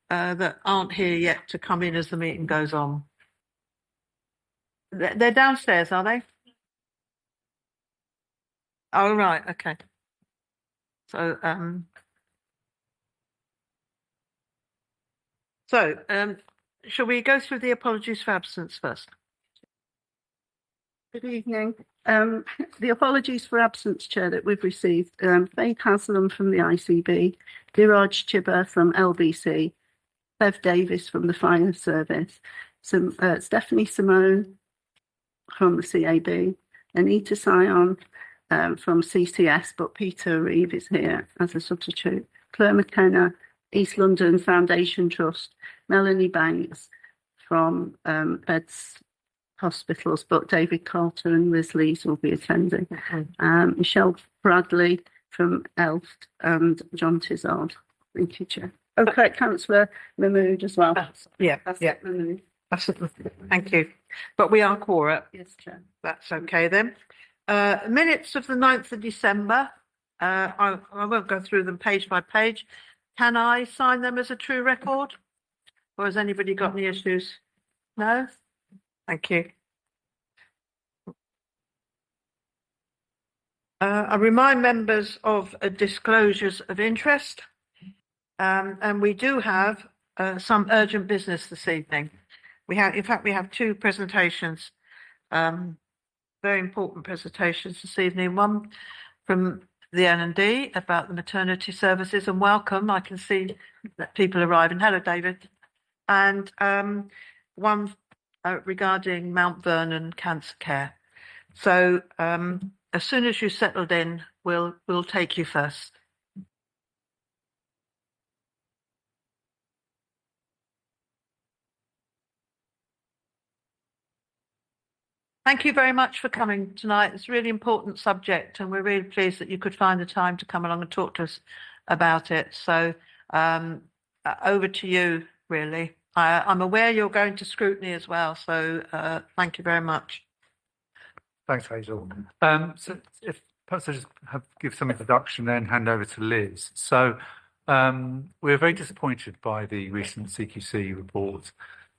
that aren't here yet to come in as the meeting goes on? They're downstairs, are they? Oh, right, okay. So, shall we go through the apologies for absence first? Good evening. The apologies for absence, Chair, that we've received. Faith Haslam from the ICB, Diraj Chibber from LBC, Bev Davis from the Fire Service, Stephanie Simone from the CAB, Anita Sion from CCS, but Peter Reeve is here as a substitute, Claire McKenna, East London Foundation Trust, Melanie Banks from Beds Hospitals, but David Carter and Liz Lees will be attending. Michelle Bradley from ELFT and John Tizard. Thank you, Chair. Okay, Councillor Mahmood as well. Yeah. Mahmood. Thank you. But we are quorum. Yes, Chair. That's okay then. Minutes of the 9th of December. I won't go through them page by page. Can I sign them as a true record? Or has anybody got any issues? No? Thank you. I remind members of disclosures of interest. And we do have some urgent business this evening. In fact, we have two presentations, very important presentations this evening. One from the L&D about the maternity services, and welcome. I can see that people arriving. Hello, David. And one regarding Mount Vernon cancer care. So as soon as you settled in, we'll take you first. Thank you very much for coming tonight. It's a really important subject, and we're really pleased that you could find the time to come along and talk to us about it. So over to you, really. I'm aware you're going to scrutiny as well, so thank you very much. Thanks, Hazel. So if perhaps I just give some introduction, then hand over to Liz. So we're very disappointed by the recent CQC report.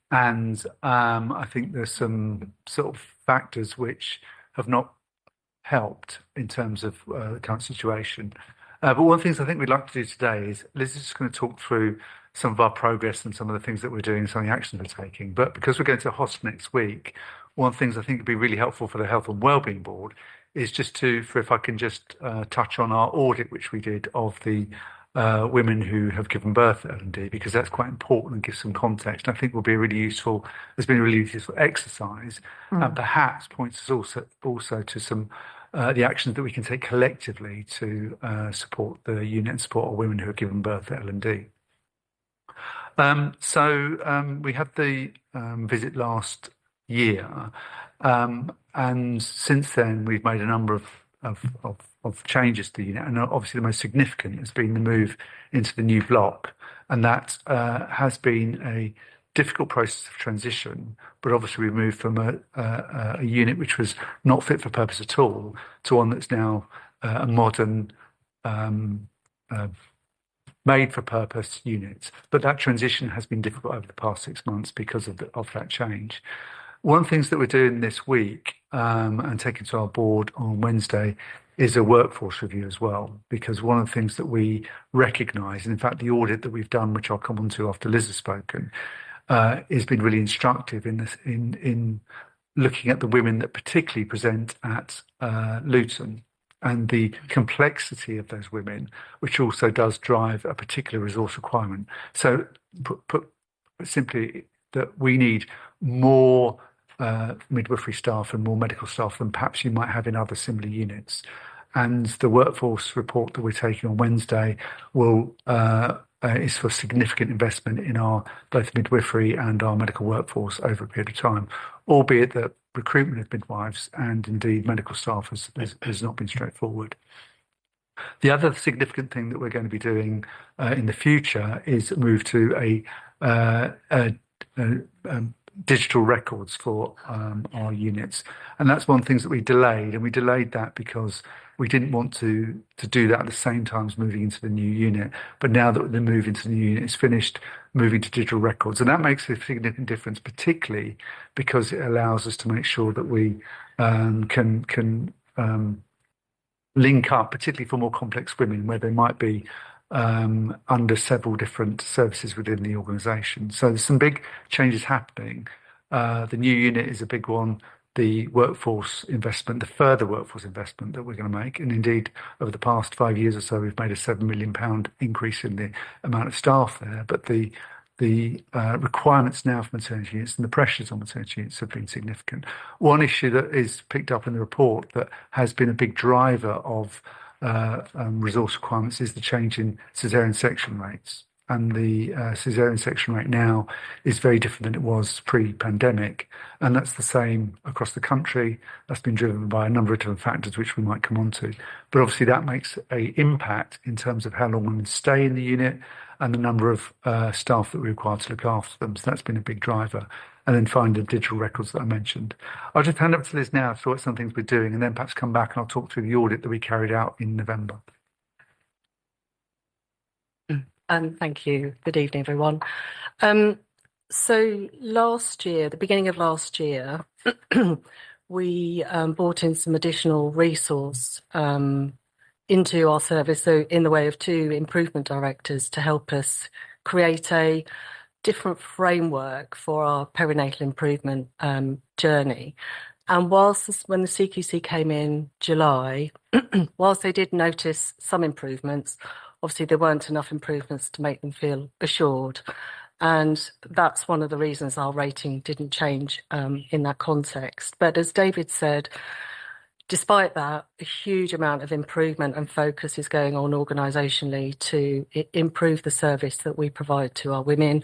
And I think there's some sort of factors which have not helped in terms of the current situation. But one of the things I think we'd like to do today is Liz is just going to talk through some of our progress and some of the things that we're doing, some of the actions we're taking. But because we're going to host next week, one of the things I think would be really helpful for the Health and Wellbeing Board is just if I can just touch on our audit, which we did of the women who have given birth at L&D, because that's quite important and gives some context. I think will be a really useful, has been a really useful exercise, and perhaps points us also to some the actions that we can take collectively to support the unit and support our women who have given birth at L&D. So we had the visit last year, and since then we've made a number of changes to the unit, and obviously the most significant has been the move into the new block, and that has been a difficult process of transition. But obviously we moved from a unit which was not fit for purpose at all to one that's now a modern made for purpose unit. But that transition has been difficult over the past 6 months because of that change. One of the things that we're doing this week and taking to our board on Wednesday is a workforce review as well, because one of the things that we recognise, and in fact the audit that we've done, which I'll come on to after Liz has spoken, has been really instructive in looking at the women that particularly present at Luton and the complexity of those women, which also does drive a particular resource requirement. So put simply, that we need more midwifery staff and more medical staff than perhaps you might have in other similar units. And the workforce report that we're taking on Wednesday is for significant investment in our both midwifery and our medical workforce over a period of time, albeit that recruitment of midwives and indeed medical staff has not been straightforward. The other significant thing that we're going to be doing in the future is move to digital records for our units, and that's one of the things that we delayed, and we delayed that because we didn't want to do that at the same time as moving into the new unit. But now that the move into the new unit is finished, moving to digital records, and that makes a significant difference, particularly because it allows us to make sure that we can link up, particularly for more complex women, where they might be under several different services within the organisation. So there's some big changes happening. The new unit is a big one. The workforce investment, the further workforce investment that we're going to make, and indeed over the past 5 years or so, we've made a £7 million increase in the amount of staff there. But the requirements now for maternity units and the pressures on maternity units have been significant. One issue that is picked up in the report that has been a big driver of resource requirements is the change in caesarean section rates. And the caesarean section rate now is very different than it was pre-pandemic. And that's the same across the country. That's been driven by a number of different factors, which we might come on to. But obviously that makes an impact in terms of how long women stay in the unit and the number of staff that we require to look after them. So that's been a big driver. And then finally, the digital records that I mentioned. I'll just hand up to Liz now to what some things we're doing, and then perhaps come back and I'll talk through the audit that we carried out in November. Thank you. Good evening, everyone. So last year, the beginning of last year, we brought in some additional resource into our service, so in the way of 2 improvement directors to help us create a different framework for our perinatal improvement journey. And when the CQC came in July, whilst they did notice some improvements, obviously there weren't enough improvements to make them feel assured. And that's one of the reasons our rating didn't change in that context. But as David said, despite that, a huge amount of improvement and focus is going on organisationally to improve the service that we provide to our women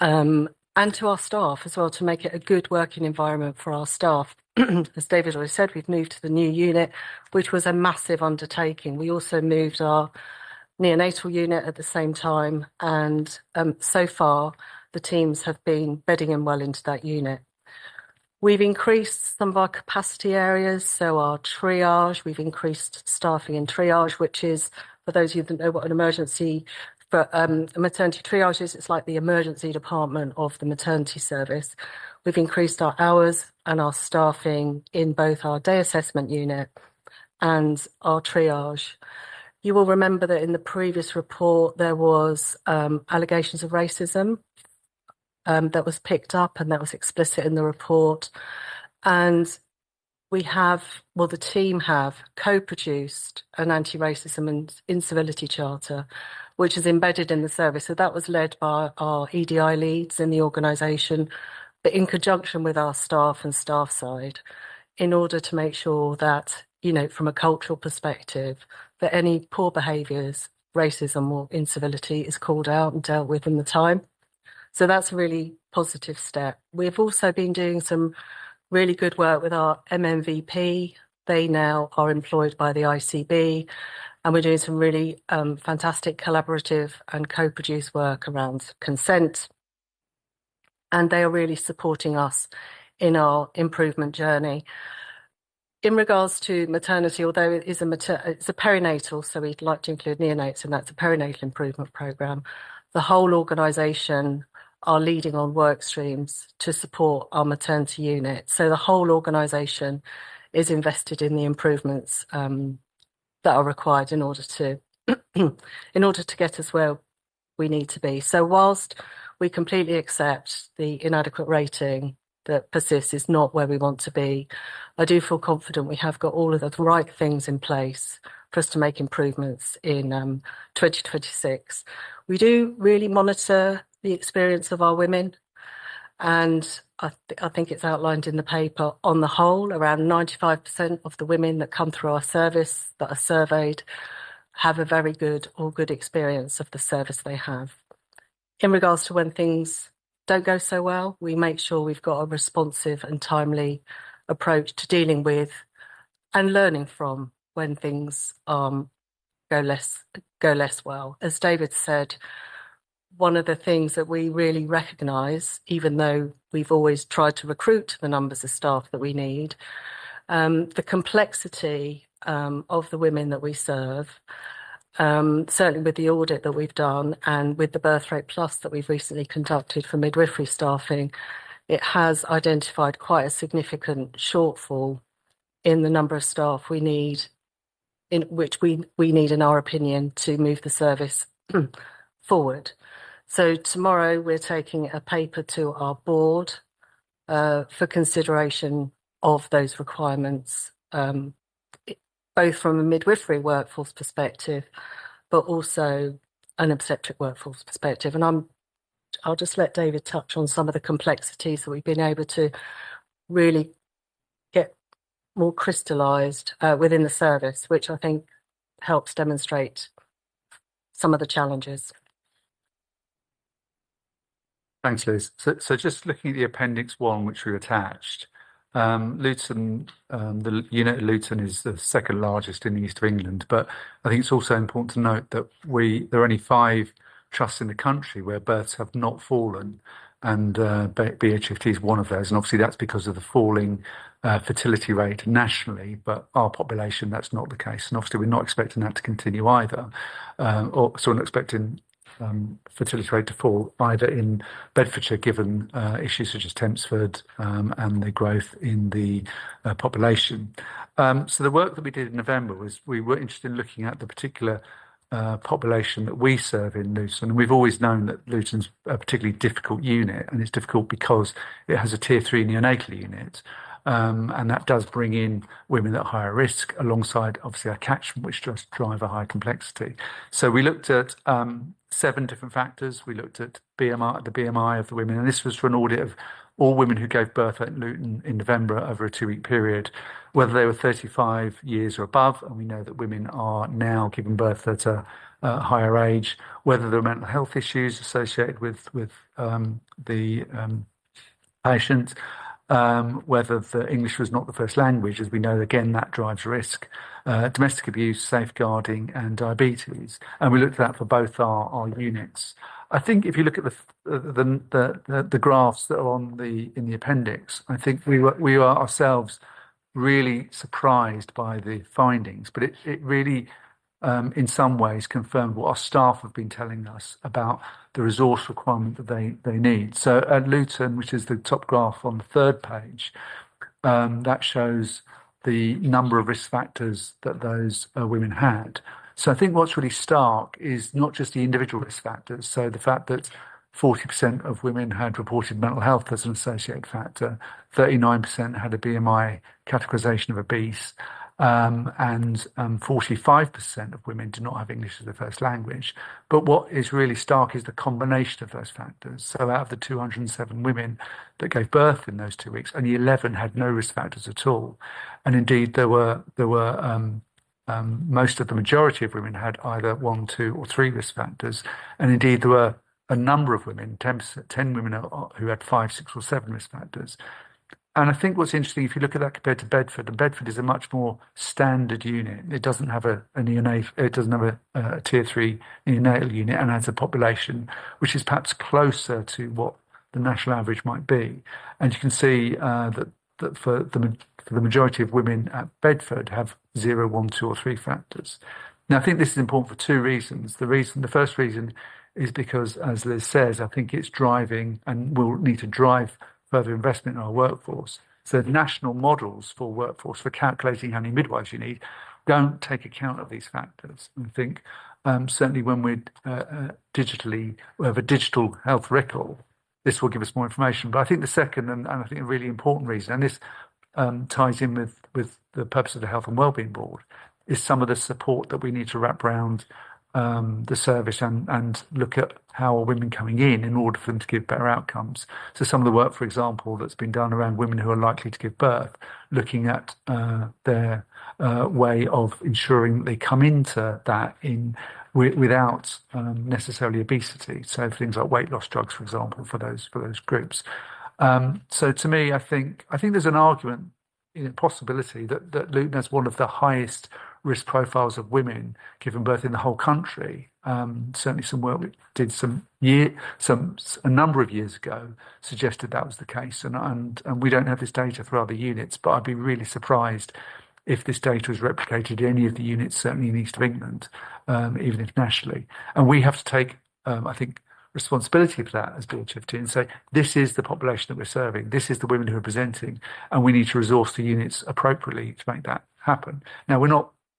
and to our staff as well, to make it a good working environment for our staff. As David already said, we've moved to the new unit, which was a massive undertaking. We also moved our neonatal unit at the same time, and so far the teams have been bedding in well into that unit. We've increased some of our capacity areas, so our triage, we've increased staffing in triage, which is, for those of you that know what an emergency for maternity triage is, it's like the emergency department of the maternity service. We've increased our hours and our staffing in both our day assessment unit and our triage. You will remember that in the previous report, there was allegations of racism that was picked up, and that was explicit in the report. And the team have co-produced an anti-racism and incivility charter, which is embedded in the service. So that was led by our EDI leads in the organisation, but in conjunction with our staff and staff side, in order to make sure that, from a cultural perspective, that any poor behaviours, racism or incivility is called out and dealt with in the time. So that's a really positive step. We've also been doing some really good work with our MMVP. They now are employed by the ICB, and we're doing some really fantastic collaborative and co-produced work around consent. And they are really supporting us in our improvement journey. In regards to maternity, although it is it's a perinatal, so we'd like to include neonates, and that's a perinatal improvement programme, the whole organisation are leading on work streams to support our maternity unit. So the whole organisation is invested in the improvements that are required in order to get us where we need to be. So whilst we completely accept the inadequate rating that persists is not where we want to be, I do feel confident we have got all of the right things in place for us to make improvements in 2026. We do really monitor the experience of our women, and I think it's outlined in the paper. On the whole, around 95% of the women that come through our service that are surveyed have a very good or good experience of the service they have. In regards to when things don't go so well, we make sure we've got a responsive and timely approach to dealing with and learning from when things go less well. As David said, one of the things that we really recognise, even though we've always tried to recruit the numbers of staff that we need, the complexity of the women that we serve, certainly with the audit that we've done and with the Birth Rate Plus that we've recently conducted for midwifery staffing, it has identified quite a significant shortfall in the number of staff we need, in which we need, in our opinion, to move the service forward. So tomorrow we're taking a paper to our board for consideration of those requirements, both from a midwifery workforce perspective, but also an obstetric workforce perspective. And I'll just let David touch on some of the complexities that we've been able to really get more crystallised within the service, which I think helps demonstrate some of the challenges. Thanks, Liz. So just looking at the Appendix 1, which we attached, Luton, the unit at Luton is the second largest in the east of England, but I think it's also important to note that there are only 5 trusts in the country where births have not fallen, and BHFT is one of those, and obviously that's because of the falling fertility rate nationally, but our population, that's not the case, and obviously we're not expecting that to continue either, so we're not expecting fertility rate to fall either in Bedfordshire, given issues such as Tempsford and the growth in the population. So the work that we did in November was we were interested in looking at the particular population that we serve in Luton. And we've always known that Luton's a particularly difficult unit, and it's difficult because it has a tier 3 neonatal unit. And that does bring in women at higher risk alongside obviously our catchment, which does drive a high complexity. So we looked at 7 different factors. We looked at BMI, the BMI of the women, and this was for an audit of all women who gave birth at Luton in November over a 2-week period, whether they were 35 years or above, and we know that women are now giving birth at a higher age, whether there are mental health issues associated with the patient, whether the English was not the first language, as we know, again, that drives risk, domestic abuse, safeguarding, and diabetes. And we looked at that for both our units. I think if you look at the graphs that are in the appendix, I think we are ourselves really surprised by the findings, but it really in some ways confirmed what our staff have been telling us about the resource requirement that they need. So at Luton, which is the top graph on the 3rd page, that shows the number of risk factors that those women had. So I think what's really stark is not just the individual risk factors. So the fact that 40% of women had reported mental health as an associated factor, 39% had a BMI categorization of obese, and 45% of women do not have English as their first language. But what is really stark is the combination of those factors. So out of the 207 women that gave birth in those 2 weeks, only 11 had no risk factors at all. And indeed, there were most of the majority of women had either 1, 2, or 3 risk factors. And indeed, there were a number of women, 10 women who had 5, 6, or 7 risk factors. And I think what's interesting, if you look at that compared to Bedford, and Bedford is a much more standard unit. It doesn't have a tier 3 neonatal unit, and has a population which is perhaps closer to what the national average might be. And you can see that for the majority of women at Bedford have 0, 1, 2, or 3 factors. Now, I think this is important for 2 reasons. The first reason is because, as Liz says, I think it's driving and will need to drive further investment in our workforce. So national models for workforce, for calculating how many midwives you need, don't take account of these factors. And I think certainly when we have a digital health record, this will give us more information. But I think the second, and I think a really important reason, and this ties in with the purpose of the Health and Wellbeing Board, is some of the support that we need to wrap around the service and look at how are women coming in order for them to give better outcomes. So some of the work, for example, that's been done around women who are likely to give birth, looking at their way of ensuring they come into that without necessarily obesity. So things like weight loss drugs, for example, for those groups. So to me, I think there's an argument, possibility that Luton has one of the highest risk profiles of women giving birth in the whole country. Certainly some work we did a number of years ago suggested that was the case, and we don't have this data for other units, but I'd be really surprised if this data is replicated in any of the units, certainly in East of England, even if nationally. And we have to take, I think, responsibility for that as BHFT and say, this is the population that we're serving, this is the women who are presenting, and we need to resource the units appropriately to make that happen. Now,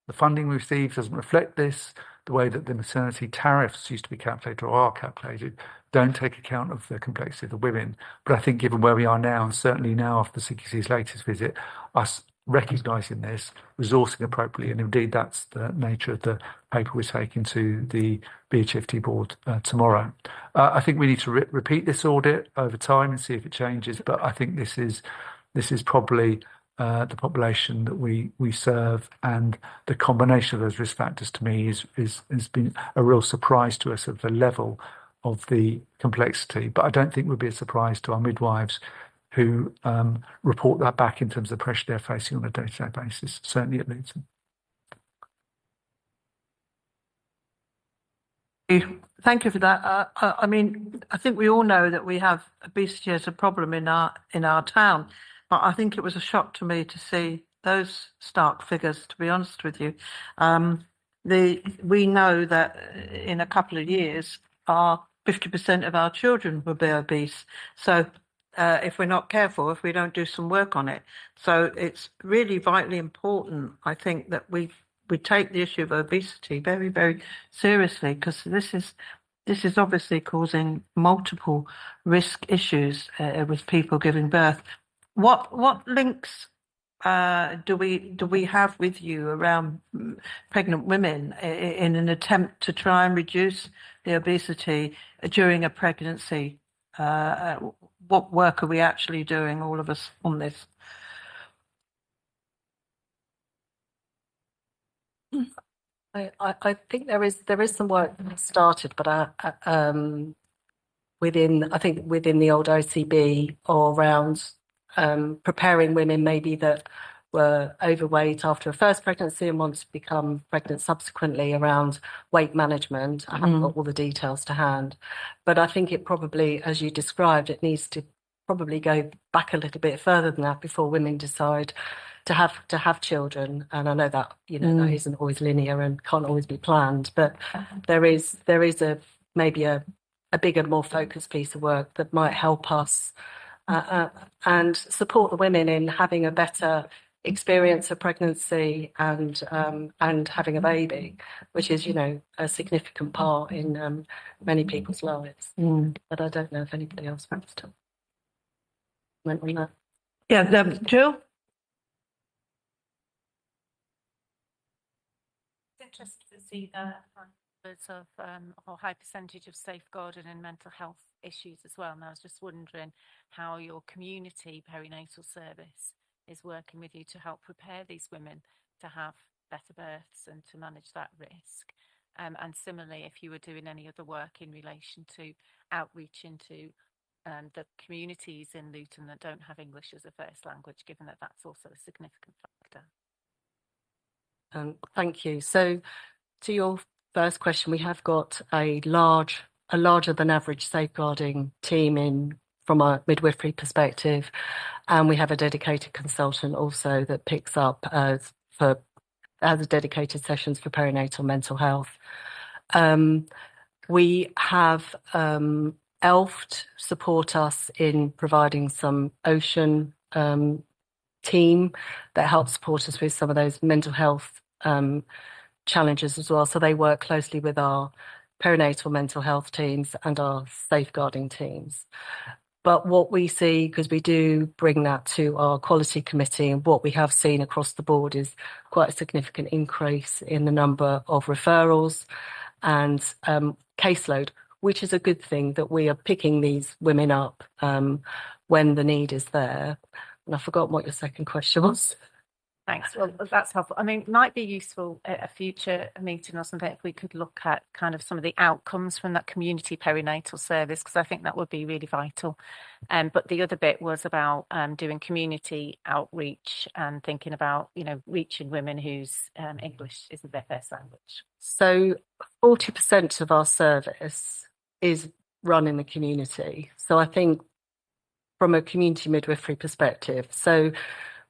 the funding we receive doesn't reflect this. The way that the maternity tariffs used to be calculated or are calculated don't take account of the complexity of the women. But I think given where we are now, and certainly now after the CQC's latest visit, us recognising this, resourcing appropriately, and indeed that's the nature of the paper we're taking to the BHFT board tomorrow. I think we need to repeat this audit over time and see if it changes, but I think this is probably the population that we serve, and the combination of those risk factors to me has been a real surprise to us of the level of the complexity. But I don't think would be a surprise to our midwives who report that back in terms of the pressure they're facing on a day-to-day basis, certainly at Luton. Thank you for that. I mean, I think we all know that we have obesity as a problem in our town, but I think it was a shock to me to see those stark figures, to be honest with you. We know that in a couple of years, 50% of our children will be obese. So if we're not careful, if we don't do some work on it. So it's really vitally important, I think, that we take the issue of obesity very, very seriously, because this is obviously causing multiple risk issues with people giving birth. What links do we have with you around pregnant women in an attempt to try and reduce the obesity during a pregnancy? What work are we actually doing, all of us, on this? I think there is some work started, but within the old OCB, or around preparing women maybe that were overweight after a first pregnancy and want to become pregnant subsequently, around weight management. I haven't got all the details to hand, but I think it probably, as you described, it needs to probably go back a little bit further than that before women decide to have children. And I know that that isn't always linear and can't always be planned, but there is maybe a bigger, more focused piece of work that might help us and support the women in having a better experience of pregnancy and having a baby, which is a significant part in many people's lives. But I don't know if anybody else wants to comment on that. Yeah, Jill? Interested to see the numbers of or high percentage of safeguarding and mental health issues as well. And I was just wondering how your community perinatal service is working with you to help prepare these women to have better births and to manage that risk. And similarly, if you were doing any other work in relation to outreach into the communities in Luton that don't have English as a first language, given that that's also a significant factor. Thank you. So to your first question, we have got a larger than average safeguarding team from a midwifery perspective, and we have a dedicated consultant also that picks up as dedicated sessions for perinatal mental health. We have ELFT support us in providing some Ocean team that helps support us with some of those mental health challenges as well. So they work closely with our perinatal mental health teams and our safeguarding teams. But what we see, because we do bring that to our quality committee, and what we have seen across the board is quite a significant increase in the number of referrals and caseload, which is a good thing, that we are picking these women up when the need is there. And I forgot what your second question was. Thanks. Well, that's helpful. I mean, it might be useful at a future meeting or something if we could look at kind of some of the outcomes from that community perinatal service, because I think that would be really vital. But the other bit was about doing community outreach and thinking about, reaching women whose English isn't their first language. So 40% of our service is run in the community. So I think from a community midwifery perspective, so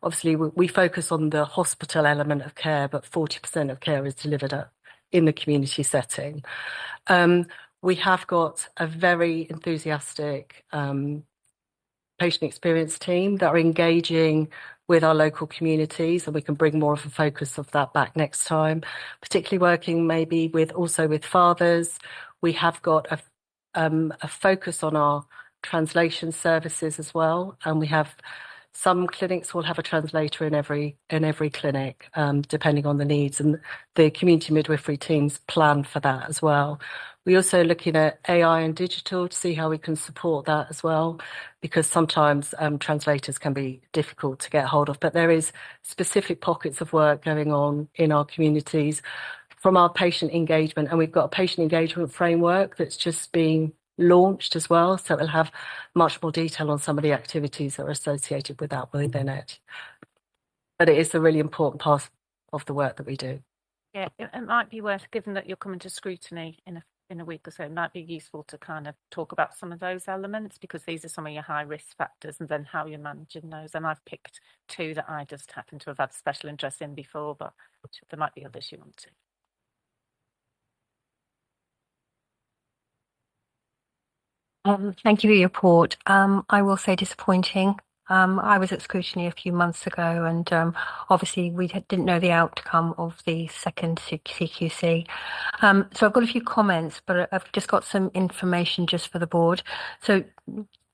obviously we focus on the hospital element of care, but 40% of care is delivered in the community setting. We have got a very enthusiastic patient experience team that are engaging with our local communities, and we can bring more of a focus of that back next time, particularly working maybe with fathers. We have got a focus on our translation services as well, and we have some clinics will have a translator in every clinic, depending on the needs, and the community midwifery teams plan for that as well. We're also looking at AI and digital to see how we can support that as well, because sometimes translators can be difficult to get hold of, but there is specific pockets of work going on in our communities from our patient engagement, and we've got a patient engagement framework that's just being launched as well, so it'll have much more detail on some of the activities that are associated with that within it. But it is a really important part of the work that we do. Yeah, it might be worth, given that you're coming to scrutiny in a week or so, it might be useful to kind of talk about some of those elements, because these are some of your high risk factors, and then how you're managing those. And I've picked two that I just happen to have had special interest in before, but there might be others you want to. Thank you for your report. I will say disappointing. I was at scrutiny a few months ago, and obviously we didn't know the outcome of the second CQC. So I've got a few comments, but I've just got some information just for the board. So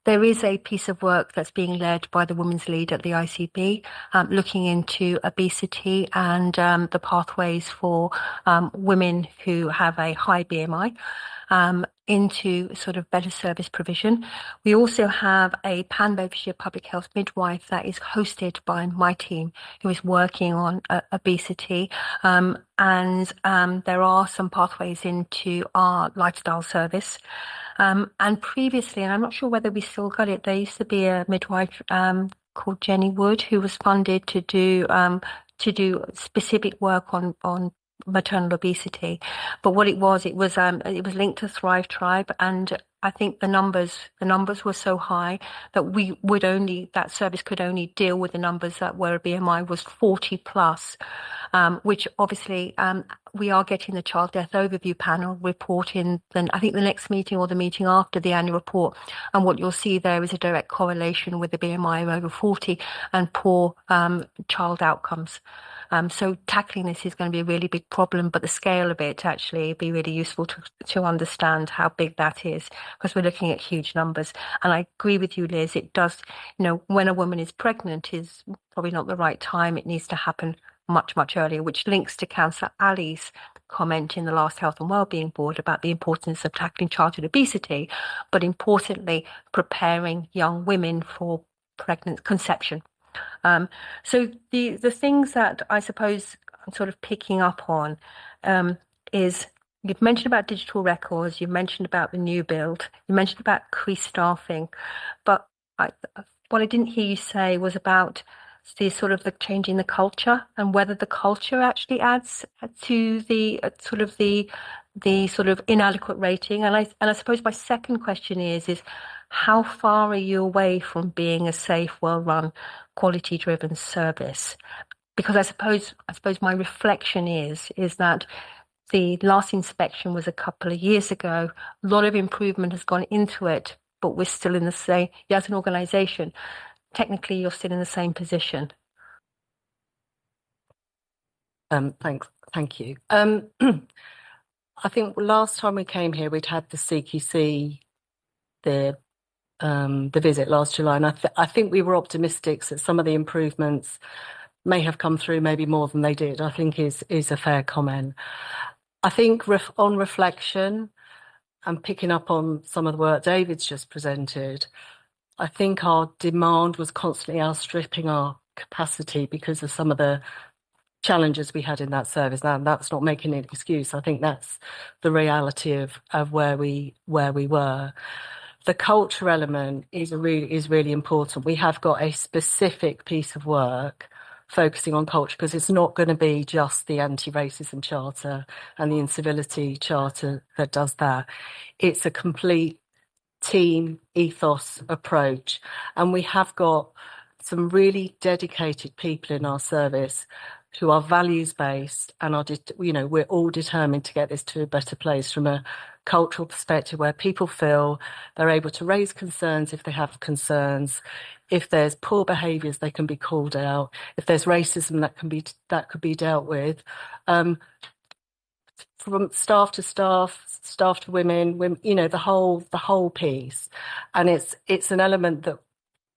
there is a piece of work that's being led by the Women's Lead at the ICB, looking into obesity and the pathways for women who have a high BMI. Into sort of better service provision. We also have a Pan-Bedfordshire Public Health Midwife that is hosted by my team, who is working on obesity. And there are some pathways into our lifestyle service. And previously, and I'm not sure whether we still got it, there used to be a midwife called Jenny Wood, who was funded to do specific work on maternal obesity. But what it was linked to Thrive Tribe, and I think the numbers were so high that that service could only deal with the numbers that where a BMI was 40 plus, which obviously we are getting the child death overview panel report in I think the next meeting or the meeting after the annual report, and what you'll see there is a direct correlation with the BMI of over 40 and poor child outcomes. So tackling this is going to be a really big problem, but the scale of it actually be really useful to understand how big that is, because we're looking at huge numbers. And I agree with you, Liz, it does, when a woman is pregnant is probably not the right time. It needs to happen much, much earlier, which links to Councillor Ali's comment in the last Health and Wellbeing Board about the importance of tackling childhood obesity, but importantly, preparing young women for conception. So the things that I suppose I'm sort of picking up on is you've mentioned about digital records, you've mentioned about the new build, you mentioned about increased staffing, but what I didn't hear you say was about the sort of the changing the culture, and whether the culture actually adds to the sort of inadequate rating. And I suppose my second question is how far are you away from being a safe, well-run, quality-driven service? Because I suppose my reflection is that the last inspection was a couple of years ago. A lot of improvement has gone into it, but we're still in the same, as an organisation, technically you're still in the same position. Thank you. I think last time we came here, we'd had the CQC, the visit last July, and I think we were optimistic that some of the improvements may have come through maybe more than they did. I think is a fair comment. I think on reflection and picking up on some of the work David's just presented, I think our demand was constantly outstripping our capacity because of some of the challenges we had in that service. Now, that's not making an excuse. I think that's the reality of where we were. The culture element is really important. We have got a specific piece of work focusing on culture, because it's not going to be just the anti-racism charter and the incivility charter that does that. It's a complete team ethos approach, and we have got some really dedicated people in our service who are values-based and we're all determined to get this to a better place from a cultural perspective where people feel they're able to raise concerns if they have concerns. If there's poor behaviours, they can be called out. If there's racism, that could be dealt with. From staff to staff, staff to women, the whole piece. And it's an element that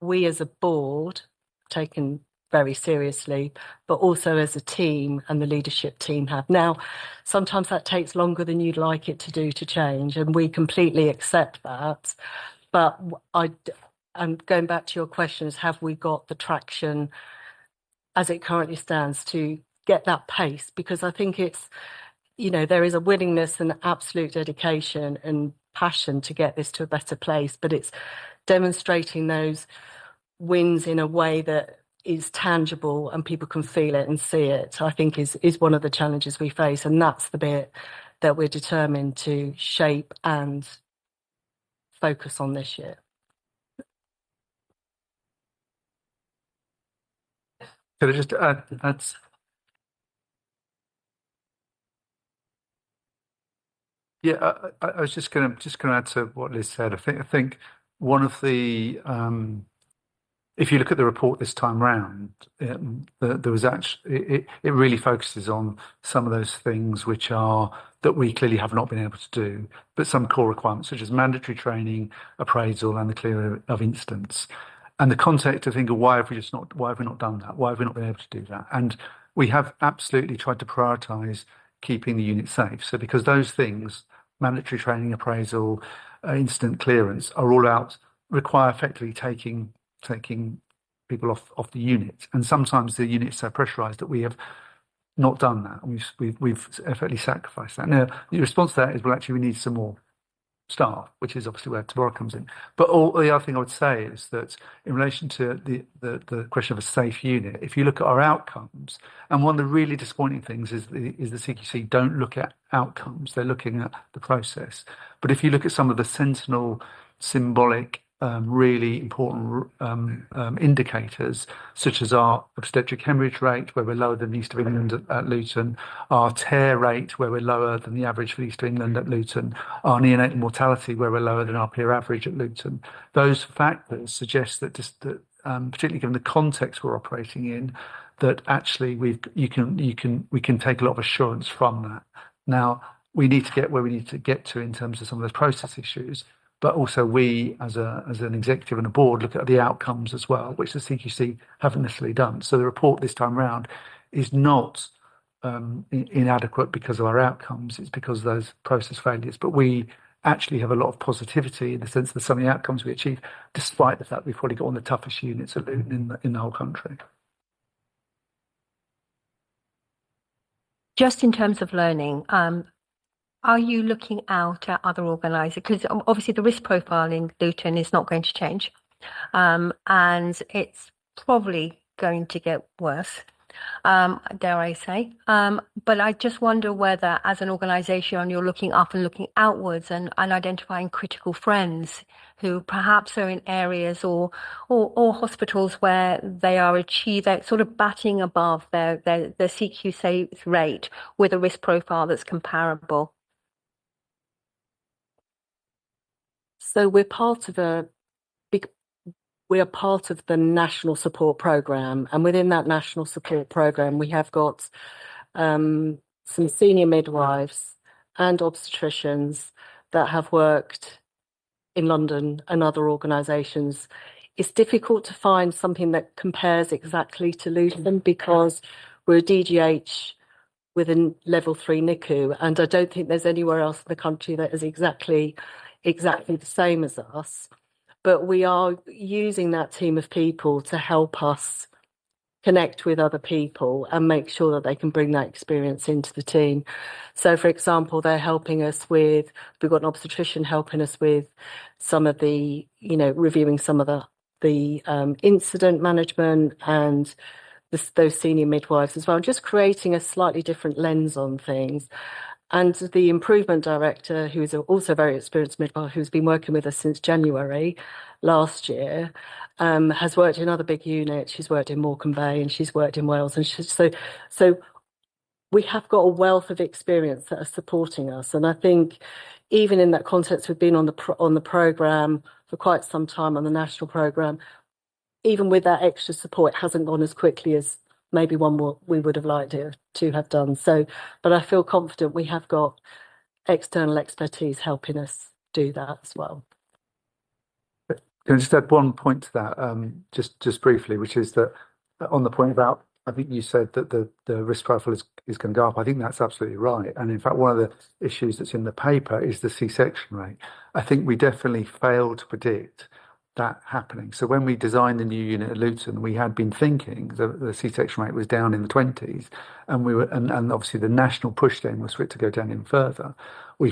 we as a board taken very seriously, but also as a team and the leadership team have. Now, sometimes that takes longer than you'd like it to do to change, and we completely accept that. But and going back to your question is, have we got the traction as it currently stands to get that pace? Because I think it's, there is a willingness and absolute dedication and passion to get this to a better place, but it's demonstrating those wins in a way that is tangible and people can feel it and see it, I think is one of the challenges we face. And that's the bit that we're determined to shape and focus on this year. Could I just add yeah, I was just going to add to what Liz said. I think one of the if you look at the report this time round, there was actually it really focuses on some of those things that we clearly have not been able to do, but some core requirements such as mandatory training, appraisal, and the clear of incidents. And the context of thinking, why have we not done that? Why have we not been able to do that? And we have absolutely tried to prioritise keeping the unit safe. So because those things, mandatory training, appraisal, incident clearance, are all require effectively taking people off the unit. And sometimes the unit is so pressurised that we have not done that. We've effectively sacrificed that. Now, the response to that is, well, actually, we need some more staff, which is obviously where tomorrow comes in. But the other thing I would say is that in relation to the question of a safe unit, if you look at our outcomes, and one of the really disappointing things is the CQC don't look at outcomes, they're looking at the process. But if you look at some of the sentinel symbolic really important indicators, such as our obstetric hemorrhage rate, where we're lower than the East of England at Luton, our tear rate, where we're lower than the average for the East of England at Luton, our neonatal mortality, where we're lower than our peer average at Luton. Those factors suggest that particularly given the context we're operating in, that actually we can take a lot of assurance from that. Now, we need to get where we need to get to in terms of some of those process issues, but also we, as an executive and a board, look at the outcomes as well, which the CQC haven't necessarily done. So the report this time round is not inadequate because of our outcomes, it's because of those process failures. But we actually have a lot of positivity in the sense that some of the outcomes we achieve, despite the fact we've probably got one of the toughest units at Luton in the whole country. Just in terms of learning, are you looking out at other organisers? Because obviously the risk profile in Luton is not going to change, and it's probably going to get worse, dare I say. But I just wonder whether, as an organisation, you're looking up and looking outwards and identifying critical friends who perhaps are in areas or hospitals where they're sort of batting above their CQC rate with a risk profile that's comparable. So we're part of the national support program, and within that national support program, we have got some senior midwives and obstetricians that have worked in London and other organisations. It's difficult to find something that compares exactly to Luton because we're a DGH with a level 3 NICU, and I don't think there's anywhere else in the country that is exactly the same as us. But we are using that team of people to help us connect with other people and make sure that they can bring that experience into the team. So, for example, they're helping us we've got an obstetrician helping us with some of the, reviewing some of the incident management and those senior midwives as well, just creating a slightly different lens on things. And the improvement director, who is also a very experienced midwife, who's been working with us since January last year, has worked in other big units. She's worked in Morecambe Bay and she's worked in Wales. And so we have got a wealth of experience that are supporting us. And I think even in that context, we've been on the programme for quite some time, on the national programme. Even with that extra support, it hasn't gone as quickly as maybe we would have liked it to have done. So, but I feel confident we have got external expertise helping us do that as well. Can I just add one point to that, just briefly, which is that on the point about, I think you said that the risk profile is going to go up. I think that's absolutely right. And in fact, one of the issues that's in the paper is the C-section rate. I think we definitely failed to predict that happening. So when we designed the new unit at Luton, we had been thinking the C-section rate was down in the 20s, and obviously the national push then was for it to go down even further. I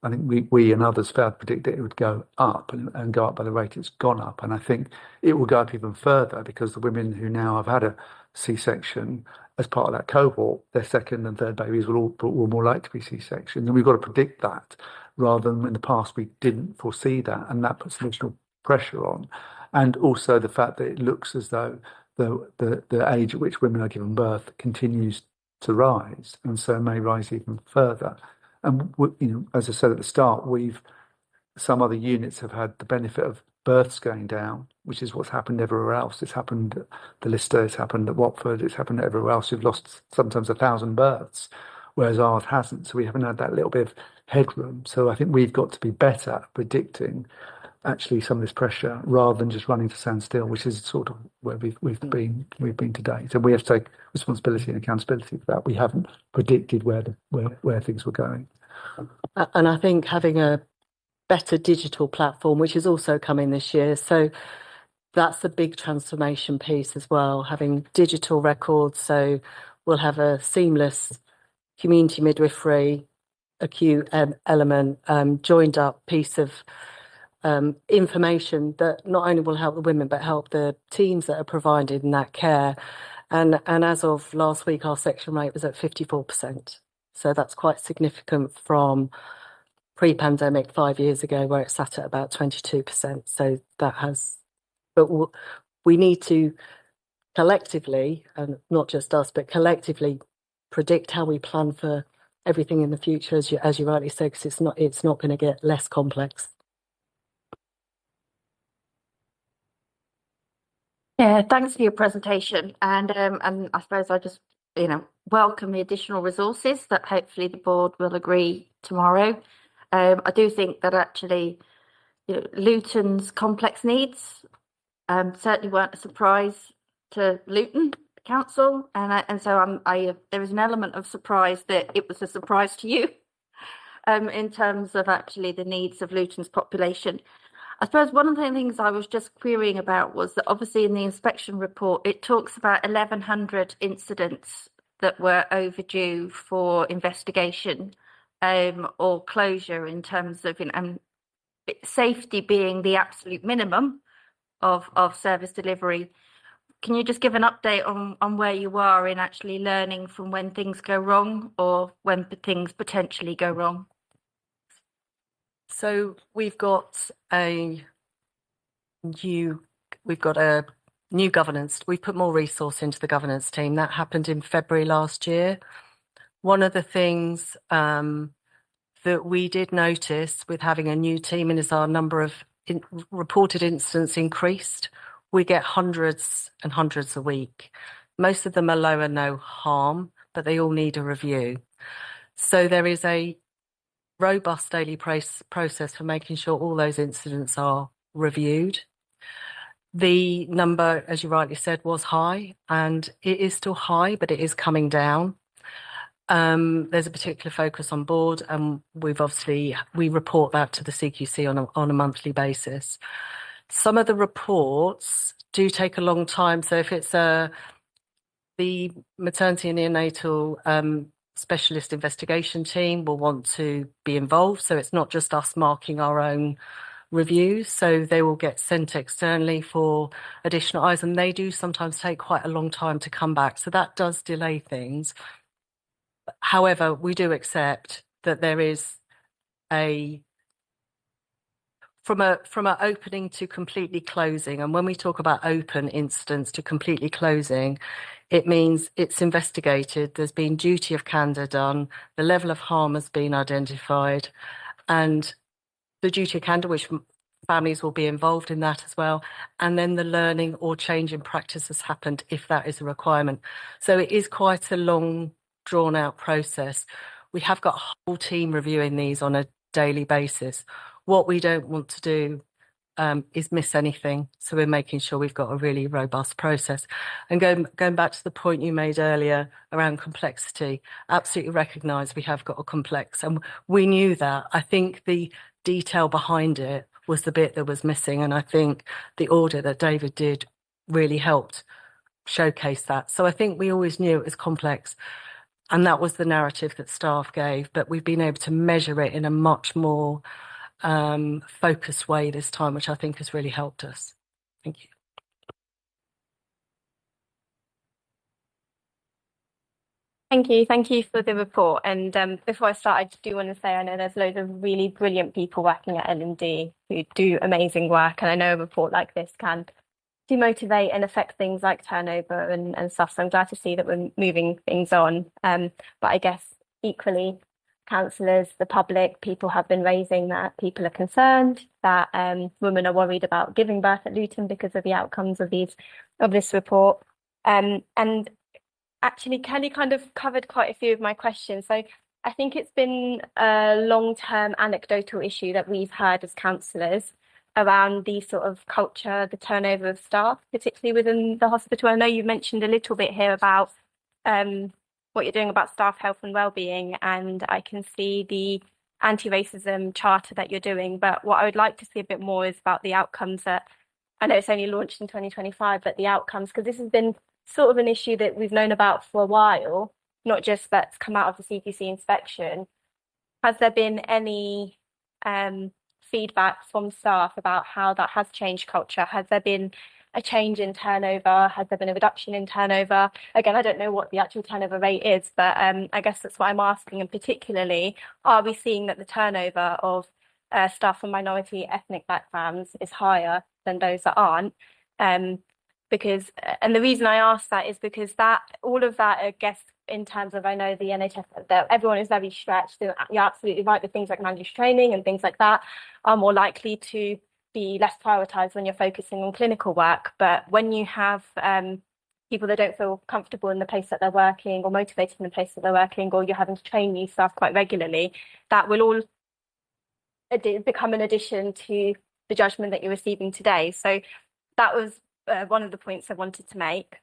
think we and others failed to predict that it would go up and go up by the rate it's gone up. And I think it will go up even further because the women who now have had a C-section as part of that cohort, their second and third babies will more likely to be C-section. And we've got to predict that rather than in the past we didn't foresee that. And that puts additional pressure on. And also the fact that it looks as though the age at which women are given birth continues to rise and so may rise even further. And as I said at the start, some other units have had the benefit of births going down, which is what's happened everywhere else. It's happened at the Lister, it's happened at Watford, it's happened everywhere else. We've lost sometimes 1,000 births, whereas ours hasn't. So we haven't had that little bit of headroom. So I think we've got to be better at predicting actually some of this pressure rather than just running to stand still, which is sort of where we've been today. So we have to take responsibility and accountability for that. We haven't predicted where things were going. And I think having a better digital platform, which is also coming this year, so that's a big transformation piece as well, having digital records. So we'll have a seamless community midwifery acute element, joined up piece of information that not only will help the women but help the teams that are providing that care. And as of last week, our section rate was at 54%. So that's quite significant from pre-pandemic 5 years ago, where it sat at about 22%. So that has, but we need to collectively, and not just us, but collectively predict how we plan for everything in the future, as you rightly said, because it's not going to get less complex. Yeah, thanks for your presentation. And I suppose I just, welcome the additional resources that hopefully the board will agree tomorrow. I do think that actually, Luton's complex needs certainly weren't a surprise to Luton Council, and so there is an element of surprise that it was a surprise to you, in terms of actually the needs of Luton's population. I suppose one of the things I was just querying about was that obviously in the inspection report, it talks about 1,100 incidents that were overdue for investigation or closure in terms of safety being the absolute minimum of service delivery. Can you just give an update on where you are in actually learning from when things go wrong or when things potentially go wrong? So we've got a new governance. We've put more resource into the governance team. That happened in February last year. One of the things that we did notice with having a new team is our number of reported incidents increased. We get hundreds and hundreds a week. Most of them are low and no harm, but they all need a review. So there is a robust daily process for making sure all those incidents are reviewed. The number, as you rightly said, was high, and it is still high, but it is coming down. There's a particular focus on board, and we report that to the CQC on a monthly basis. Some of the reports do take a long time. So if it's the maternity and neonatal specialist investigation team will want to be involved. So it's not just us marking our own reviews. So they will get sent externally for additional eyes, and they do sometimes take quite a long time to come back. So that does delay things. However, we do accept that there is from a opening to completely closing. And when we talk about open instance to completely closing, it means it's investigated, there's been duty of candour done, the level of harm has been identified, and the duty of candour, which families will be involved in that as well, and then the learning or change in practice has happened if that is a requirement. So it is quite a long, drawn-out process. We have got a whole team reviewing these on a daily basis. What we don't want to do is miss anything. So we're making sure we've got a really robust process. And going back to the point you made earlier around complexity, absolutely recognise we have got a complex, and we knew that. I think the detail behind it was the bit that was missing, and I think the audit that David did really helped showcase that. So I think we always knew it was complex, and that was the narrative that staff gave, but we've been able to measure it in a much more focused way this time, which I think has really helped us. Thank you. Thank you for the report. And before I start, I just do want to say I know there's loads of really brilliant people working at L&D who do amazing work, and I know a report like this can demotivate and affect things like turnover and stuff. So I'm glad to see that we're moving things on. But I guess equally, councillors, the public, people have been raising that people are concerned that women are worried about giving birth at Luton because of the outcomes of this report. And actually, Kelly kind of covered quite a few of my questions. So I think it's been a long-term anecdotal issue that we've heard as councillors around the sort of culture, the turnover of staff, particularly within the hospital. I know you mentioned a little bit here about what you're doing about staff health and wellbeing, and I can see the anti-racism charter that you're doing. But what I would like to see a bit more is about the outcomes that, I know it's only launched in 2025, but the outcomes, because this has been sort of an issue that we've known about for a while, not just that's come out of the CQC inspection. Has there been any feedback from staff about how that has changed culture? Has there been a change in turnover? Has there been a reduction in turnover? Again, I don't know what the actual turnover rate is, but I guess that's what I'm asking. And particularly, are we seeing that the turnover of staff from minority ethnic backgrounds is higher than those that aren't? Because, and the reason I ask that is because that all of that, I guess, in terms of, I know the NHS, that everyone is very stretched. You're absolutely right. The things like mandatory training and things like that are more likely to be less prioritised when you're focusing on clinical work. But when you have people that don't feel comfortable in the place that they're working, or motivated in the place that they're working, or you're having to train new staff quite regularly, that will all become an addition to the judgment that you're receiving today. So that was one of the points I wanted to make.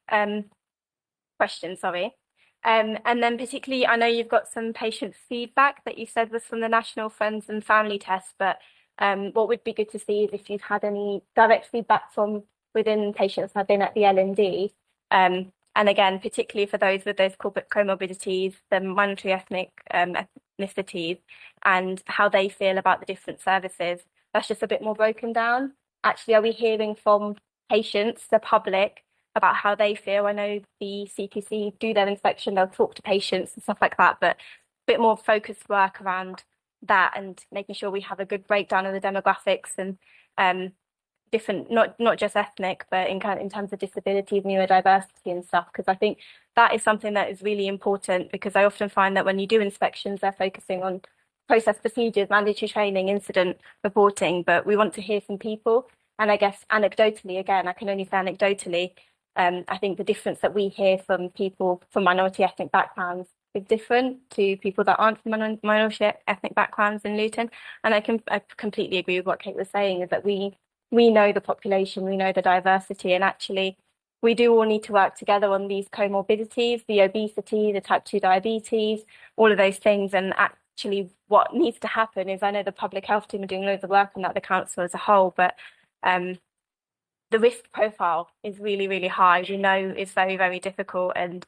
Question, sorry. And then particularly, I know you've got some patient feedback that you said was from the National Friends and Family Test, but what would be good to see is if you've had any direct feedback from within patients who have been at the L&D. And again, particularly for those with those corporate comorbidities, the minority ethnic ethnicities, and how they feel about the different services. That's just a bit more broken down. Actually, are we hearing from patients, the public, about how they feel? I know the CQC do their inspection, they'll talk to patients and stuff like that, but a bit more focused work around that and making sure we have a good breakdown of the demographics and different, not just ethnic, but in terms of disabilities, neurodiversity and stuff, because I think that is something that is really important, because I often find that when you do inspections, they're focusing on process procedures, mandatory training, incident reporting, but we want to hear from people. And I guess anecdotally, again, I can only say anecdotally, I think the difference that we hear from people from minority ethnic backgrounds is different to people that aren't from minority ethnic backgrounds in Luton. And I completely agree with what Kate was saying, is that we know the population, we know the diversity, and actually we do all need to work together on these comorbidities, the obesity, the type 2 diabetes, all of those things. And actually what needs to happen is, I know the public health team are doing loads of work on that, the council as a whole, but the risk profile is really, really high. We know it's very, very difficult, and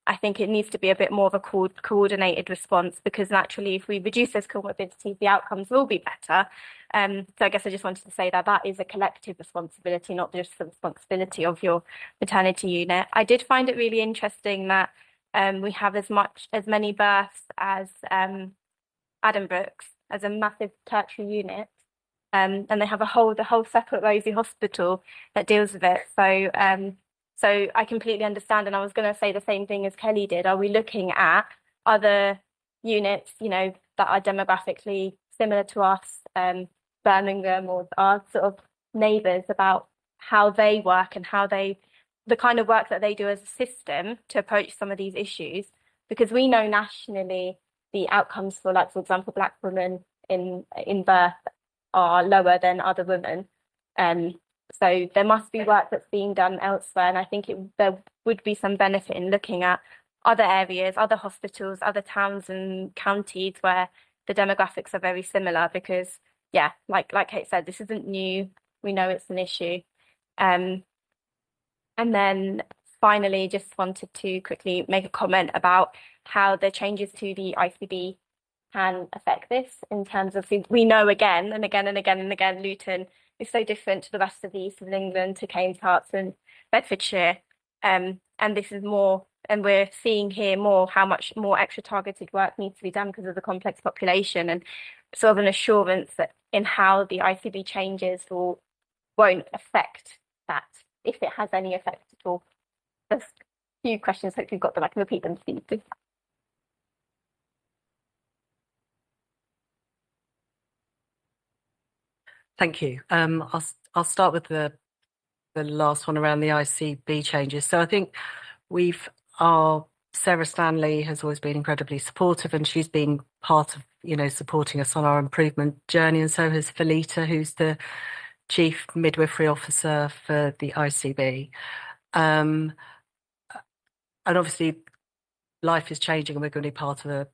I think it needs to be a bit more of a coordinated response, because naturally, if we reduce those comorbidities, the outcomes will be better. So I guess I just wanted to say that that is a collective responsibility, not just the responsibility of your maternity unit. I did find it really interesting that we have as many births as Addenbrooke's as a massive tertiary unit. And they have the whole separate Rosie hospital that deals with it. So I completely understand. And I was going to say the same thing as Kelly did. Are we looking at other units, that are demographically similar to us, Birmingham or our sort of neighbours, about how they work and the kind of work that they do as a system to approach some of these issues? Because we know nationally the outcomes for, like, for example, Black women in birth are lower than other women. So there must be work that's being done elsewhere. And I think there would be some benefit in looking at other areas, other hospitals, other towns and counties where the demographics are very similar, because, yeah, like Kate said, this isn't new. We know it's an issue. And then finally, just wanted to quickly make a comment about how the changes to the ICB can affect this, in terms of, we know again and again and again and again, Luton is so different to the rest of the east of England, to Keynes, Herts and Bedfordshire. And this is more, and we're seeing here more how much more extra targeted work needs to be done because of the complex population, and sort of an assurance that in how the ICB changes won't affect that, if it has any effect at all. There's a few questions, hopefully you've got them, I can repeat them to you. Thank you. I'll start with the last one around the ICB changes. So I think Sarah Stanley has always been incredibly supportive, and she's been part of, supporting us on our improvement journey. And so has Felita, who's the Chief Midwifery Officer for the ICB. And obviously life is changing, and we're going to be part of a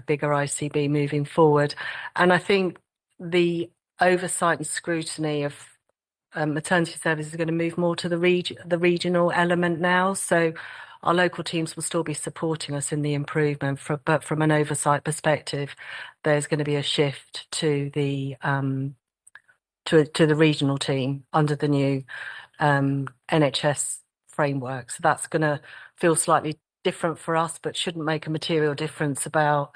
bigger ICB moving forward. And I think the oversight and scrutiny of maternity services is going to move more to the regional element now. So our local teams will still be supporting us in the improvement, but from an oversight perspective, there's going to be a shift to the regional team under the new NHS framework. So that's going to feel slightly different for us, but shouldn't make a material difference about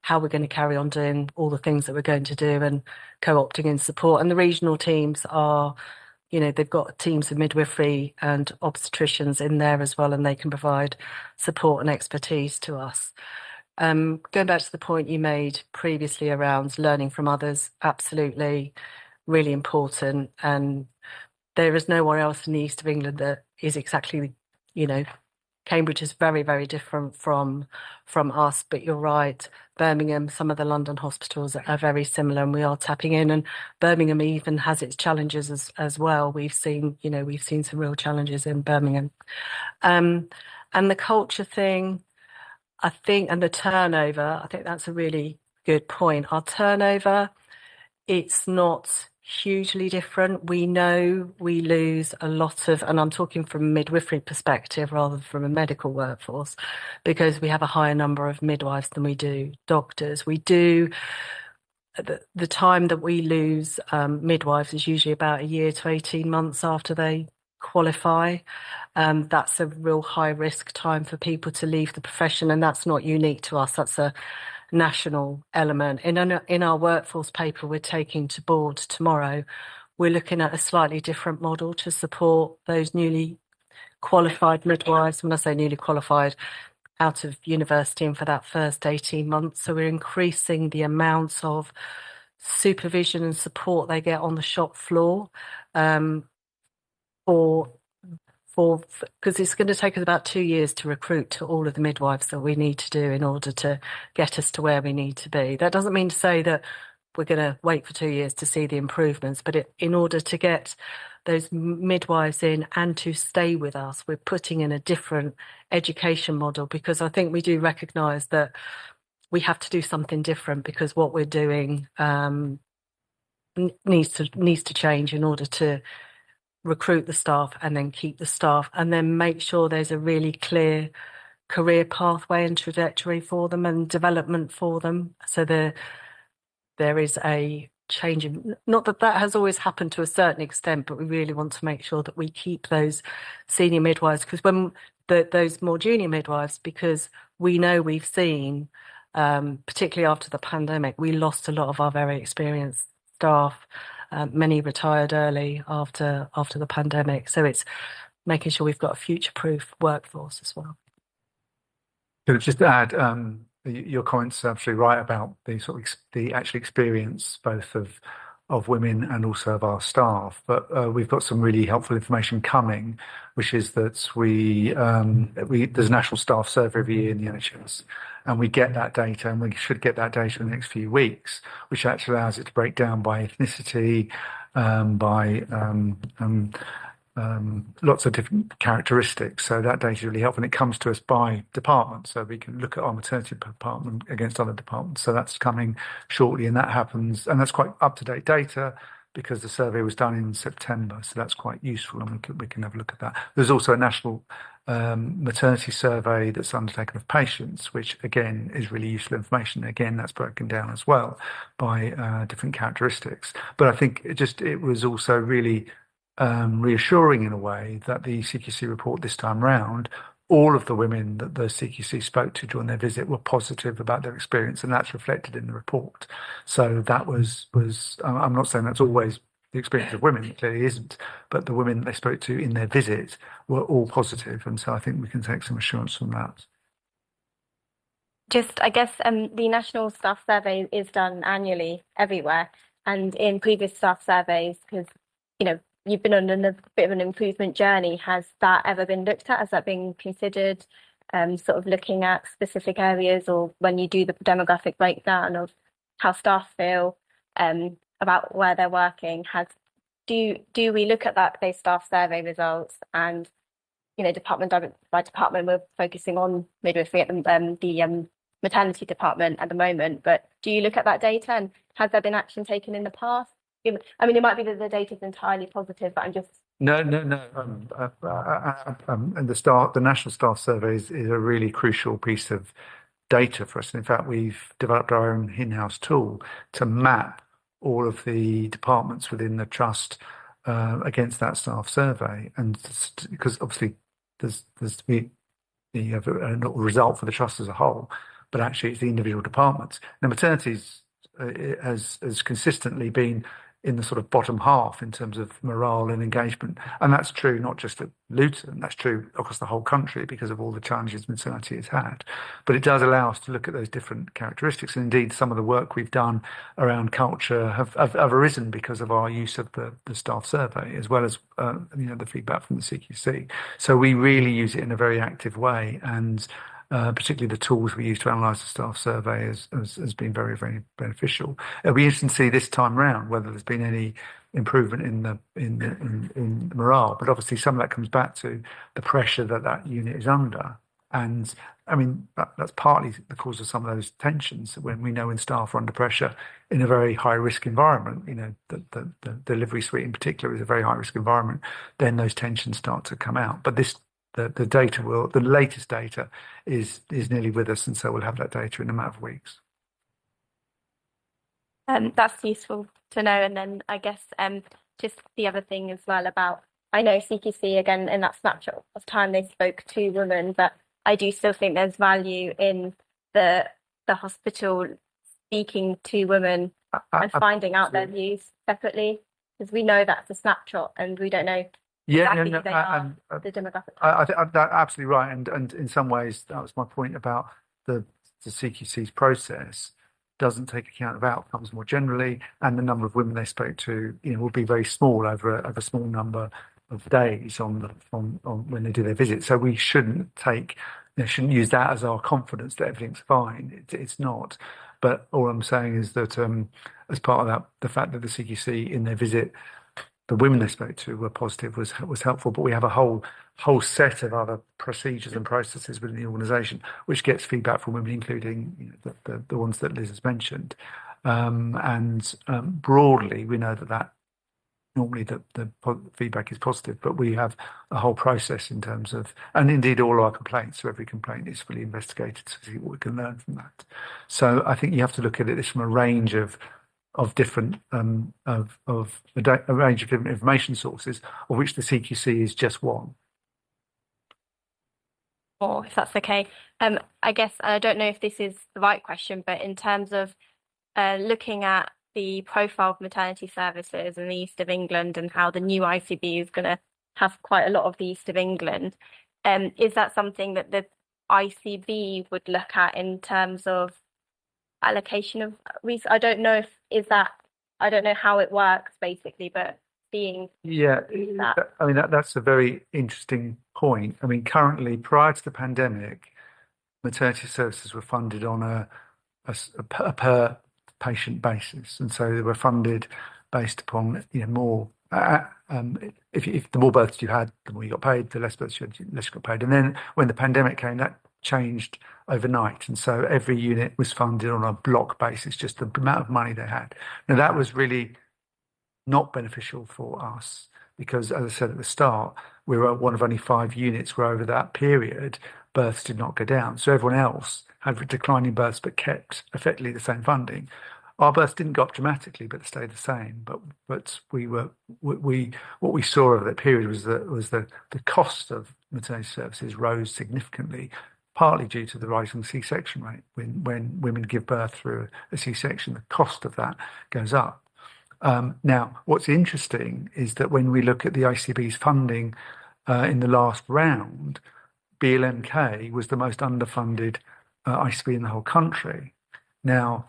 how we're going to carry on doing all the things that we're going to do and co-opting in support. And the regional teams are, they've got teams of midwifery and obstetricians in there as well, and they can provide support and expertise to us. Going back to the point you made previously around learning from others, absolutely, really important. And there is nowhere else in the east of England that is exactly, Cambridge is very, very different from us, but you're right. Birmingham, some of the London hospitals are very similar, and we are tapping in. And Birmingham even has its challenges as well. We've seen some real challenges in Birmingham. And the culture thing, I think, and the turnover, I think that's a really good point. Our turnover, it's not hugely different. We know we lose a lot of, and I'm talking from a midwifery perspective rather than from a medical workforce, because we have a higher number of midwives than we do doctors. We do, the time that we lose midwives is usually about a year to 18 months after they qualify. That's a real high risk time for people to leave the profession, and that's not unique to us. That's a national element. In our workforce paper we're taking to board tomorrow, we're looking at a slightly different model to support those newly qualified midwives. When I say newly qualified, out of university and for that first 18 months. So we're increasing the amounts of supervision and support they get on the shop floor because it's going to take us about 2 years to recruit to all of the midwives that we need to do in order to get us to where we need to be. That doesn't mean to say that we're going to wait for 2 years to see the improvements, but in order to get those midwives in and to stay with us, we're putting in a different education model, because I think we do recognise that we have to do something different, because what we're doing needs to change in order to recruit the staff and then keep the staff, and then make sure there's a really clear career pathway and trajectory for them and development for them. So there is a change in, not that has always happened to a certain extent, but we really want to make sure that we keep those senior midwives, because when those more junior midwives, because we know we've seen particularly after the pandemic, we lost a lot of our very experienced staff. Many retired early after the pandemic. So it's making sure we've got a future-proof workforce as well. Could I just add, your comments are absolutely right about the sort of the actual experience both of women and also of our staff. But we've got some really helpful information coming, which is that there's a national staff survey every year in the NHS, and we get that data, and we should get that data in the next few weeks, which actually allows it to break down by ethnicity, by lots of different characteristics. So that data is really helpful, and it comes to us by department. So we can look at our maternity department against other departments. So that's coming shortly, and that happens, and that's quite up-to-date data because the survey was done in September. So that's quite useful, and we can have a look at that. There's also a national maternity survey that's undertaken of patients, which again is really useful information. Again, that's broken down as well by different characteristics. But I think it was also really reassuring in a way that the CQC report this time round, all of the women that the CQC spoke to during their visit were positive about their experience, and that's reflected in the report. So that was I'm not saying that's always the experience of women, it clearly isn't, but the women they spoke to in their visit were all positive, and so I think we can take some assurance from that. Just, I guess, the National Staff Survey is done annually everywhere, and in previous staff surveys, because, you've been on a bit of an improvement journey. Has that ever been looked at? Has that been considered, sort of looking at specific areas, or when you do the demographic breakdown of how staff feel about where they're working? Do we look at those staff survey results, and department by department, we're focusing on midwifery at the maternity department at the moment, but do you look at that data, and has there been action taken in the past? I mean, it might be that the data is entirely positive, but I'm just... No. And the National Staff Survey is a really crucial piece of data for us. And in fact, we've developed our own in-house tool to map all of the departments within the trust against that staff survey. And because obviously you have a result for the trust as a whole, but actually it's the individual departments. Now, maternities has consistently been in the sort of bottom half in terms of morale and engagement. And that's true not just at Luton, that's true across the whole country because of all the challenges maternity has had. But it does allow us to look at those different characteristics. And indeed, some of the work we've done around culture have arisen because of our use of the staff survey, as well as the feedback from the CQC. So we really use it in a very active way, and particularly the tools we use to analyse the staff survey has been very, very beneficial. It'll be interesting to see this time round whether there's been any improvement in morale. But obviously, some of that comes back to the pressure that unit is under. And I mean, that's partly the cause of some of those tensions when we know when staff are under pressure in a very high risk environment, the delivery suite in particular is a very high risk environment, then those tensions start to come out. But the latest data is nearly with us, and so we'll have that data in a matter of weeks. That's useful to know. And then I guess just the other thing as well about, I know CQC again in that snapshot of time they spoke to women, but I do still think there's value in the hospital speaking to women and finding out their views separately, because we know that's a snapshot and we don't know exactly who they are, the demographic. I think that's absolutely right, and in some ways that was my point about the CQC's process doesn't take account of outcomes more generally, and the number of women they spoke to, will be very small over a small number of days on when they do their visit. So we shouldn't use that as our confidence that everything's fine. It's not. But all I'm saying is that as part of that, the fact that the CQC in their visit, the women they spoke to were positive was helpful. But we have a whole set of other procedures and processes within the organisation which gets feedback from women, including the ones that Liz has mentioned. Broadly, we know that normally the feedback is positive, but we have a whole process in terms of, and indeed all our complaints, so every complaint is fully investigated to see what we can learn from that. So I think you have to look at it from a range of different a range of different information sources, of which the CQC is just one. Or if that's okay. I guess I don't know if this is the right question, but in terms of looking at the profile of maternity services in the East of England and how the new ICB is going to have quite a lot of the East of England, is that something that the ICB would look at in terms of allocation of resources? I don't know I don't know how it works basically, but seeing Yeah, that. I mean that's a very interesting point. I mean, currently, prior to the pandemic, maternity services were funded on a per patient basis, and so they were funded based upon more. If the more births you had, the more you got paid. The less births you had, the less you got paid. And then when the pandemic came, that changed overnight, and so every unit was funded on a block basis, just the amount of money they had. Now that was really not beneficial for us because, as I said at the start, we were one of only 5 units where over that period births did not go down. So everyone else had declining births but kept effectively the same funding. Our births didn't go up dramatically, but stayed the same. But what we saw over that period was the cost of maternity services rose significantly, partly due to the rising C-section rate. When women give birth through a C-section, the cost of that goes up. Now, what's interesting is that when we look at the ICB's funding in the last round, BLMK was the most underfunded ICB in the whole country. Now,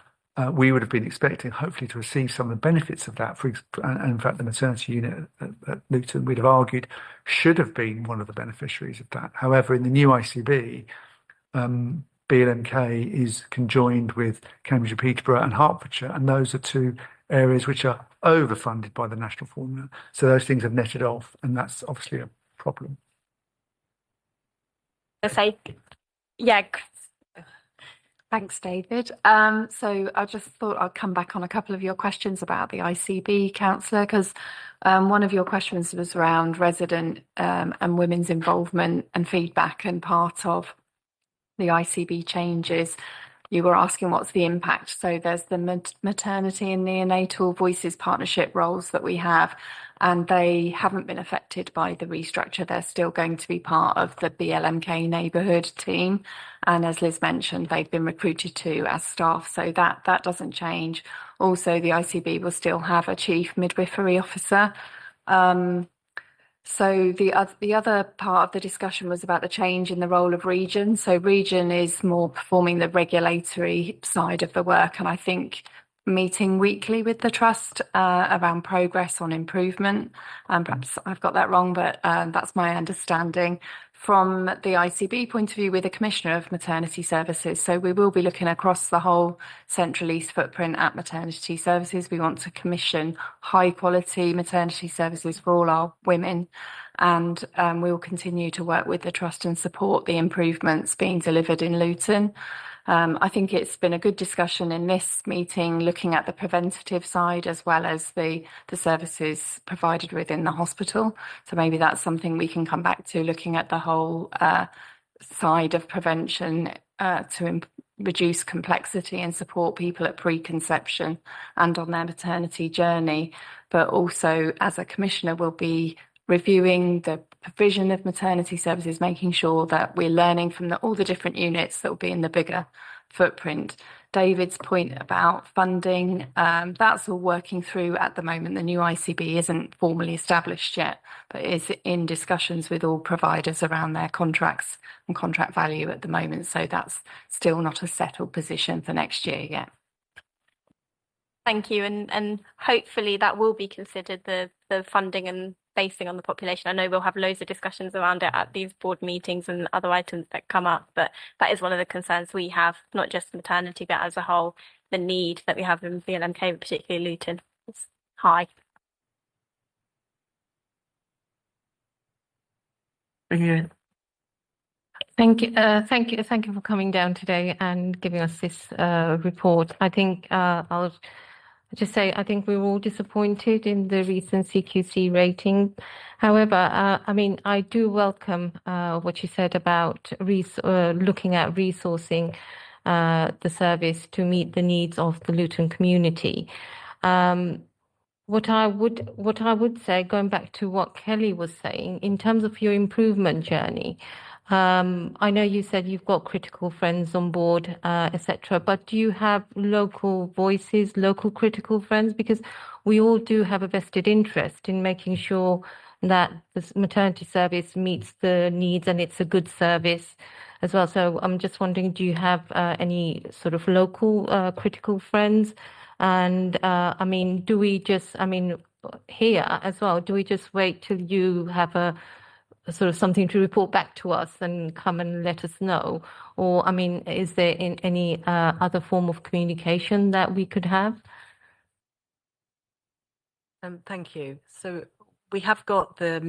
we would have been expecting, hopefully, to receive some of the benefits of that. And in fact, the maternity unit at Luton, we'd have argued, should have been one of the beneficiaries of that. However, in the new ICB, BLMK is conjoined with Cambridgeshire, Peterborough and Hertfordshire, and those are two areas which are overfunded by the national formula. So those things have netted off, and that's obviously a problem. Yeah. Thanks, David. So I just thought I'd come back on a couple of your questions about the ICB, Councillor, because one of your questions was around resident and women's involvement and feedback, and part of the ICB changes. You were asking what's the impact. So there's the maternity and neonatal voices partnership roles that we have, and they haven't been affected by the restructure. They're still going to be part of the BLMK neighbourhood team. And as Liz mentioned, they've been recruited to as staff. So that doesn't change. Also, the ICB will still have a chief midwifery officer. So the other part of the discussion was about the change in the role of region. So region is more performing the regulatory side of the work, and I think meeting weekly with the trust around progress on improvement. Perhaps I've got that wrong, but that's my understanding. From the ICB point of view, we're the Commissioner of Maternity Services, so we will be looking across the whole Central East footprint at maternity services. We want to commission high quality maternity services for all our women, and we will continue to work with the Trust and support the improvements being delivered in Luton. I think it's been a good discussion in this meeting, looking at the preventative side as well as the services provided within the hospital. So maybe that's something we can come back to, looking at the whole side of prevention to reduce complexity and support people at preconception and on their maternity journey. But also, as a commissioner, we'll be reviewing the provision of maternity services, making sure that we're learning from all the different units that will be in the bigger footprint. David's point about funding, that's all working through at the moment. The new ICB isn't formally established yet, but is in discussions with all providers around their contracts and contract value at the moment. So that's still not a settled position for next year yet. Thank you, and hopefully that will be considered, the funding and basing on the population. I know we'll have loads of discussions around it at these board meetings and other items that come up, but that is one of the concerns we have, not just maternity, but as a whole, the need that we have in BLMK, particularly Luton, is high. Brilliant. Thank you for coming down today and giving us this report. I think I'll just say I think we were all disappointed in the recent CQC rating. However, I mean, I do welcome what you said about looking at resourcing the service to meet the needs of the Luton community. What I would say, going back to what Kelly was saying, in terms of your improvement journey, I know you said you've got critical friends on board, etc., but do you have local voices, local critical friends? Because we all do have a vested interest in making sure that this maternity service meets the needs and it's a good service as well. So I'm just wondering, do you have any sort of local critical friends? And I mean, do we just, I mean, here as well, do we just wait till you have a sort of something to report back to us and come and let us know? Or, I mean, is there any other form of communication that we could have? Thank you. So we have got the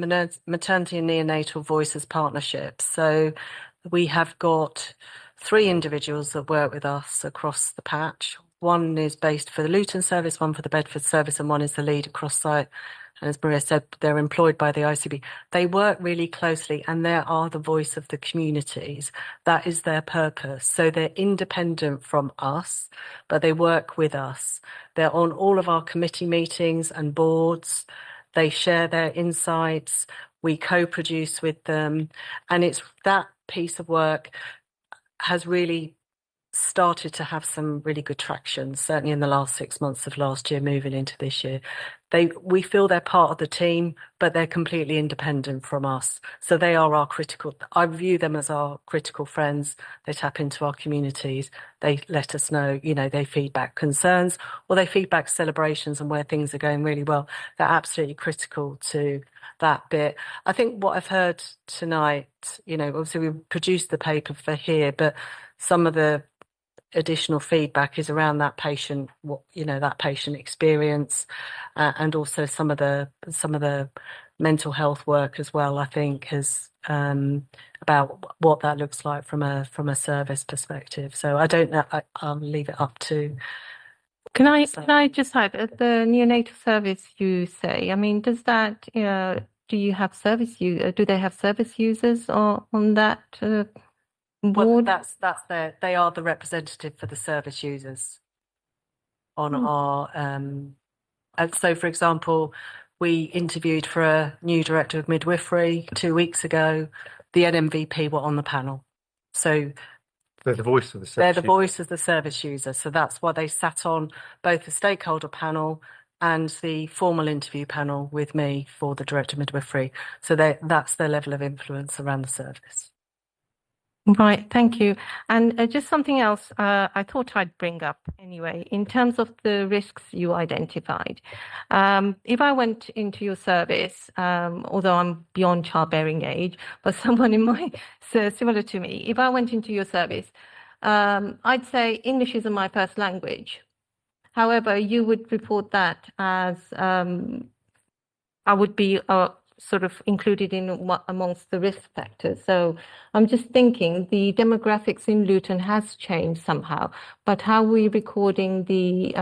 Maternity and Neonatal Voices Partnership. So we have got 3 individuals that work with us across the patch. One is based for the Luton service, one for the Bedford service, and one is the lead across site. And as Maria said, they're employed by the ICB. They work really closely and they are the voice of the communities. That is their purpose. So they're independent from us, but they work with us. They're on all of our committee meetings and boards. They share their insights. We co-produce with them. And it's that piece of work has really started to have some really good traction, certainly in the last 6 months of last year, moving into this year. We feel they're part of the team, but they're completely independent from us. So they are our critical, I view them as our critical friends. They tap into our communities. They let us know, you know, they feedback concerns or they feedback celebrations and where things are going really well. They're absolutely critical to that bit. I think what I've heard tonight, you know, obviously we produced the paper for here, but some of the additional feedback is around that patient, that patient experience, and also some of the mental health work as well. I think is about what that looks like from a service perspective. So I don't know. I'll leave it up to. Can I just add the neonatal service you say? I mean, does that do you have do they have service users on that? Board? Well, they are the representative for the service users on our and so for example, we interviewed for a new director of midwifery 2 weeks ago. The NMVP were on the panel. So they're the voice of the service. They're the voice of the service user. So that's why they sat on both the stakeholder panel and the formal interview panel with me for the director of midwifery. So that's their level of influence around the service. Right, thank you. And just something else I thought I'd bring up anyway, in terms of the risks you identified. If I went into your service, although I'm beyond childbearing age, but someone in my similar to me, if I went into your service, I'd say English isn't my first language. However, you would report that as I would be sort of included in amongst the risk factors. So I'm just thinking the demographics in Luton has changed somehow, but how are we recording the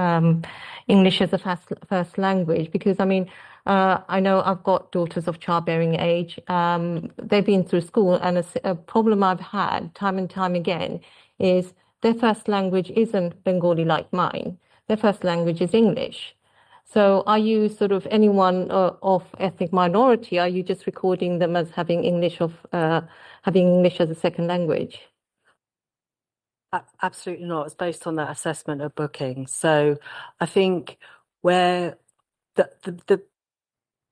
English as a first language? Because I mean, I know I've got daughters of childbearing age. They've been through school, and a problem I've had time and time again is their first language isn't Bengali like mine. Their first language is English. So are you sort of anyone of ethnic minority? Are you just recording them as having English as a second language? Absolutely not. It's based on that assessment of booking. So I think where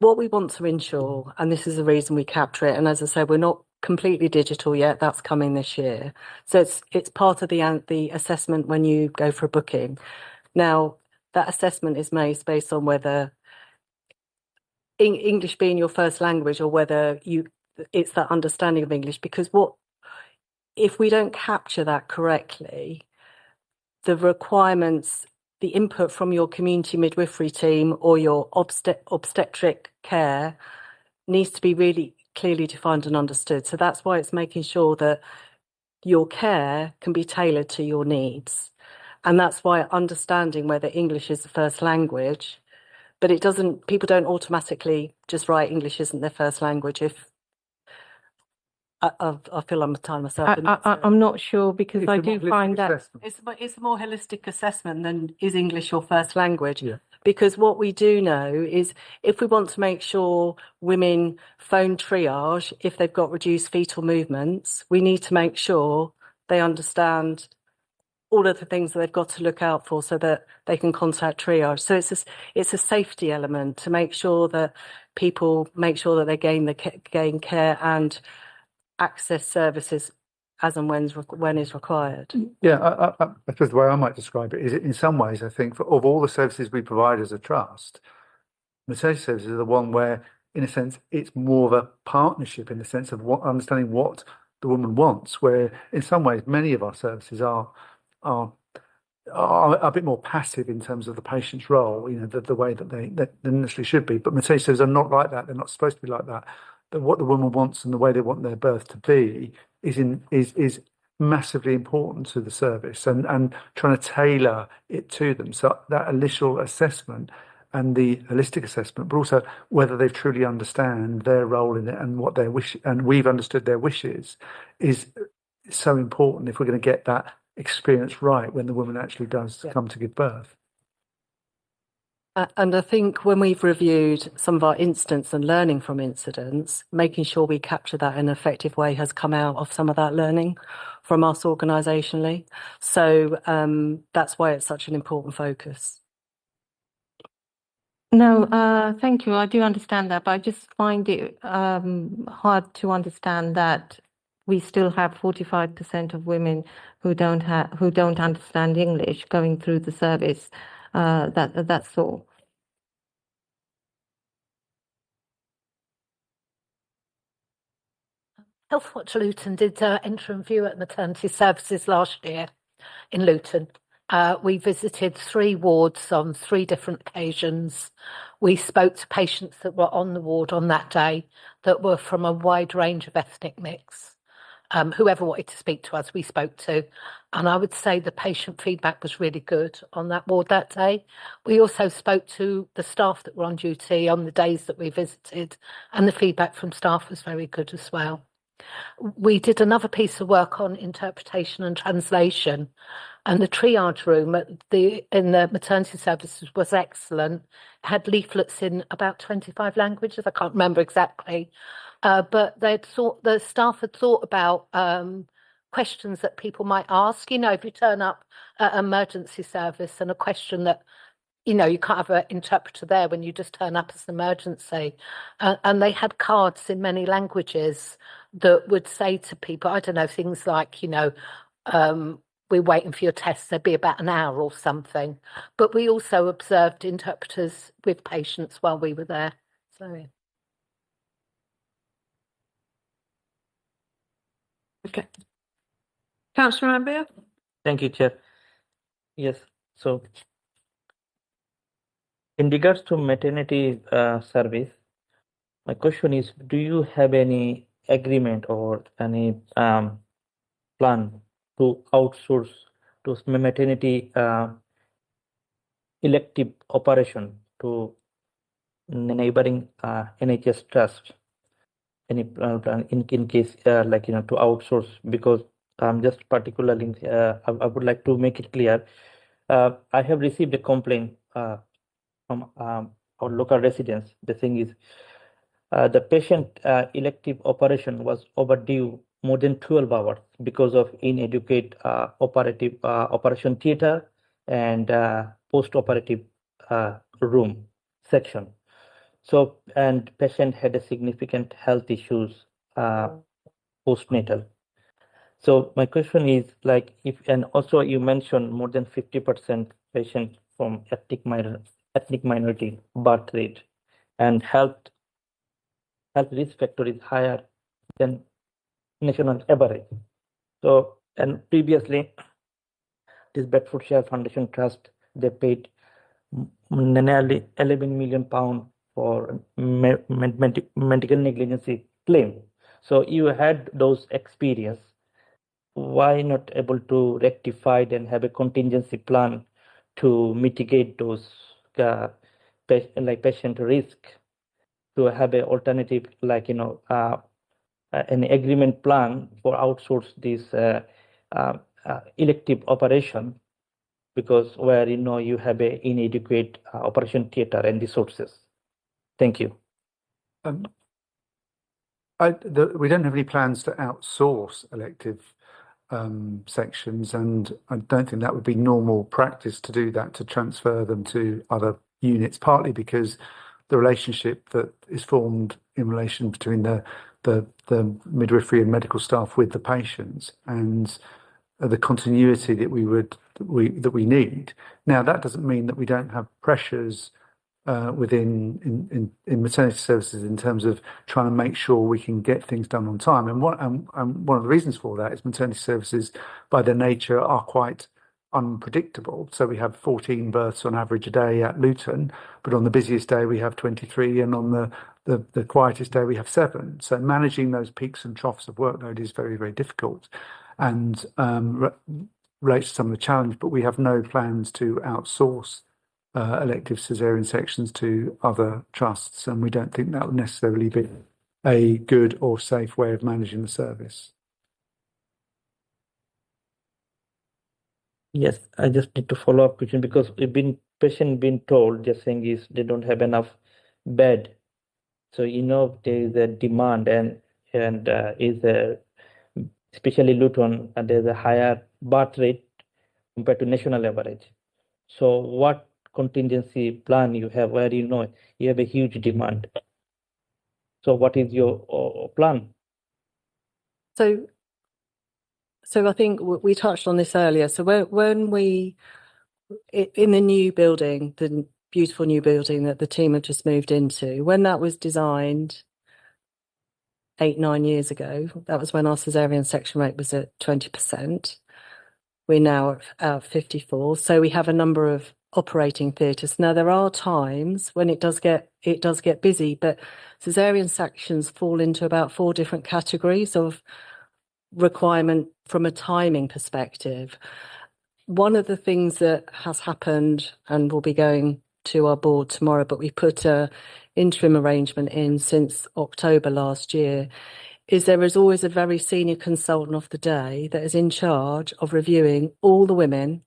what we want to ensure, and this is the reason we capture it, and as I said, we're not completely digital yet. That's coming this year. So it's part of the assessment when you go for a booking. Now, that assessment is made based on whether English being your first language or whether it's that understanding of English. Because if we don't capture that correctly, the requirements, the input from your community midwifery team or your obstetric care needs to be really clearly defined and understood. So that's why it's making sure that your care can be tailored to your needs. And that's why understanding whether English is the first language, but people don't automatically just write English isn't their first language. If I feel I'm tying myself. I'm not sure, because I do find that it's a more holistic assessment than is English your first language. Yeah. because what we do know is if we want to make sure women phone triage if they've got reduced fetal movements, we need to make sure they understand all of the things that they've got to look out for so that they can contact triage. So it's a safety element to make sure that people make sure that they gain care and access services as and when is required. Yeah, I suppose the way I might describe it is in some ways, I think of all the services we provide as a trust, maternity services are the one where, in a sense, it's more of a partnership in the sense of understanding what the woman wants, where in some ways many of our services are a bit more passive in terms of the patient's role, the way that they initially should be. But maternity services are not like that. They're not supposed to be like that. But what the woman wants and the way they want their birth to be is massively important to the service and trying to tailor it to them. So that initial assessment and the holistic assessment, but also whether they truly understand their role in it and what their wish, and we've understood their wishes, is so important if we're going to get that experience right when the woman actually does come to give birth. And I think when we've reviewed some of our incidents and learning from incidents, making sure we capture that in an effective way has come out of some of that learning from us organisationally. So that's why it's such an important focus. No, thank you. I do understand that, but I just find it hard to understand that we still have 45% of women who don't understand English going through the service. That's all. Healthwatch Luton did interim view at maternity services last year in Luton. We visited 3 wards on 3 different occasions. We spoke to patients that were on the ward on that day that were from a wide range of ethnic mix. Whoever wanted to speak to us, we spoke to. And I would say the patient feedback was really good on that ward that day. We also spoke to the staff that were on duty on the days that we visited, and the feedback from staff was very good as well. We did another piece of work on interpretation and translation, and the triage room in the maternity services was excellent. It had leaflets in about 25 languages. I can't remember exactly, but the staff had thought about questions that people might ask. If you turn up at an emergency service and a question that you can't have an interpreter there when you just turn up as an emergency. And they had cards in many languages that would say to people, I don't know, things like, we're waiting for your test, there'd be about an hour or something. But we also observed interpreters with patients while we were there. So, yeah. Okay. Councillor Ambia? Thank you, Chair. Yes, so in regards to maternity service, my question is, do you have any agreement or any plan to outsource those maternity elective operation to neighboring NHS trust? Any plan in case to outsource? Because just particularly, I would like to make it clear. I have received a complaint from our local residents. The thing is, the patient elective operation was overdue more than 12 hours because of inadequate operation theater and post-operative room section. So, and patient had a significant health issues postnatal. So my question is and also you mentioned more than 50% patients from ethnic minority birth rate, and health risk factor is higher than national average. So, and previously, this Bedfordshire Foundation Trust, they paid nearly £11 million for medical negligence claim. So you had those experience. Why not able to rectify it and have a contingency plan to mitigate those patient risk, to have an alternative an agreement plan for outsource this elective operation because where you have a inadequate operation theatre and resources. Thank you. We don't have any plans to outsource elective sections, and I don't think that would be normal practice to do that, to transfer them to other units, partly because the relationship that is formed in relation between the midwifery and medical staff with the patients and the continuity that we need. Now, that doesn't mean that we don't have pressures within maternity services in terms of trying to make sure we can get things done on time. And one of the reasons for that is maternity services, by their nature, are quite unpredictable. So we have 14 births on average a day at Luton, but on the busiest day we have 23, and on the quietest day we have 7. So managing those peaks and troughs of workload is very, very difficult, and relates to some of the challenge. But we have no plans to outsource elective caesarean sections to other trusts, and we don't think that would necessarily be a good or safe way of managing the service. Yes, I just need to follow up question, because patient been told, just saying is they don't have enough bed. So there is a demand, and is a, especially Luton, and there's a higher birth rate compared to national average. So what contingency plan you have, where you have a huge demand? So what is your plan? So I think we touched on this earlier. So when we, in the new building, the beautiful new building that the team have just moved into, when that was designed 8-9 years ago, that was when our caesarean section rate was at 20%. We're now at 54. So we have a number of operating theatres. Now, there are times when it does get busy, but caesarean sections fall into about 4 different categories of requirement from a timing perspective. One of the things that has happened, and will be going to our board tomorrow, but we put a interim arrangement in since October last year, is there is always a very senior consultant of the day that is in charge of reviewing all the women,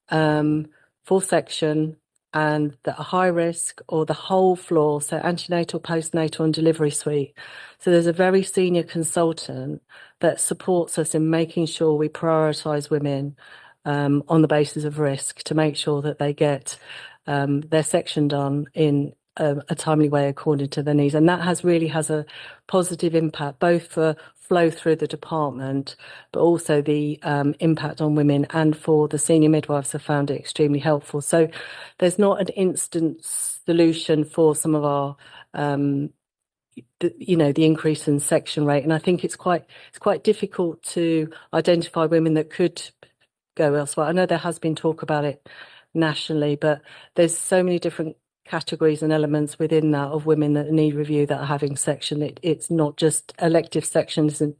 full section, and that are high risk, or the whole floor, so antenatal, postnatal and delivery suite. So there's a very senior consultant that supports us in making sure we prioritise women on the basis of risk, to make sure that they get their section done in a timely way according to their needs. And that really has a positive impact, both for flow through the department, but also the impact on women, and for the senior midwives have found it extremely helpful. So there's not an instant solution for some of our the increase in section rate, and I think it's quite difficult to identify women that could go elsewhere. I know there has been talk about it nationally, but there's so many different categories and elements within that of women that need review that are having section. It's not just elective sections, and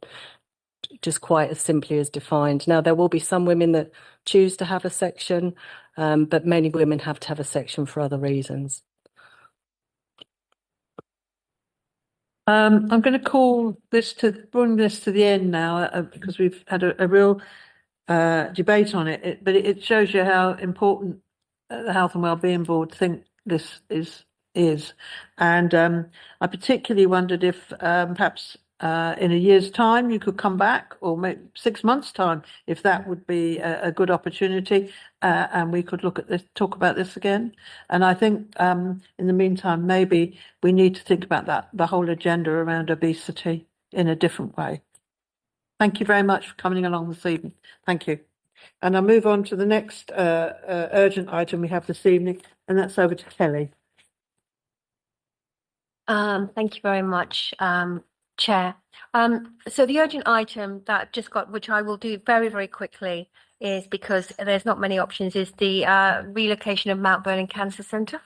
just quite as simply as defined. Now, there will be some women that choose to have a section, but many women have to have a section for other reasons. I'm going to bring this to the end now, because we've had a real debate on it, but it shows you how important the Health and Wellbeing Board think this is. And I particularly wondered if perhaps in a year's time you could come back, or maybe 6 months' time, if that would be a good opportunity, and we could talk about this again. And I think in the meantime, maybe we need to think about the whole agenda around obesity in a different way. Thank you very much for coming along this evening. Thank you. And I'll move on to the next urgent item we have this evening, and that's over to Kelly. Thank you very much, Chair. So the urgent item that just got, which I will do very, very quickly, is because there's not many options, is the relocation of Mount Vernon Cancer Centre,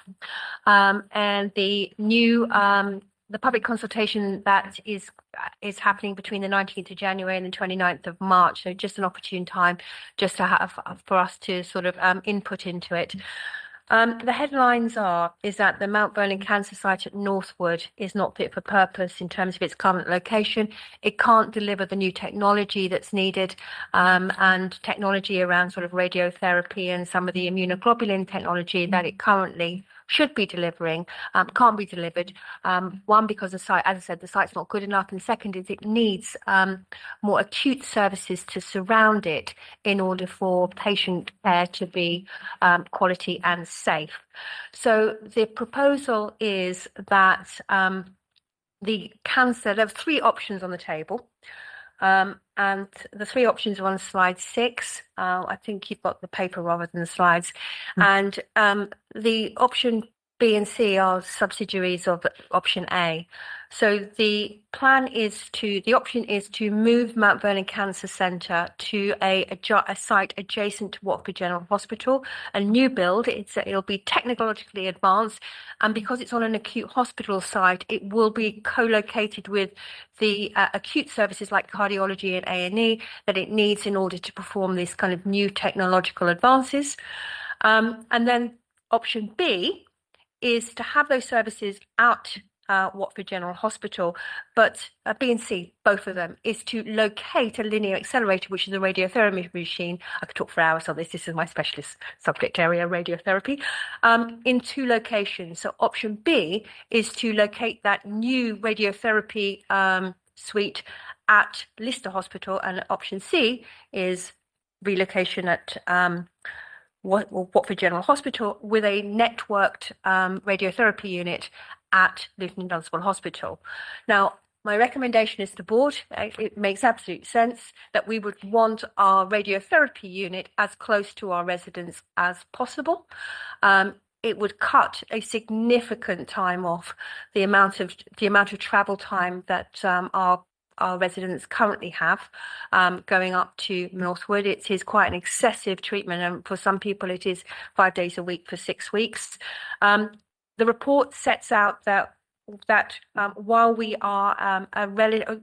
and the new the public consultation that is happening between the 19th of January and the 29th of March. So just an opportune time just to have for us to sort of input into it. The headlines is that the Mount Vernon Cancer Site at Northwood is not fit for purpose in terms of its current location. It can't deliver the new technology that's needed, and technology around sort of radiotherapy and some of the immunoglobulin technology that it currently should be delivering can't be delivered. One, because the site, as I said, the site's not good enough, and second is it needs more acute services to surround it in order for patient care to be quality and safe. So the proposal is that there are 3 options on the table. And the 3 options are on slide 6. I think you've got the paper rather than the slides. And the option B and C are subsidiaries of option A. So the option is to move Mount Vernon Cancer Centre to a site adjacent to Watford General Hospital, a new build. It'll be technologically advanced, and because it's on an acute hospital site, it will be co-located with the acute services like cardiology and A&E that it needs in order to perform these kind of new technological advances. And then option B is to have those services at Watford General Hospital, but B and C, both of them, is to locate a linear accelerator, which is a radiotherapy machine. I could talk for hours on this. This is my specialist subject area, radiotherapy, in 2 locations. So option B is to locate that new radiotherapy suite at Lister Hospital, and option C is relocation at Watford General Hospital with a networked radiotherapy unit at Luton Dunstable Hospital. Now, my recommendation is to the board, it makes absolute sense that we would want our radiotherapy unit as close to our residents as possible. It would cut a significant time off the amount of travel time that our residents currently have going up to Northwood. It is quite an excessive treatment, and for some people it is 5 days a week for 6 weeks. The report sets out that while we are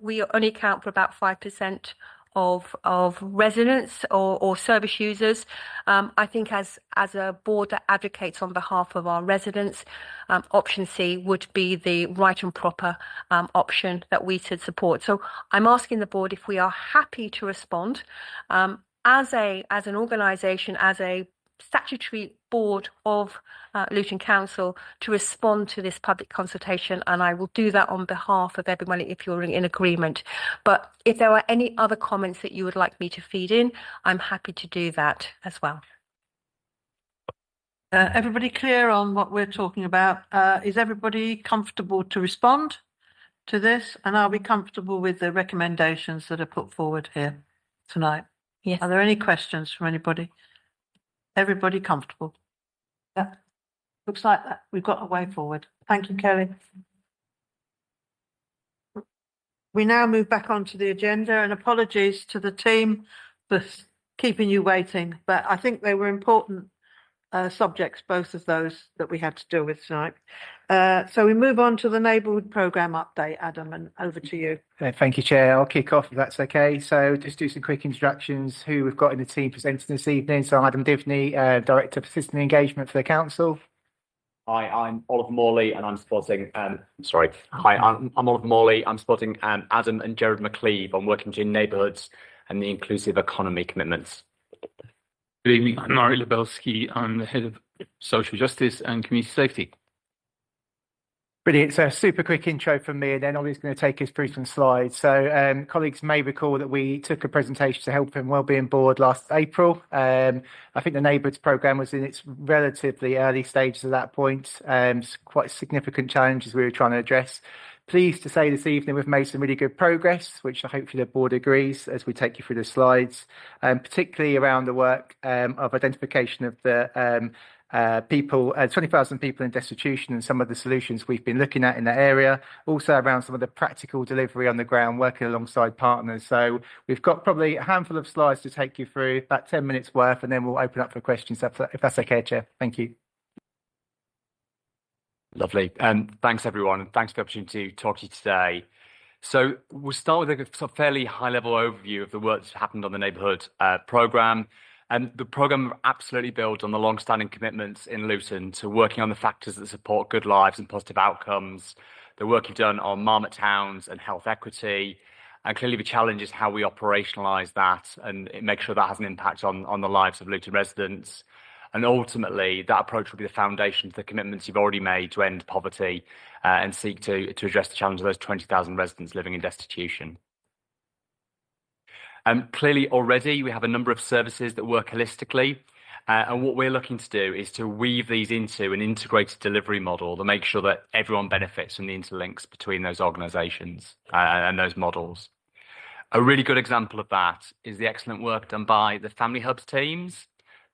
we only account for about 5% of residents or service users. I think as a board that advocates on behalf of our residents, option C would be the right and proper option that we should support. So I'm asking the board if we are happy to respond as an organisation, as a statutory board of Luton Council, to respond to this public consultation, and I will do that on behalf of everyone if you're in agreement. But if there are any other comments that you would like me to feed in, I'm happy to do that as well. Everybody clear on what we're talking about? Is everybody comfortable to respond to this? And are we comfortable with the recommendations that are put forward here tonight? Yes. Are there any questions from anybody? Everybody comfortable? Yeah. Looks like that. We've got a way forward. Thank you, Kelly. We now move back onto the agenda, and apologies to the team for keeping you waiting, but I think they were important subjects, both of those that we had to deal with tonight. So we move on to the neighbourhood programme update, Adam, and over to you. Thank you, Chair. I'll kick off if that's okay. So just do some quick introductions who we've got in the team presenting this evening. So I'm Adam Divney, Director of Assistant Engagement for the Council. Hi, I'm Oliver Morley, and I'm supporting. I'm Oliver Morley. I'm supporting Adam and Gerard McLeave on working in neighbourhoods and the inclusive economy commitments. Good evening. I'm Murray Lebelski. I'm the Head of Social Justice and Community Safety. Brilliant. So a super quick intro from me, and then Ollie's going to take us through some slides. So colleagues may recall that we took a presentation to Health and Wellbeing Board last April. I think the Neighbourhoods programme was in its relatively early stages at that point. Quite significant challenges we were trying to address. Pleased to say this evening we've made some really good progress, which hopefully the board agrees as we take you through the slides, particularly around the work of identification of the 20,000 people in destitution and some of the solutions we've been looking at in that area. Also around some of the practical delivery on the ground, working alongside partners. So we've got probably a handful of slides to take you through, about 10 minutes worth, and then we'll open up for questions if that's okay, Chair. Thank you. Lovely. Thanks, everyone, and thanks for the opportunity to talk to you today. So we'll start with a fairly high-level overview of the work that's happened on the neighbourhood programme. And the programme absolutely builds on the long-standing commitments in Luton to working on the factors that support good lives and positive outcomes, the work you've done on marmot towns and health equity, and clearly the challenge is how we operationalise that and make sure that has an impact on the lives of Luton residents. And ultimately, that approach will be the foundation for the commitments you've already made to end poverty and seek to address the challenge of those 20,000 residents living in destitution. Clearly, already we have a number of services that work holistically. And what we're looking to do is to weave these into an integrated delivery model to make sure that everyone benefits from the interlinks between those organisations and those models. A really good example of that is the excellent work done by the Family Hubs teams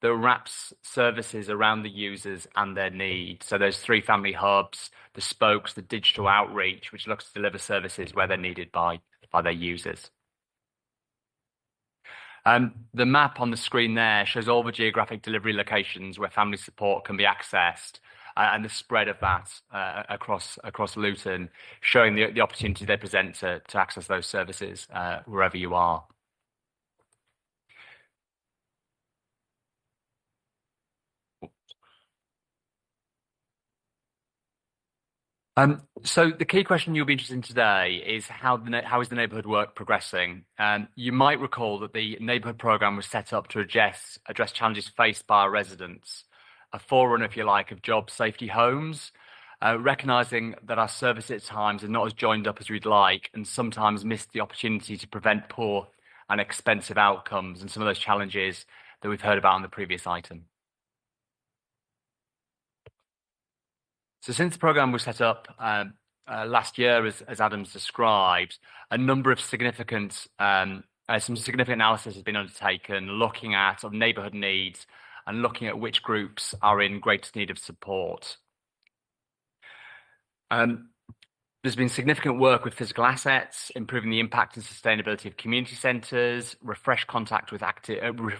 that wraps services around the users and their needs. So there's 3 family hubs, the spokes, the digital outreach, which looks to deliver services where they're needed by their users. The map on the screen there shows all the geographic delivery locations where family support can be accessed and the spread of that across Luton, showing the opportunity they present to access those services wherever you are. So the key question you'll be interested in today is how is the neighbourhood work progressing? You might recall that the neighbourhood programme was set up to address challenges faced by our residents, a forerunner, if you like, of job safety homes, recognising that our service at times are not as joined up as we'd like and sometimes miss the opportunity to prevent poor and expensive outcomes and some of those challenges that we've heard about on the previous item. So since the programme was set up last year, as Adam's described, a number of significant analysis has been undertaken, looking at neighbourhood needs and looking at which groups are in greatest need of support. There's been significant work with physical assets, improving the impact and sustainability of community centres, refreshed contact with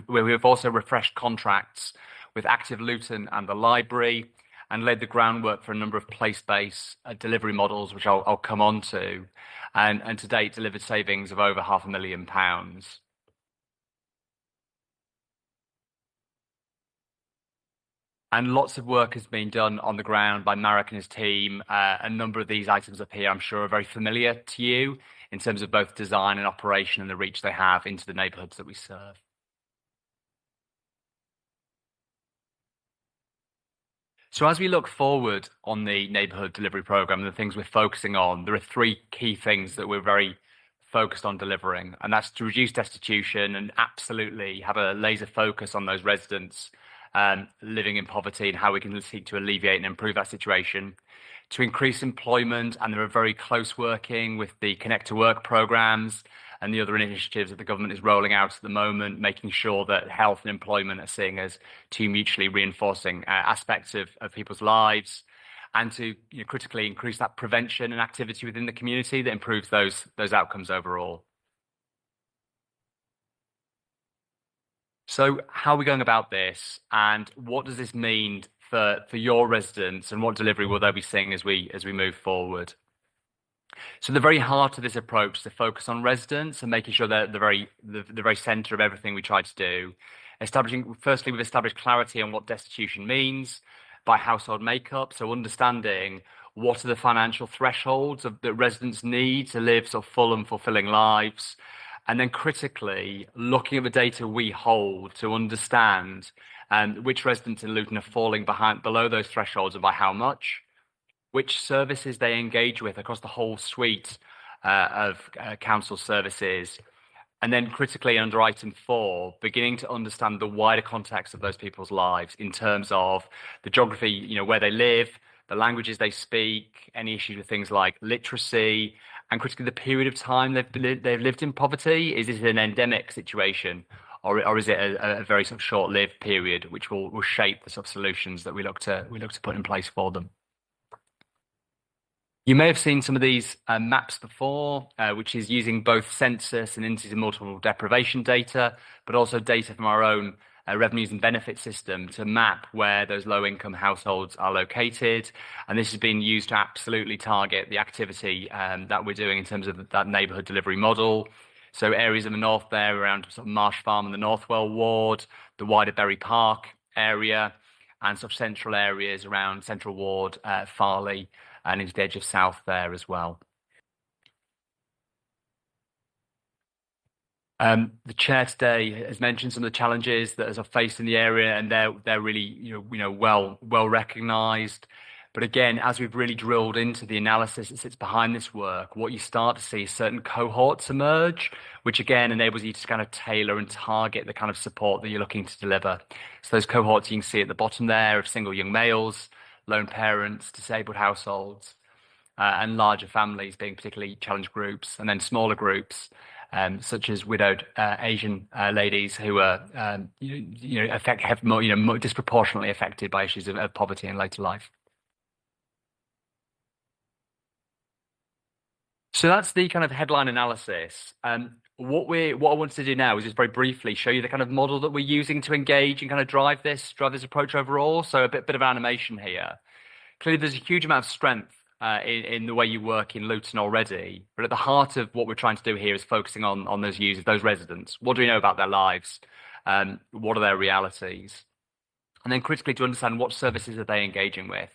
where we have also refreshed contracts with Active Luton and the library, and laid the groundwork for a number of place-based delivery models, which I'll come on to, and to date delivered savings of over £500,000. And lots of work has been done on the ground by Marek and his team. A number of these items up here, I'm sure, are very familiar to you in terms of both design and operation and the reach they have into the neighbourhoods that we serve. So as we look forward on the neighbourhood delivery programme and the things we're focusing on, there are 3 key things that we're very focused on delivering, and that's to reduce destitution and absolutely have a laser focus on those residents living in poverty and how we can seek to alleviate and improve that situation, to increase employment, and there are very close working with the Connect to Work programmes and the other initiatives that the government is rolling out at the moment, making sure that health and employment are seen as 2 mutually reinforcing aspects of people's lives, and to critically increase that prevention and activity within the community that improves those outcomes overall. So how are we going about this, and what does this mean for your residents, and what delivery will they be seeing as we move forward? So the very heart of this approach is to focus on residents and making sure they're the very centre of everything we try to do. Firstly, we've established clarity on what destitution means by household makeup, so understanding what are the financial thresholds that residents need to live full and fulfilling lives, and then critically looking at the data we hold to understand which residents in Luton are falling below those thresholds and by how much, which services they engage with across the whole suite of council services. And then critically under item 4, beginning to understand the wider context of those people's lives in terms of the geography, where they live, the languages they speak, any issues with things like literacy, and critically the period of time they've lived in poverty. Is it an endemic situation, or is it a very short-lived period, which will shape the solutions that we look to put in place for them? You may have seen some of these maps before, which is using both census and indices of multiple deprivation data, but also data from our own revenues and benefits system to map where those low-income households are located. And this has been used to absolutely target the activity that we're doing in terms of that neighbourhood delivery model. So areas in the north there around sort of Marsh Farm and the Northwell ward, the wider Berry Park area, and sort of central areas around Central Ward, Farley, and into the edge of South there as well. The chair today has mentioned some of the challenges that are faced in the area, and they're really well recognised. But again, as we've really drilled into the analysis that sits behind this work, what you start to see is certain cohorts emerge, which again enables you to kind of tailor and target the kind of support that you're looking to deliver. So those cohorts you can see at the bottom there of single young males, lone parents, disabled households, and larger families being particularly challenged groups, and then smaller groups such as widowed Asian ladies who are more disproportionately affected by issues of poverty in later life. So that's the kind of headline analysis. What I wanted to do now is just very briefly show you the kind of model that we're using to engage and kind of drive this approach overall. So a bit of animation here. Clearly, there's a huge amount of strength in the way you work in Luton already, but at the heart of what we're trying to do here is focusing on those users, those residents. What do we know about their lives? What are their realities? And then critically to understand what services are they engaging with.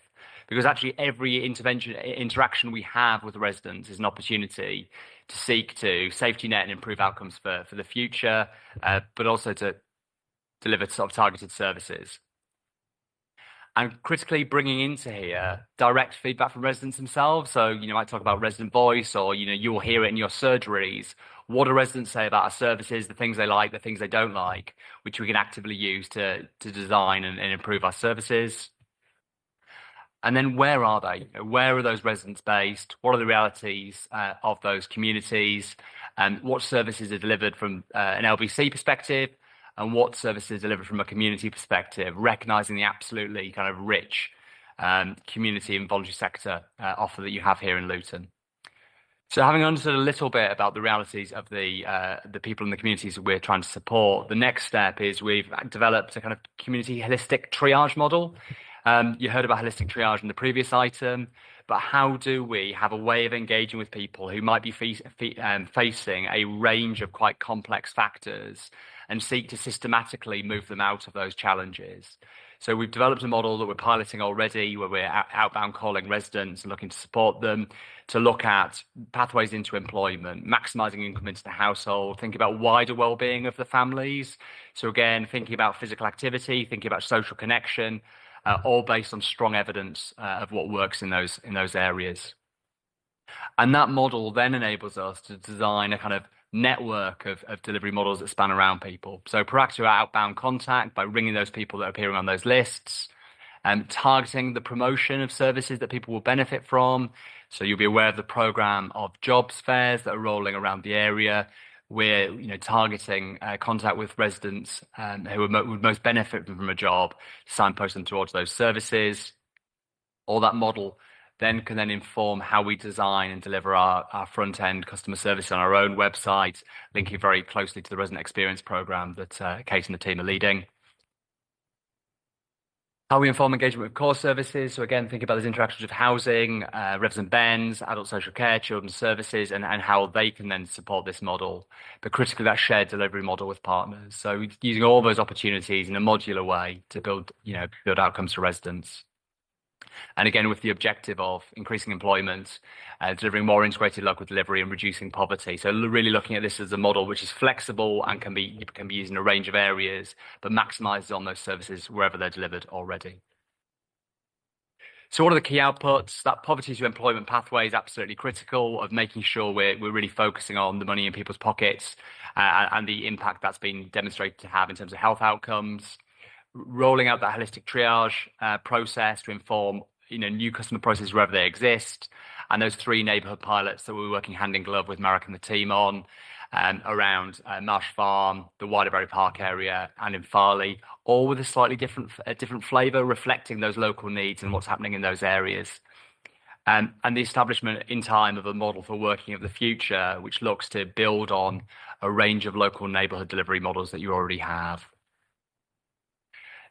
Because actually every interaction we have with the residents is an opportunity to seek to safety net and improve outcomes for the future, but also to deliver sort of targeted services. And critically bringing into here direct feedback from residents themselves. So, I might talk about resident voice, or, you'll hear it in your surgeries. What do residents say about our services, the things they like, the things they don't like, which we can actively use to design and improve our services. And then where are they? Where are those residents based? What are the realities of those communities? And what services are delivered from an LBC perspective? And what services are delivered from a community perspective, recognising the absolutely kind of rich community and voluntary sector offer that you have here in Luton. So having understood a little bit about the realities of the people in the communities that we're trying to support, the next step is we've developed a kind of community holistic triage model. You heard about holistic triage in the previous item, but how do we have a way of engaging with people who might be facing a range of quite complex factors and seek to systematically move them out of those challenges? So we've developed a model that we're piloting already, where we're outbound calling residents and looking to support them to look at pathways into employment, maximising income into the household, thinking about wider well-being of the families. So again, thinking about physical activity, thinking about social connection, all based on strong evidence of what works in those areas. And that model then enables us to design a kind of network of delivery models that span around people. So proactive outbound contact by ringing those people that are appearing on those lists, targeting the promotion of services that people will benefit from. So you'll be aware of the programme of jobs fairs that are rolling around the area. We're targeting contact with residents who would most benefit from a job, signpost them towards those services. All that model then can inform how we design and deliver our front-end customer service on our own website, linking very closely to the resident experience programme that Kate and the team are leading. How we inform engagement with core services. So again, think about those interactions with housing, resident bens, adult social care, children's services, and how they can then support this model. But critically, that shared delivery model with partners. So using all those opportunities in a modular way to build outcomes for residents. And again, with the objective of increasing employment, delivering more integrated local delivery and reducing poverty. So really looking at this as a model which is flexible and can be used in a range of areas, but maximises on those services wherever they're delivered already. So what are the key outputs? That poverty to employment pathway is absolutely critical of making sure we're really focusing on the money in people's pockets and the impact that's been demonstrated to have in terms of health outcomes. Rolling out that holistic triage process to inform new customer processes wherever they exist, and those 3 neighbourhood pilots that we're working hand in glove with Marek and the team on around Marsh Farm, the wider Berry Park area, and in Farley, all with a slightly different flavour, reflecting those local needs and what's happening in those areas. And the establishment in time of a model for working of the future, which looks to build on a range of local neighbourhood delivery models that you already have.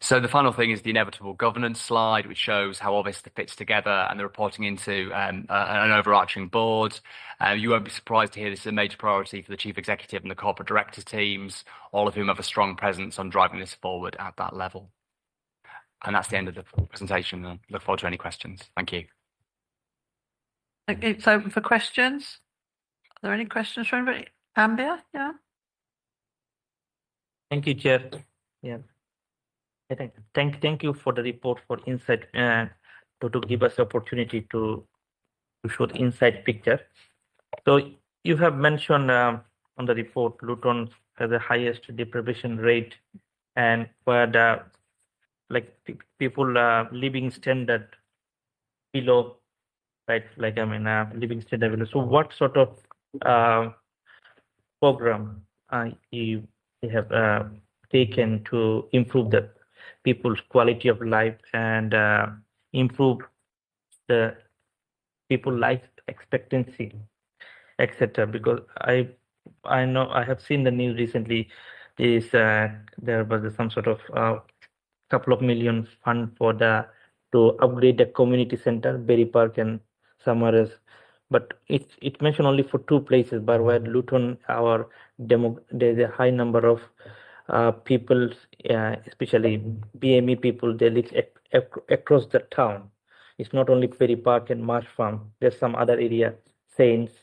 So the final thing is the inevitable governance slide, which shows how all this fits together and the reporting into an overarching board. You won't be surprised to hear this is a major priority for the chief executive and the corporate directors teams, all of whom have a strong presence on driving this forward at that level. And that's the end of the presentation. I look forward to any questions. Thank you. It's open for questions. Are there any questions from anybody? Ambia, yeah. Thank you, Chair. Yeah. Thank you for the report, for insight, to give us the opportunity to show the inside picture. So you have mentioned on the report, Luton has the highest deprivation rate, and where the people living standard below, right? Living standard below. So what sort of program you have taken to improve the people's quality of life and improve the people life expectancy, etc.? Because I know I have seen the news recently. There was some sort of couple of million fund for to upgrade the community center, Berry Park and somewhere else. But it mentioned only for 2 places, but where Luton, there's a high number of people, especially BME people, they live across the town. It's not only Berry Park and Marsh Farm. There's some other area, Saints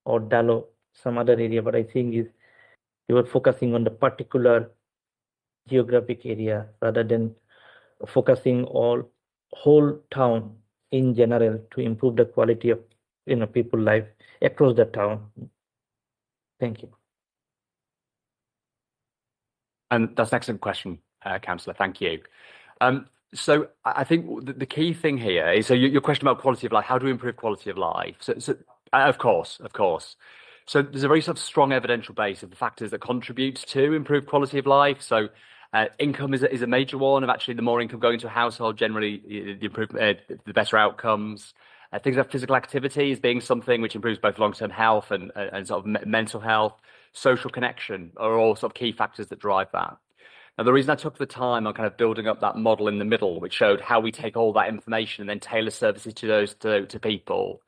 or Dallow, some other area. But I think you were focusing on the particular geographic area rather than focusing whole town in general to improve the quality of people life across the town. Thank you. And that's an excellent question, Councillor. Thank you. So I think the key thing here is, so your question about quality of life, how do we improve quality of life? So of course. So there's a very sort of strong evidential base of the factors that contribute to improved quality of life. So income is a major one, and actually the more income going into a household, generally the better outcomes. Things like physical activity is being something which improves both long-term health and sort of mental health. Social connection are all sort of key factors that drive that. Now, the reason I took the time on kind of building up that model in the middle, which showed how we take all that information and then tailor services to those to people,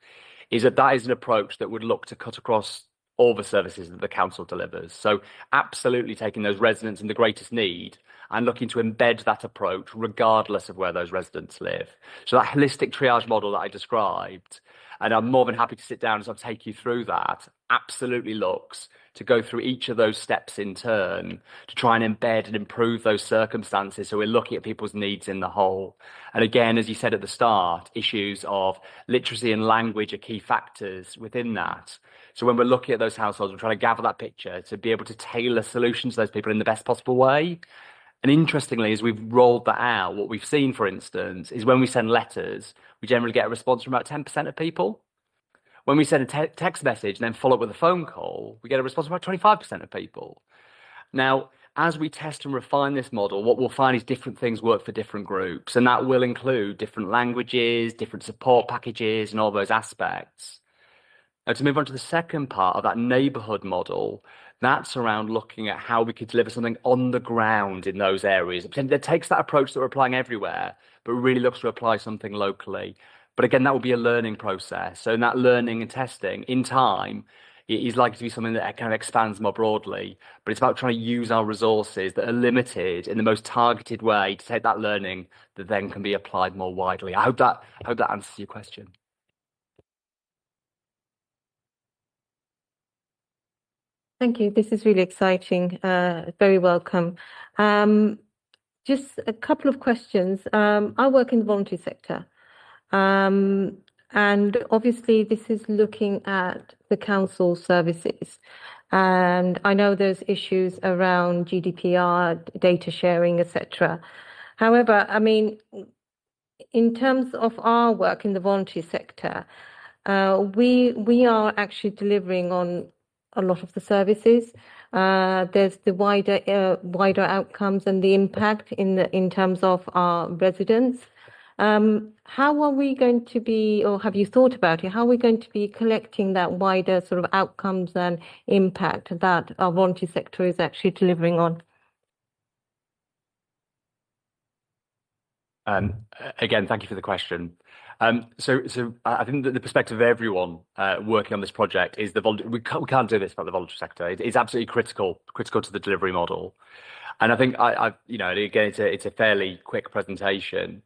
is that is an approach that would look to cut across all the services that the council delivers. So absolutely taking those residents in the greatest need and looking to embed that approach regardless of where those residents live. So that holistic triage model that I described, and I'm more than happy to sit down and sort of take you through that, absolutely looks to go through each of those steps in turn to try and embed and improve those circumstances. So we're looking at people's needs in the whole. And again, as you said at the start, issues of literacy and language are key factors within that. So when we're looking at those households, we're trying to gather that picture to be able to tailor solutions to those people in the best possible way. And interestingly, as we've rolled that out, what we've seen, for instance, is when we send letters, we generally get a response from about 10% of people. When we send a text message and then follow up with a phone call, we get a response from about 25% of people. Now, as we test and refine this model, what we'll find is different things work for different groups, and that will include different languages, different support packages, and all those aspects. Now, to move on to the second part of that neighbourhood model, that's around looking at how we could deliver something on the ground in those areas. It takes that approach that we're applying everywhere, but really looks to apply something locally. But again, that will be a learning process. So in that learning and testing, in time, it is likely to be something that kind of expands more broadly. But it's about trying to use our resources that are limited in the most targeted way to take that learning that then can be applied more widely. I hope that answers your question. Thank you. This is really exciting. Very welcome. Just a couple of questions. I work in the voluntary sector. And obviously this is looking at the council services. And I know there's issues around GDPR, data sharing, etc. However, I mean, in terms of our work in the voluntary sector, we are actually delivering on a lot of the services. There's the wider outcomes and the impact in terms of our residents. How are we going to be, or have you thought about it, how are we going to be collecting that wider sort of outcomes and impact that our voluntary sector is actually delivering on? Again, thank you for the question. So I think that the perspective of everyone working on this project is we can't do this without the voluntary sector. It's absolutely critical to the delivery model. And I think again, it's a fairly quick presentation,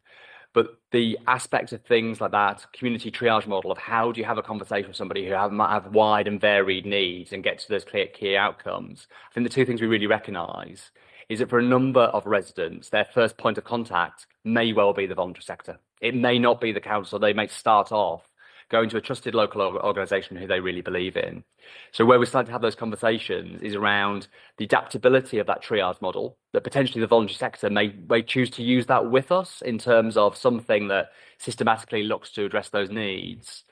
but the aspect of things like that community triage model of how do you have a conversation with somebody who might have wide and varied needs and get to those clear key outcomes. I think the two things we really recognise is that for a number of residents, their first point of contact may well be the voluntary sector. It may not be the council. They may start off going to a trusted local organisation who they really believe in. So where we're starting to have those conversations is around the adaptability of that triage model, that potentially the voluntary sector may choose to use that with us in terms of something that systematically looks to address those needs.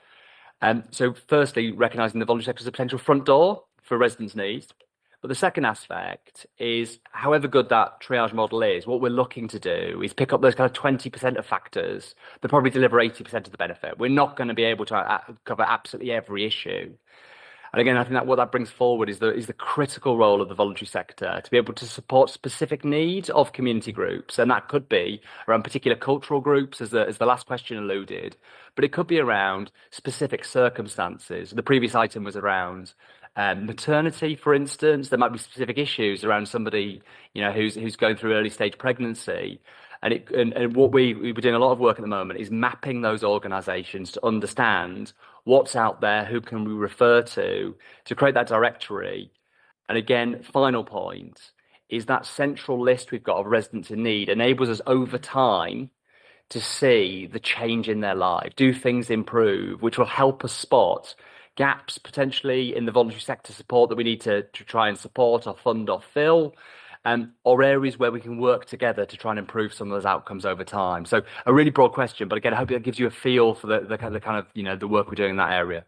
So firstly, recognising the voluntary sector as a potential front door for residents' needs. But the second aspect is, however good that triage model is, what we're looking to do is pick up those kind of 20% of factors that probably deliver 80% of the benefit. We're not going to be able to cover absolutely every issue. And again, I think that what that brings forward is the critical role of the voluntary sector to be able to support specific needs of community groups. And that could be around particular cultural groups, as the last question alluded, but it could be around specific circumstances. The previous item was around maternity, for instance. There might be specific issues around somebody, who's going through early stage pregnancy. And what we're doing a lot of work at the moment is mapping those organisations to understand what's out there, who can we refer to create that directory. And again, final point is that central list we've got of residents in need enables us over time to see the change in their life. Do things improve, which will help us spot gaps potentially in the voluntary sector support that we need to try and support or fund or fill, or areas where we can work together to try and improve some of those outcomes over time. So a really broad question, but again, I hope that gives you a feel for the kind of the work we're doing in that area.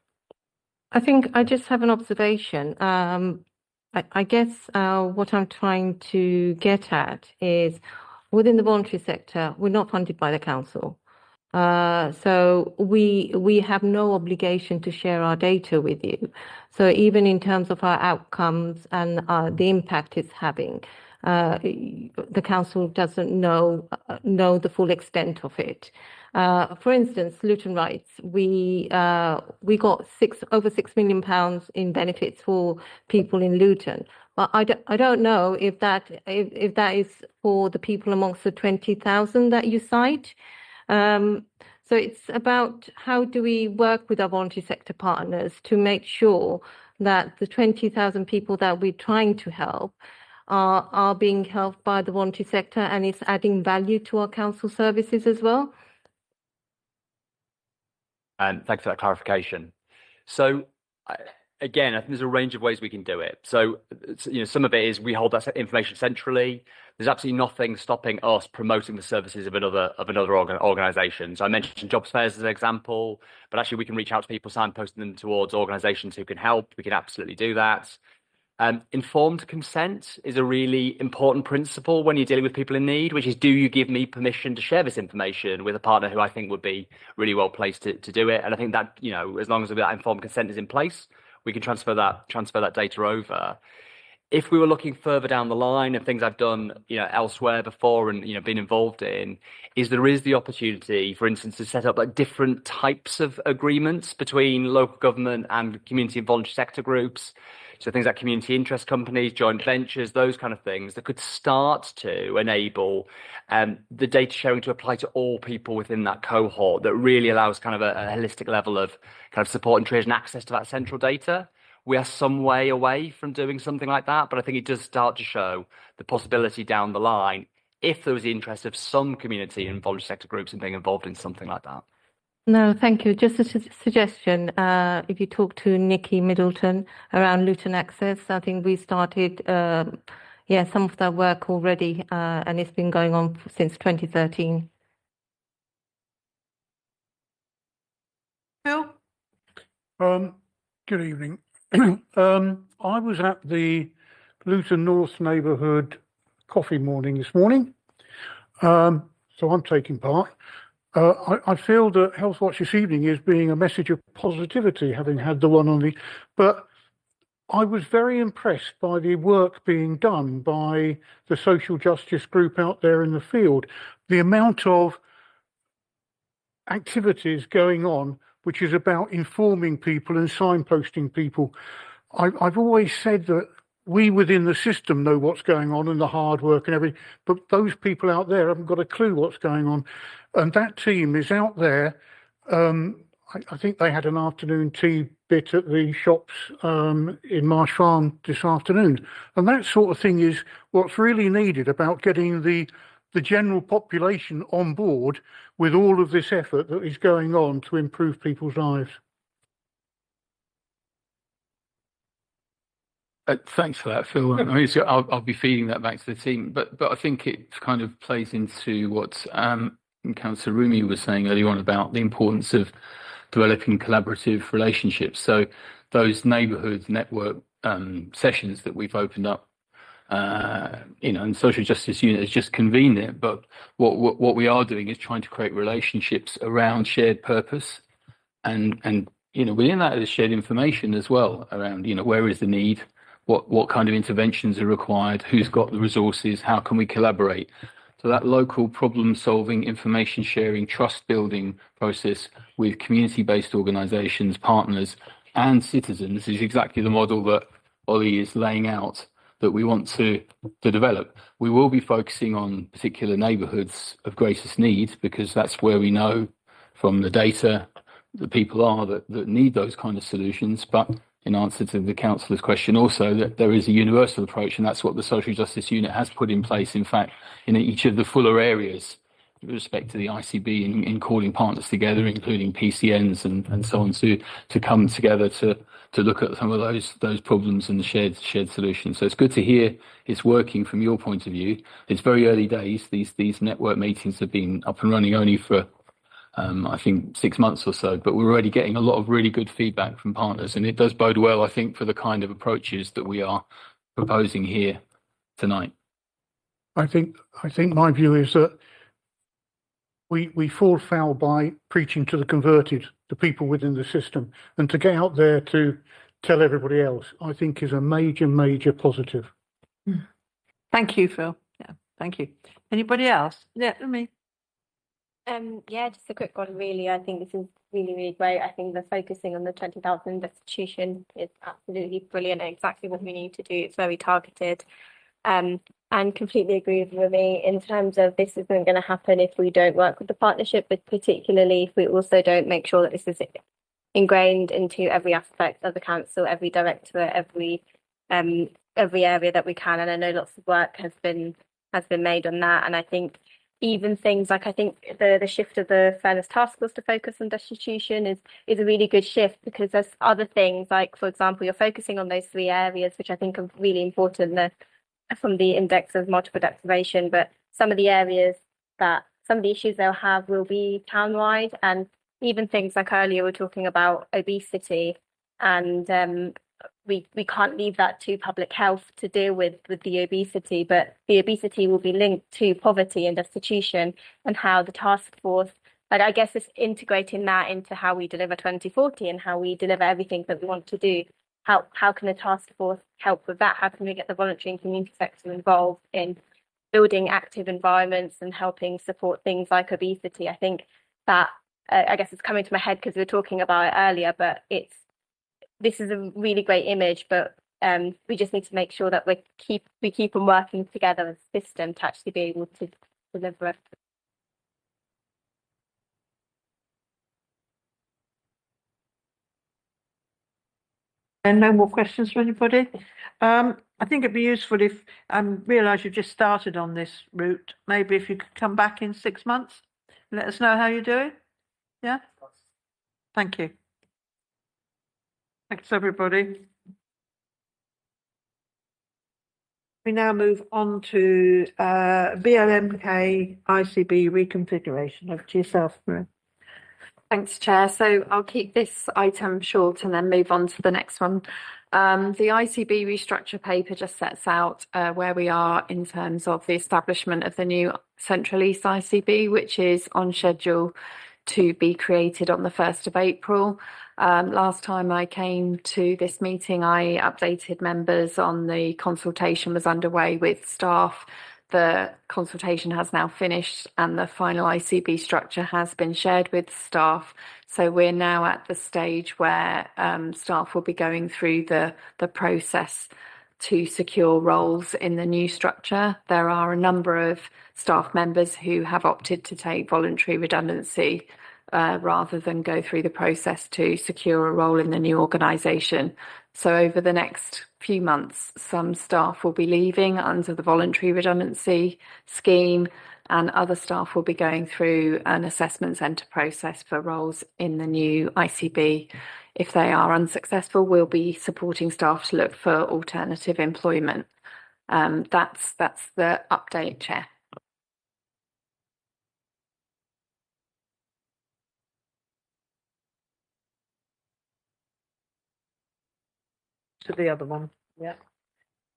I think I just have an observation. I guess what I'm trying to get at is within the voluntary sector, we're not funded by the council. So we have no obligation to share our data with you. So even in terms of our outcomes and the impact it's having, the council doesn't know the full extent of it. For instance, Luton Rights, we got over £6 million in benefits for people in Luton. But I don't know if that is for the people amongst the 20,000 that you cite. So it's about how do we work with our voluntary sector partners to make sure that the 20,000 people that we're trying to help are being helped by the voluntary sector, and it's adding value to our council services as well. And thanks for that clarification. So again, I think there's a range of ways we can do it. So some of it is we hold that information centrally. There's absolutely nothing stopping us promoting the services of another organisation. So I mentioned jobs fairs as an example, but actually we can reach out to people, signposting them towards organisations who can help. We can absolutely do that. Informed consent is a really important principle when you're dealing with people in need, which is, do you give me permission to share this information with a partner who I think would be really well placed to do it? And I think that, as long as that informed consent is in place, we can transfer that data over. If we were looking further down the line of things I've done, elsewhere before and, been involved in, is there is the opportunity, for instance, to set up like different types of agreements between local government and community and voluntary sector groups. So things like community interest companies, joint ventures, those kind of things that could start to enable the data sharing to apply to all people within that cohort, that really allows kind of a holistic level of kind of support and triage and access to that central data. We are some way away from doing something like that, but I think it does start to show the possibility down the line if there was the interest of some community and voluntary sector groups in being involved in something like that. No, thank you. Just a suggestion. If you talk to Nikki Middleton around Luton Access, I think we started, some of that work already, and it's been going on since 2013. Phil? Good evening. I was at the Luton North neighbourhood coffee morning this morning, so I'm taking part. I feel that Health Watch this evening is being a message of positivity, having had the one on the... But I was very impressed by the work being done by the social justice group out there in the field. The amount of activities going on, which is about informing people and signposting people. I've always said that we within the system know what's going on and the hard work and everything, but those people out there haven't got a clue what's going on. And that team is out there. I think they had an afternoon tea bit at the shops in Marsh Farm this afternoon. And that sort of thing is what's really needed about getting the general population on board with all of this effort that is going on to improve people's lives. Thanks for that, Phil. I mean, I'll be feeding that back to the team, but I think it kind of plays into what Councillor Rumi was saying earlier on about the importance of developing collaborative relationships. So those neighbourhood network sessions that we've opened up, and Social Justice Unit has just convened it. But what we are doing is trying to create relationships around shared purpose, and within that is shared information as well around where is the need. What kind of interventions are required? Who's got the resources? How can we collaborate? So that local problem solving, information sharing, trust building process with community-based organisations, partners and citizens is exactly the model that Ollie is laying out that we want to develop. We will be focusing on particular neighbourhoods of greatest need because that's where we know from the data that people are that need those kind of solutions. But in answer to the councillor's question also, that there is a universal approach, and that's what the Social Justice Unit has put in place, in fact, in each of the fuller areas with respect to the ICB in calling partners together, including PCNs and so on, to come together to look at some of those problems and shared solutions. So it's good to hear it's working from your point of view. It's very early days. These network meetings have been up and running only for I think 6 months or so, but we're already getting a lot of really good feedback from partners, and it does bode well, I think, for the kind of approaches that we are proposing here tonight. I think my view is that we fall foul by preaching to the converted, the people within the system, and to get out there to tell everybody else, I think is a major positive. Thank you, Phil. Yeah, thank you. Anybody else? Yeah, me. Yeah, just a quick one, really. I think this is really great. I think the focusing on the 20,000 restitution is absolutely brilliant and exactly what we need to do. It's very targeted. And completely agree with me in terms of this isn't going to happen if we don't work with the partnership, but particularly if we also don't make sure that this is ingrained into every aspect of the council, every directorate, every area that we can. And I know lots of work has been made on that. And I think even things like, I think the shift of the Fairness Task Force to focus on destitution is a really good shift, because there's other things like, for example, you're focusing on those 3 areas, which I think are really important from the index of multiple deprivation, but some of the issues they'll have will be townwide, and even things like earlier we're talking about obesity, and we can't leave that to public health to deal with the obesity, but the obesity will be linked to poverty and destitution, and how the task force, like, I guess it's integrating that into how we deliver 2040 and how we deliver everything that we want to do. How can the task force help with that? How can we get the voluntary and community sector involved in building active environments and helping support things like obesity? I think that I guess it's coming to my head because we were talking about it earlier, but this is a really great image, but we just need to make sure that we keep on working together as a system to actually be able to deliver it. And no more questions from anybody? I think it'd be useful if I realise you've just started on this route. Maybe if you could come back in 6 months, and let us know how you're doing. Yeah. Thank you. Thanks, everybody. We now move on to BLMK ICB reconfiguration. Over to yourself, Maria. Thanks, Chair. So I'll keep this item short and then move on to the next one. The ICB restructure paper just sets out where we are in terms of the establishment of the new Central East ICB, which is on schedule to be created on the 1st of April. Last time I came to this meeting, I updated members on the consultation was underway with staff the consultation has now finished and the final ICB structure has been shared with staff. So we're now at the stage where staff will be going through the process to secure roles in the new structure. There are a number of staff members who have opted to take voluntary redundancy rather than go through the process to secure a role in the new organisation. So over the next few months, some staff will be leaving under the voluntary redundancy scheme, and other staff will be going through an assessment centre process for roles in the new ICB. If they are unsuccessful, we'll be supporting staff to look for alternative employment. That's the update, Chair. To the other one. Yeah.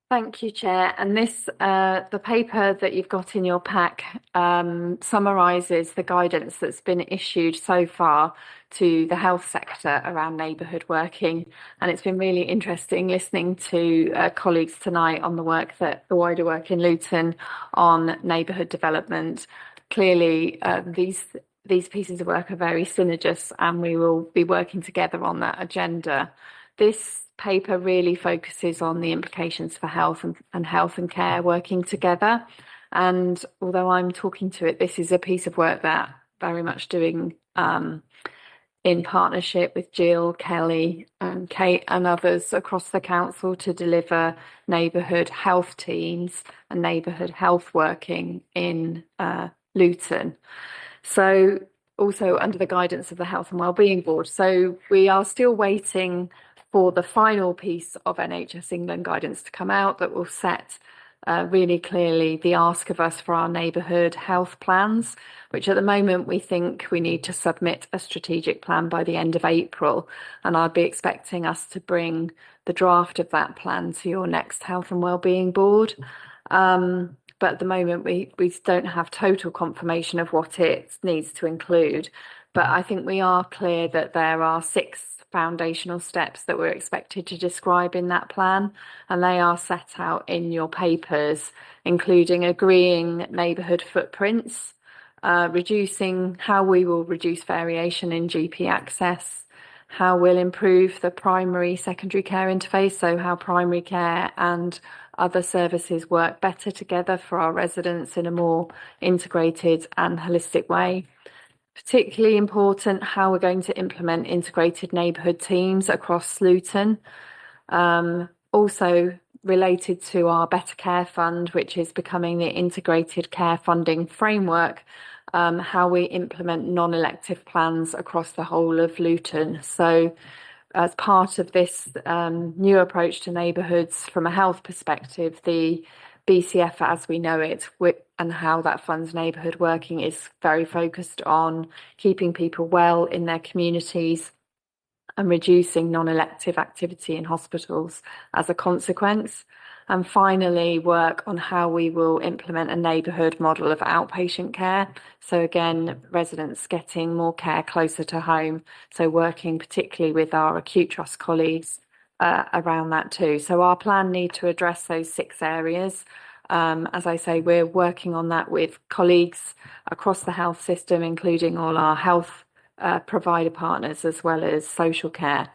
Thank you, Chair. And this, the paper that you've got in your pack summarises the guidance that's been issued so far to the health sector around neighbourhood working. And it's been really interesting listening to colleagues tonight on the wider work in Luton on neighbourhood development. Clearly, these pieces of work are very synergous, and we will be working together on that agenda. This paper really focuses on the implications for health and health and care working together. And although I'm talking to it, this is a piece of work that very much doing in partnership with Jill, Kelly and Kate and others across the council to deliver neighbourhood health teams and neighbourhood health working in Luton. So also under the guidance of the Health and Wellbeing Board. So we are still waiting for the final piece of NHS England guidance to come out that will set really clearly the ask of us for our neighbourhood health plans, which at the moment we think we need to submit a strategic plan by the end of April. And I'd be expecting us to bring the draft of that plan to your next Health and Wellbeing Board. But at the moment we don't have total confirmation of what it needs to include. But I think we are clear that there are 6 foundational steps that we're expected to describe in that plan, and they are set out in your papers, including agreeing neighbourhood footprints, reducing how we will reduce variation in GP access, how we'll improve the primary secondary care interface, so how primary care and other services work better together for our residents in a more integrated and holistic way. Particularly important, how we're going to implement integrated neighbourhood teams across Luton. Also related to our Better Care Fund, which is becoming the integrated care funding framework, how we implement non-elective plans across the whole of Luton. So as part of this new approach to neighbourhoods from a health perspective, the BCF as we know it and how that funds neighbourhood working is very focused on keeping people well in their communities and reducing non-elective activity in hospitals as a consequence. And finally, work on how we will implement a neighbourhood model of outpatient care. So again, residents getting more care closer to home. So working particularly with our acute trust colleagues around that too. So our plan need to address those 6 areas. As I say, we're working on that with colleagues across the health system, including all our health provider partners as well as social care.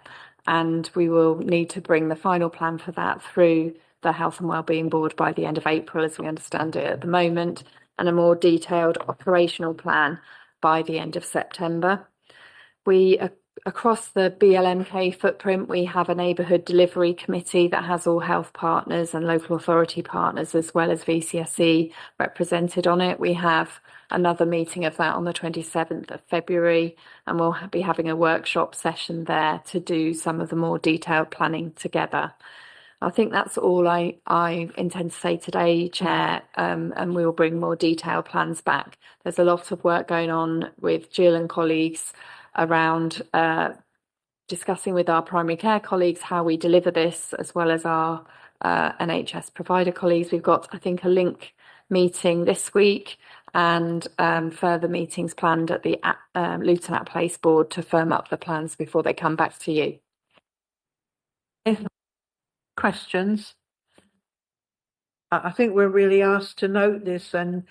And we will need to bring the final plan for that through the Health and Wellbeing Board by the end of April, as we understand it at the moment, and a more detailed operational plan by the end of September. We across the BLMK footprint, we have a neighbourhood delivery committee that has all health partners and local authority partners as well as VCSE represented on it. We have another meeting of that on the 27th of February, and we'll be having a workshop session there to do some of the more detailed planning together. I think that's all I intend to say today, Chair, and we will bring more detailed plans back. There's a lot of work going on with Jill and colleagues around discussing with our primary care colleagues how we deliver this, as well as our NHS provider colleagues. We've got, I think, a link meeting this week and further meetings planned at the Luton At Place Board to firm up the plans before they come back to you. Questions? I think we're really asked to note this and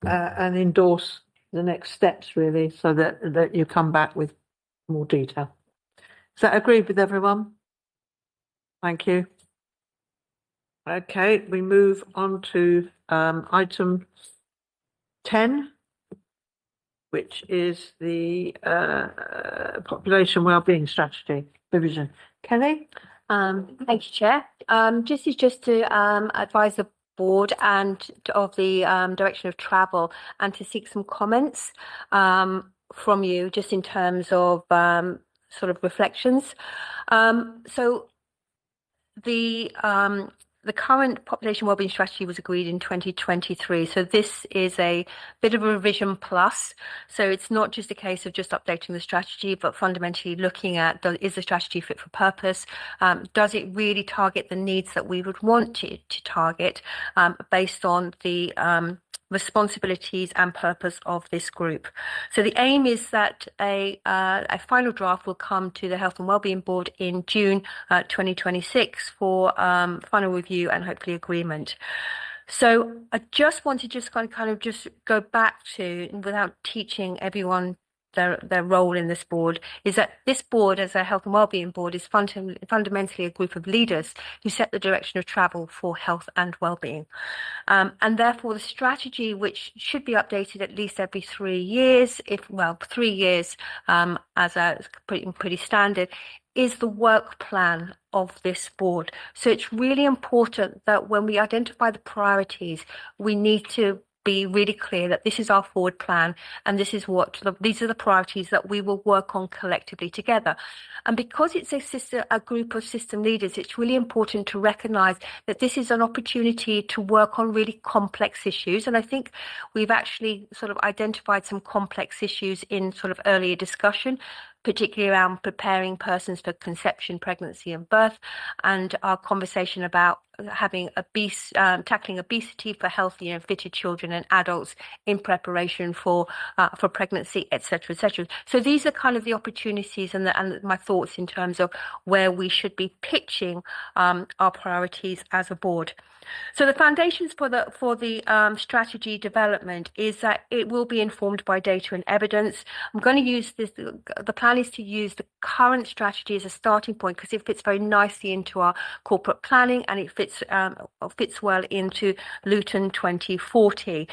endorse the next steps really, so that you come back with more detail. Is that agreed with everyone? Thank you. Okay, we move on to item 10, which is the population wellbeing strategy revision. Kelly? Thank you, Chair. This is just to advise the board and of the direction of travel and to seek some comments from you just in terms of sort of reflections. So the current population wellbeing strategy was agreed in 2023. So this is a bit of a revision plus. So it's not just a case of just updating the strategy, but fundamentally looking at, is the strategy fit for purpose? Does it really target the needs that we would want to target based on the responsibilities and purpose of this group? So the aim is that a final draft will come to the Health and Wellbeing Board in June 2026 for final review and hopefully agreement. So I just want to just kind of just go back to, without teaching everyone their role in this board, is that this board, as a Health and Wellbeing Board, is fundamentally a group of leaders who set the direction of travel for health and wellbeing. And therefore the strategy, which should be updated at least every 3 years, 3 years as a pretty standard, is the work plan of this board. So it's really important that when we identify the priorities, we need to be really clear that this is our forward plan and this is these are the priorities that we will work on collectively together. And because it's a group of system leaders, it's really important to recognise that this is an opportunity to work on really complex issues. And I think we've actually sort of identified some complex issues in sort of earlier discussion, particularly around preparing persons for conception, pregnancy and birth, and our conversation about tackling obesity for healthy and fitter children and adults in preparation for pregnancy, etc., etc. So these are kind of the opportunities and my thoughts in terms of where we should be pitching our priorities as a board. So the foundations for the strategy development is that it will be informed by data and evidence. I'm going to use this. The plan is to use the current strategy as a starting point because it fits very nicely into our corporate planning and it fits well into Luton 2040.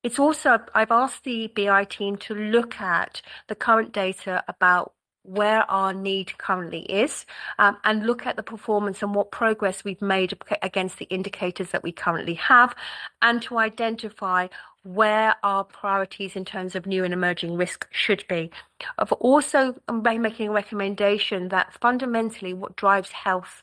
It's also, I've asked the BI team to look at the current data about where our need currently is and look at the performance and what progress we've made against the indicators that we currently have, and to identify where our priorities in terms of new and emerging risk should be. I've also making a recommendation that fundamentally what drives health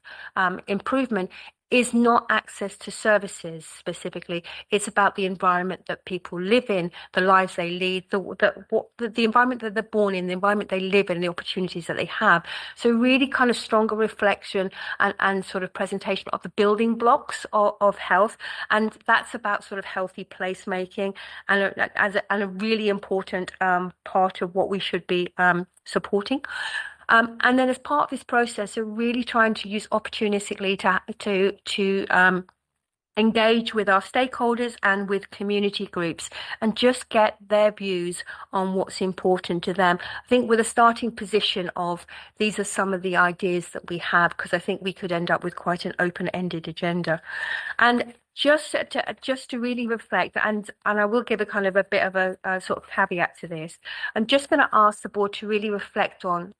improvement is not access to services specifically. It's about the environment that people live in, the lives they lead, the environment that they're born in, the environment they live in, the opportunities that they have. So really kind of stronger reflection and sort of presentation of the building blocks of health. And that's about sort of healthy placemaking and a really important part of what we should be supporting. And then as part of this process, we're really trying to use opportunistically to engage with our stakeholders and with community groups and just get their views on what's important to them. I think with a starting position of these are some of the ideas that we have, because I think we could end up with quite an open-ended agenda. And just to really reflect, and I will give a kind of a bit of a sort of caveat to this, I'm just going to ask the board to really reflect on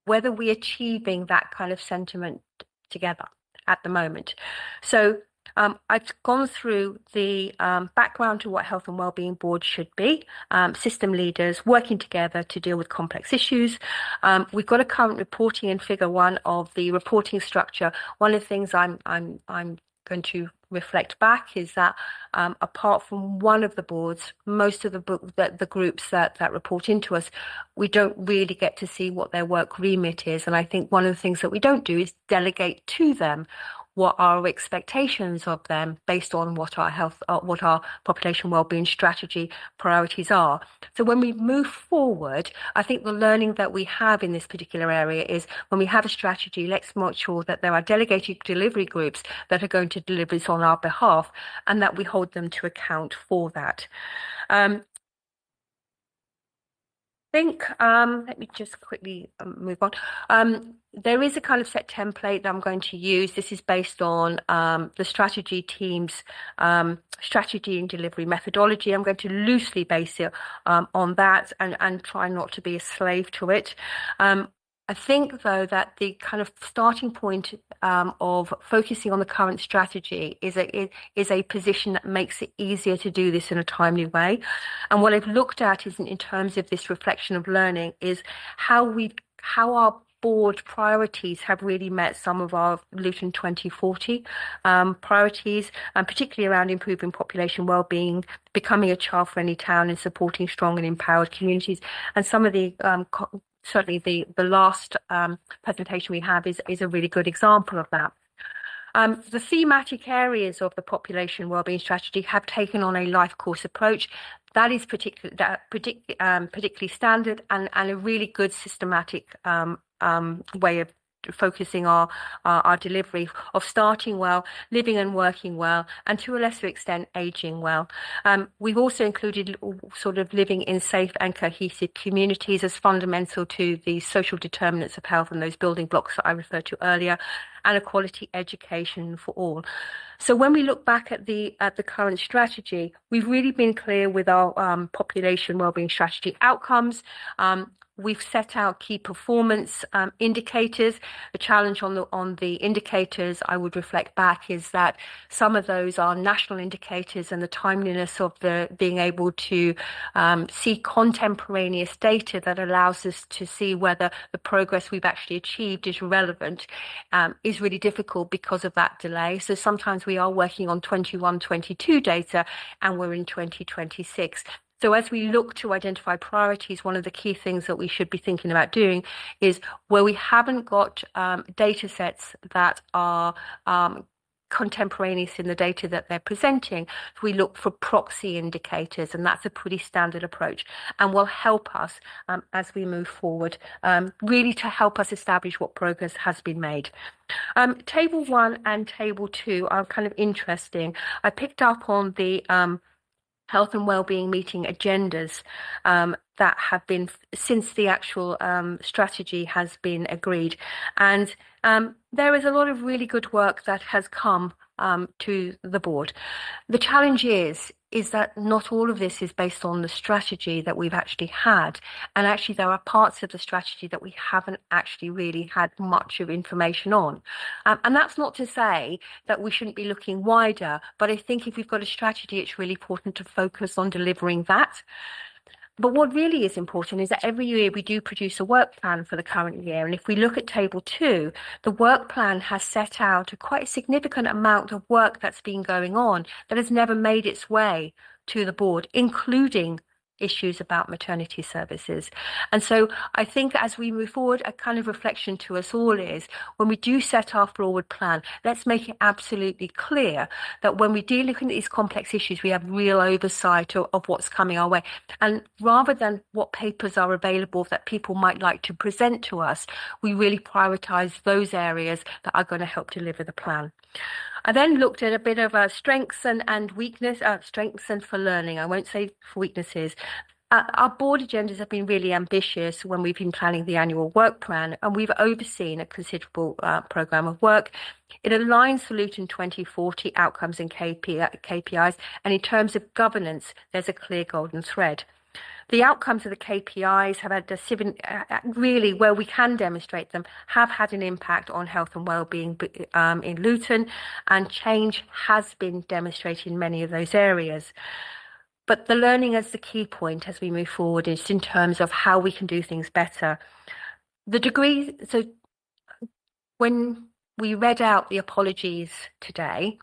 whether we're achieving that kind of sentiment together at the moment. So I've gone through the background to what Health and Wellbeing Board should be, system leaders working together to deal with complex issues. We've got a current reporting in figure 1 of the reporting structure. One of the things I'm going to reflect back is that apart from one of the boards, most of the groups that report into us, we don't really get to see what their work remit is. And I think one of the things that we don't do is delegate to them what are our expectations of them based on what our population wellbeing strategy priorities are. So when we move forward, I think the learning that we have in this particular area is when we have a strategy, let's make sure that there are delegated delivery groups that are going to deliver this on our behalf and that we hold them to account for that. Let me just quickly move on. There is a kind of set template that I'm going to use. This is based on the strategy team's strategy and delivery methodology. I'm going to loosely base it on that and try not to be a slave to it. I think, though, that the kind of starting point of focusing on the current strategy is a position that makes it easier to do this in a timely way. And what I've looked at is in terms of this reflection of learning is how our board priorities have really met some of our Luton 2040 priorities, and particularly around improving population wellbeing, becoming a child-friendly town, and supporting strong and empowered communities. And some of the certainly the last presentation we have is a really good example of that. The thematic areas of the population wellbeing strategy have taken on a life course approach. That is particularly standard and a really good systematic way of focusing our delivery of starting well, living and working well, and to a lesser extent, aging well. We've also included sort of living in safe and cohesive communities as fundamental to the social determinants of health and those building blocks that I referred to earlier, and a quality education for all. So when we look back at the current strategy, we've really been clear with our population wellbeing strategy outcomes. We've set out key performance indicators. The challenge on the indicators I would reflect back is that some of those are national indicators, and the timeliness of being able to see contemporaneous data that allows us to see whether the progress we've actually achieved is relevant is really difficult because of that delay. So sometimes we are working on 21-22 data and we're in 2026. So as we look to identify priorities, one of the key things that we should be thinking about doing is where we haven't got data sets that are contemporaneous in the data that they're presenting, we look for proxy indicators, and that's a pretty standard approach and will help us as we move forward, really to help us establish what progress has been made. Table 1 and Table 2 are kind of interesting. I picked up on the health and wellbeing meeting agendas that have been since the actual strategy has been agreed. And there is a lot of really good work that has come to the board. The challenge is that not all of this is based on the strategy that we've actually had. And actually, there are parts of the strategy that we haven't actually really had much of information on. And that's not to say that we shouldn't be looking wider, but I think if we've got a strategy, it's really important to focus on delivering that. But what really is important is that every year we do produce a work plan for the current year. And if we look at Table 2, the work plan has set out a quite significant amount of work that's been going on that has never made its way to the board, including issues about maternity services. And so I think as we move forward, a kind of reflection to us all is when we do set our forward plan, let's make it absolutely clear that when we deal with these complex issues, we have real oversight of what's coming our way. And rather than what papers are available that people might like to present to us, we really prioritize those areas that are going to help deliver the plan. I then looked at a bit of strengths and weakness, strengths and for learning. I won't say for weaknesses. Our board agendas have been really ambitious when we've been planning the annual work plan, and we've overseen a considerable programme of work. It aligns the Luton 2040 outcomes and KPIs, and in terms of governance, there's a clear golden thread. The outcomes of the KPIs have had really, where we can demonstrate them, have had an impact on health and wellbeing in Luton, and change has been demonstrated in many of those areas. But the learning is the key point as we move forward is in terms of how we can do things better. The degree, so when we read out the apologies today,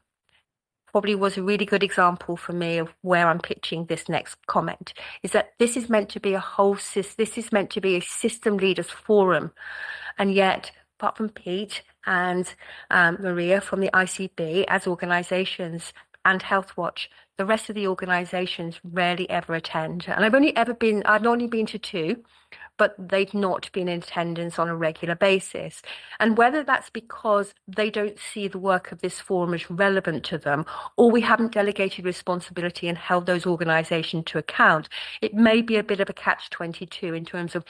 probably was a really good example for me of where I'm pitching this next comment, is that this is meant to be this is meant to be a system leaders forum. And yet apart from Pete and Maria from the ICB as organisations and Health Watch, the rest of the organisations rarely ever attend. And I've only been to 2, but they've not been in attendance on a regular basis. And whether that's because they don't see the work of this forum as relevant to them, or we haven't delegated responsibility and held those organisations to account, it may be a bit of a catch-22 in terms of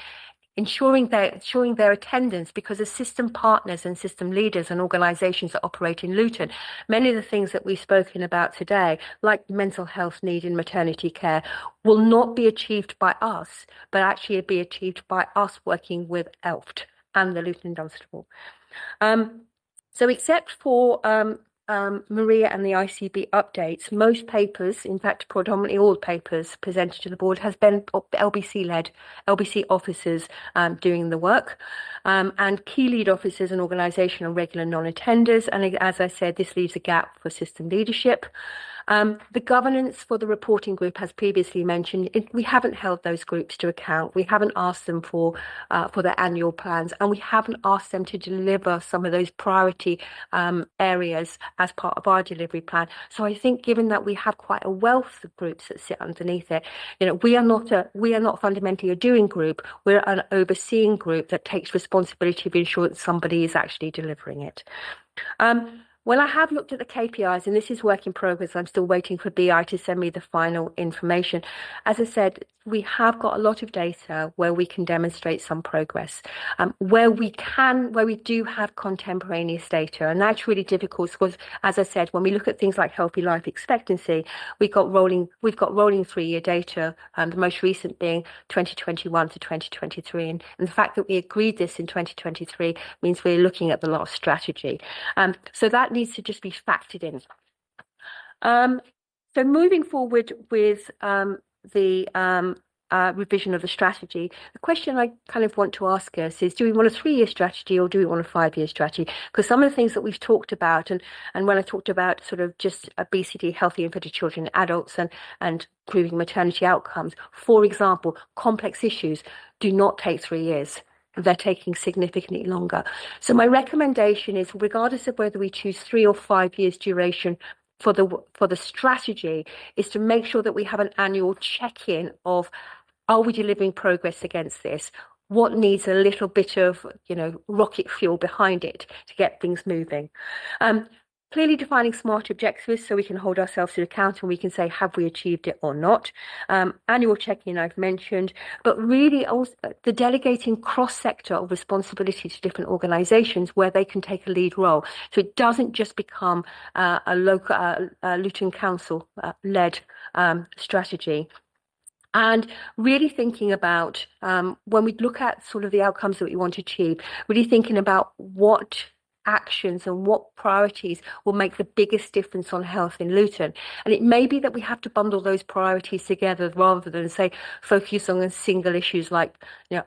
ensuring their attendance, because as system partners and system leaders and organisations that operate in Luton, many of the things that we've spoken about today, like mental health need in maternity care, will not be achieved by us, but actually be achieved by us working with ELFT and the Luton Dunstable. So except for Maria and the ICB updates, most papers, in fact, predominantly all papers presented to the board has been LBC-led, LBC officers doing the work, and key lead officers and organisation are regular non-attenders. And as I said, this leaves a gap for system leadership. The governance for the reporting group, as previously mentioned, we haven't held those groups to account. We haven't asked them for their annual plans, and we haven't asked them to deliver some of those priority areas as part of our delivery plan. So I think, given that we have quite a wealth of groups that sit underneath it, we are not fundamentally a doing group. We're an overseeing group that takes responsibility to ensure that somebody is actually delivering it. Well, I have looked at the KPIs, and this is work in progress. I'm still waiting for BI to send me the final information. As I said, we have got a lot of data where we can demonstrate some progress, where we do have contemporaneous data, and that's really difficult because, as I said, when we look at things like healthy life expectancy, we've got rolling 3-year data, the most recent being 2021 to 2023, and the fact that we agreed this in 2023 means we're looking at the last strategy. So that needs to just be factored in. So moving forward with the revision of the strategy, the question I kind of want to ask us is, do we want a 3-year strategy or do we want a 5-year strategy? Because some of the things that we've talked about, and when I talked about sort of just obesity, healthy and fit children and adults, and improving maternity outcomes, for example, complex issues do not take 3 years. They're taking significantly longer. So my recommendation is, regardless of whether we choose 3 or 5 years duration for the strategy, is to make sure that we have an annual check-in of, are we delivering progress against this? What needs a little bit of, rocket fuel behind it to get things moving? Clearly defining smart objectives so we can hold ourselves to account and we can say, have we achieved it or not? Annual check-in I've mentioned, but really also the delegating cross-sector of responsibility to different organisations where they can take a lead role. So it doesn't just become a local Luton Council led strategy. And really thinking about, when we look at sort of the outcomes that we want to achieve, really thinking about what actions and what priorities will make the biggest difference on health in Luton. And it may be that we have to bundle those priorities together rather than say focus on single issues like,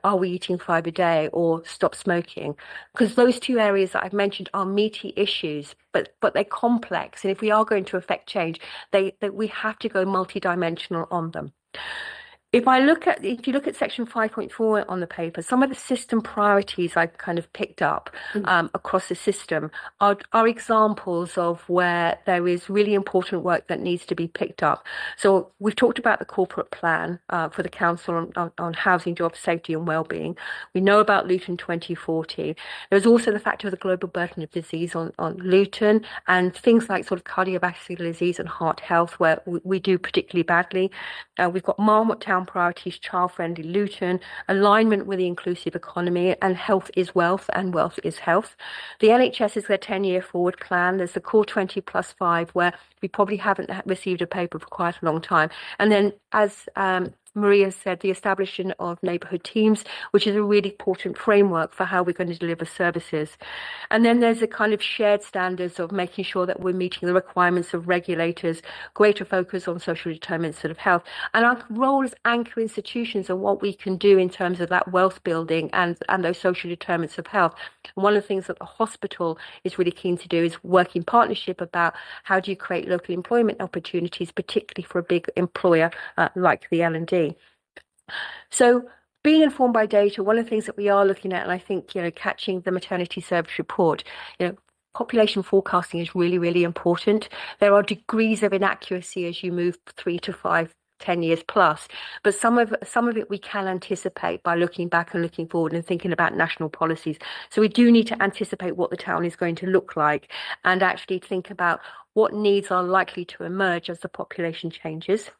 are we eating 5 a day or stop smoking? Because those 2 areas that I've mentioned are meaty issues, but they're complex. And if we are going to affect change, we have to go multidimensional on them. If you look at section 5.4 on the paper, some of the system priorities I've kind of picked up across the system are examples of where there is really important work that needs to be picked up. So we've talked about the corporate plan for the council on housing, jobs, safety and wellbeing. We know about Luton 2040. There's also the fact of the global burden of disease on Luton, and things like sort of cardiovascular disease and heart health, where we do particularly badly. We've got Marmot Town priorities, child-friendly Luton, alignment with the inclusive economy, and health is wealth and wealth is health. The NHS is their 10-year forward plan. There's the Core 20+5, where we probably haven't received a paper for quite a long time. And then, as Maria said, the establishment of neighbourhood teams, which is a really important framework for how we're going to deliver services. And then there's a kind of shared standards of making sure that we're meeting the requirements of regulators, greater focus on social determinants of health, and our role as anchor institutions and what we can do in terms of that wealth building and those social determinants of health. And one of the things that the hospital is really keen to do is work in partnership about how do you create local employment opportunities, particularly for a big employer like the L&D. So being informed by data, one of the things that we are looking at, and I think, catching the maternity service report, population forecasting is really, really important. There are degrees of inaccuracy as you move 3 to 5, 10 years plus, but some of it we can anticipate by looking back and looking forward and thinking about national policies. So we do need to anticipate what the town is going to look like and actually think about what needs are likely to emerge as the population changes.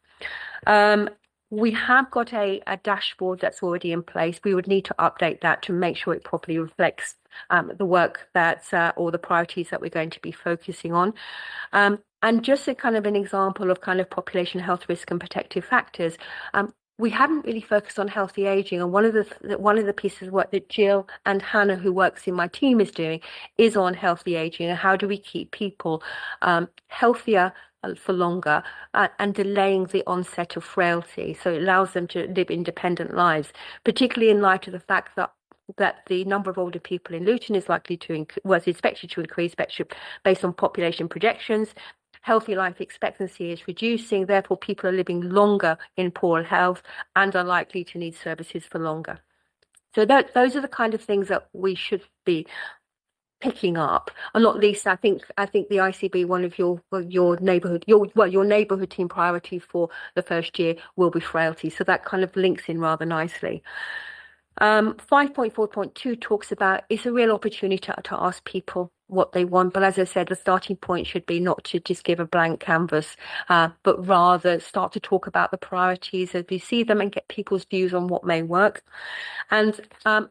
We have got a dashboard that's already in place. We would need to update that to make sure it properly reflects the work that's or the priorities that we're going to be focusing on. And just a kind of an example of kind of population health risk and protective factors. We haven't really focused on healthy aging, and one of the pieces of work that Jill and Hannah, who works in my team, is doing is on healthy aging and how do we keep people healthier for longer and delaying the onset of frailty, so it allows them to live independent lives, particularly in light of the fact that the number of older people in Luton is likely to was expected to increase based on population projections. Healthy life expectancy is reducing, therefore people are living longer in poor health and are likely to need services for longer. So those are the kind of things that we should be picking up, and not least, I think the ICB, one of your neighbourhood team priority for the first year will be frailty. So that kind of links in rather nicely. 5.4.2 talks about it's a real opportunity to ask people what they want, but as I said, the starting point should be not to just give a blank canvas, but rather start to talk about the priorities as we see them and get people's views on what may work. And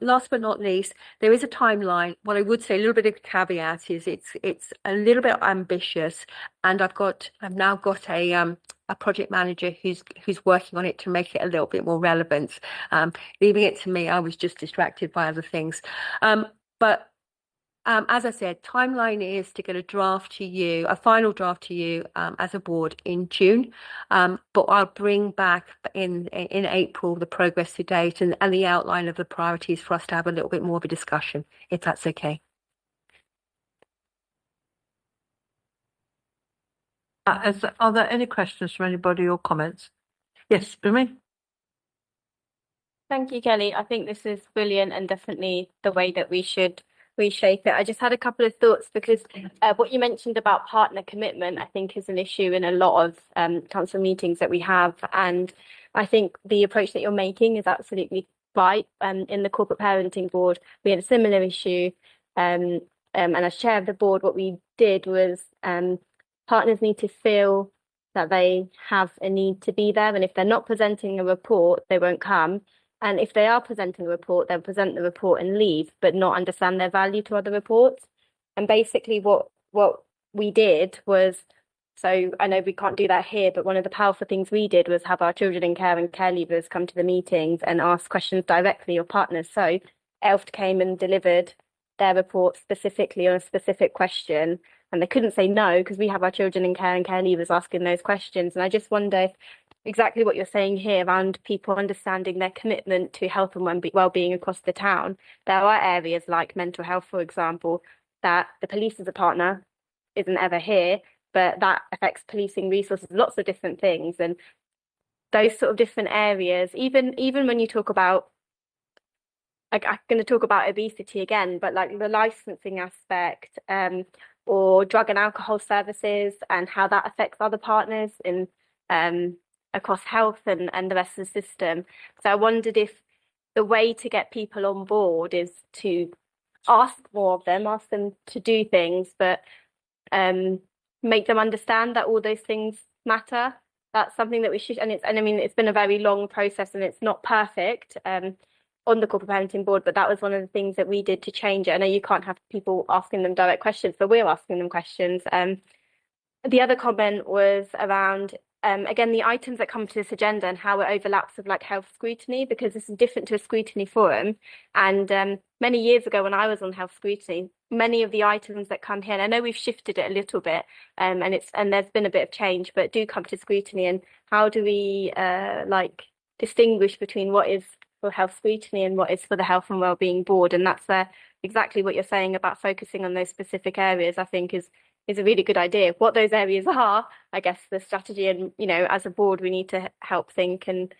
last but not least, there is a timeline. What I would say, a little bit of caveat is it's a little bit ambitious, and I've now got a project manager who's working on it to make it a little bit more relevant. Leaving it to me, I was just distracted by other things. But as I said, timeline is to get a final draft to you as a board in June. But I'll bring back in April the progress to date and the outline of the priorities for us to have a little bit more of a discussion, if that's okay. Are there any questions from anybody or comments? Yes, Umi? Thank you, Kelly. I think this is brilliant and definitely the way that we should reshape it. I just had a couple of thoughts because what you mentioned about partner commitment, I think, is an issue in a lot of council meetings that we have. And I think the approach that you're making is absolutely right. In the corporate parenting board, we had a similar issue. And as chair of the board, what we did was partners need to feel that they have a need to be there. And if they're not presenting a report, they won't come. And if they are presenting a report, they'll present the report and leave, but not understand their value to other reports. And basically what we did was, so I know we can't do that here, but one of the powerful things we did was have our children in care and care leavers come to the meetings and ask questions directly of partners. So ELFT came and delivered their report specifically on a specific question, and they couldn't say no because we have our children in care and care leavers asking those questions. And I just wonder if exactly what you're saying here around people understanding their commitment to health and well-being across the town. There are areas like mental health, for example, that the police as a partner isn't ever here, but that affects policing resources, lots of different things. And those sort of different areas, even when you talk about, like, I'm going to talk about obesity again, but like the licensing aspect, or drug and alcohol services and how that affects other partners in across health and the rest of the system. So I wondered if the way to get people on board is to ask more of them, ask them to do things, but make them understand that all those things matter. That's something that we should, and I mean, it's been a very long process and it's not perfect on the corporate parenting board, but that was one of the things that we did to change it. I know you can't have people asking them direct questions, but we're asking them questions. The other comment was around again, the items that come to this agenda and how it overlaps with like health scrutiny, because this is different to a scrutiny forum. And many years ago when I was on health scrutiny, many of the items that come here, and I know we've shifted it a little bit, and there's been a bit of change, but do come to scrutiny. And how do we like distinguish between what is for health scrutiny and what is for the health and wellbeing board? And that's exactly what you're saying about focusing on those specific areas, I think is a really good idea. What those areas are, I guess the strategy, and as a board we need to help think and